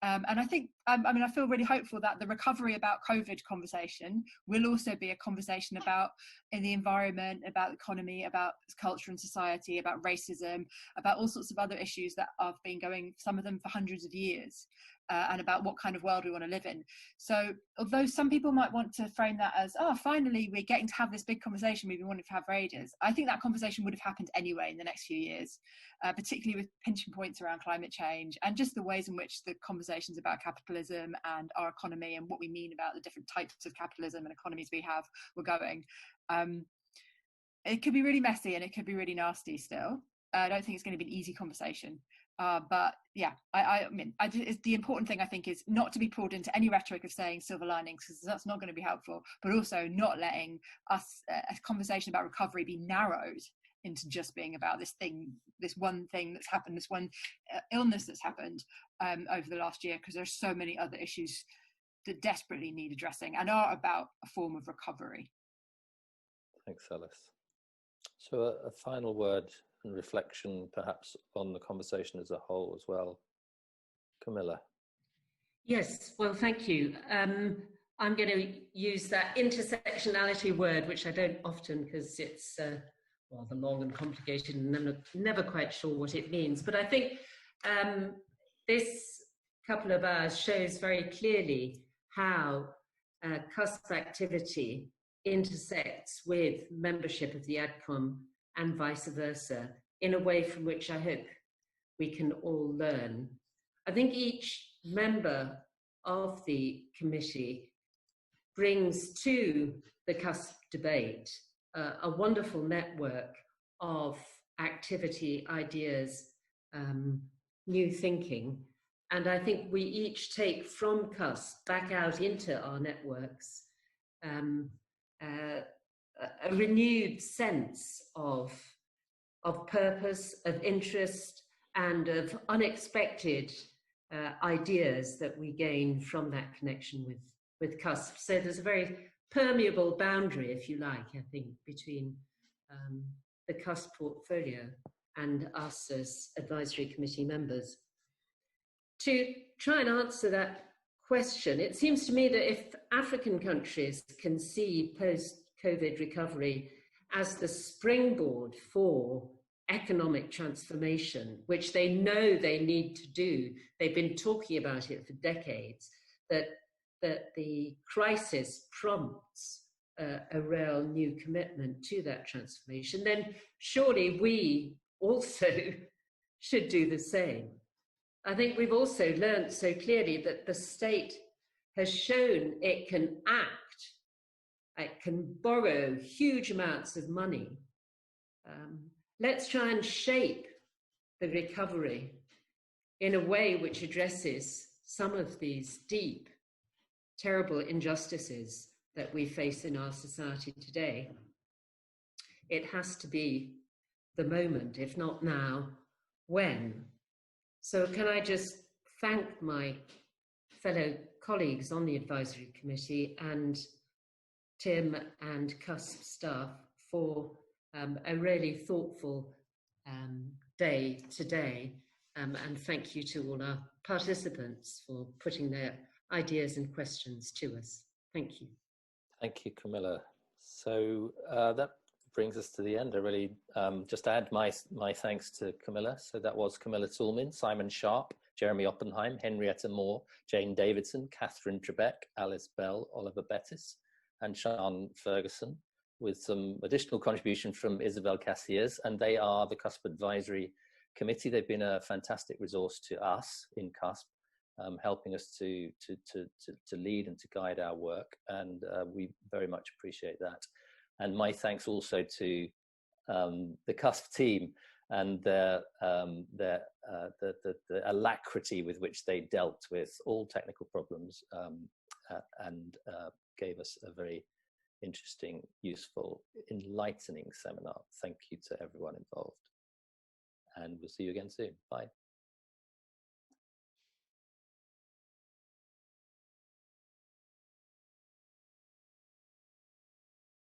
And I think, I mean, I feel really hopeful that the recovery about COVID conversation will also be a conversation about in the environment, about the economy, about culture and society, about racism, about all sorts of other issues that have been going, some of them for hundreds of years, and about what kind of world we want to live in. So although some people might want to frame that as, oh, finally we're getting to have this big conversation we've been wanting to have for ages, I think that conversation would have happened anyway in the next few years, particularly with pinching points around climate change and just the ways in which the conversations about capitalism and our economy and what we mean about the different types of capitalism and economies we have were going. It could be really messy and it could be really nasty still. I don't think it's going to be an easy conversation. But yeah, I mean, the important thing I think is not to be pulled into any rhetoric of saying silver linings, because that's not going to be helpful, but also not letting us, a conversation about recovery be narrowed into just being about this one thing that's happened, this one illness that's happened over the last year, because there's so many other issues that desperately need addressing and are about a form of recovery. Thanks, Alice. So a final word and reflection perhaps on the conversation as a whole as well. Camilla. Yes, well, thank you. I'm going to use that intersectionality word, which I don't often because it's rather long and complicated and I'm never quite sure what it means. But I think this couple of hours shows very clearly how CUSP activity intersects with membership of the AdCom and vice versa, in a way from which I hope we can all learn. I think each member of the committee brings to the CUSP debate a wonderful network of activity, ideas, new thinking. And I think we each take from CUSP back out into our networks a renewed sense of purpose, of interest, and of unexpected ideas that we gain from that connection with CUSP. So there's a very permeable boundary, if you like, I think, between the CUSP portfolio and us as advisory committee members. To try and answer that question, it seems to me that if African countries can see post-COVID recovery as the springboard for economic transformation, which they know they need to do, they've been talking about it for decades, that the crisis prompts a real new commitment to that transformation, then surely we also should do the same. I think we've also learned so clearly that the state has shown it can act, it can borrow huge amounts of money. Let's try and shape the recovery in a way which addresses some of these deep, terrible injustices that we face in our society today. It has to be the moment, if not now, when? So can I just thank my fellow colleagues on the advisory committee and Tim and CUSP staff for a really thoughtful day today. And thank you to all our participants for putting their ideas and questions to us. Thank you. Thank you, Camilla. So that brings us to the end. I really just add my thanks to Camilla. So that was Camilla Toulmin, Simon Sharpe, Jeremy Oppenheim, Henrietta Moore, Jane Davidson, Katherine Trebeck, Alice Bell, Oliver Bettis, and Sian Ferguson, with some additional contribution from Isabel Cassiers, and they are the CUSP Advisory Committee. They've been a fantastic resource to us in CUSP, helping us to lead and to guide our work, and we very much appreciate that. And my thanks also to the CUSP team and the alacrity with which they dealt with all technical problems and gave us a very interesting, useful, enlightening seminar. Thank you to everyone involved. And we'll see you again soon. Bye.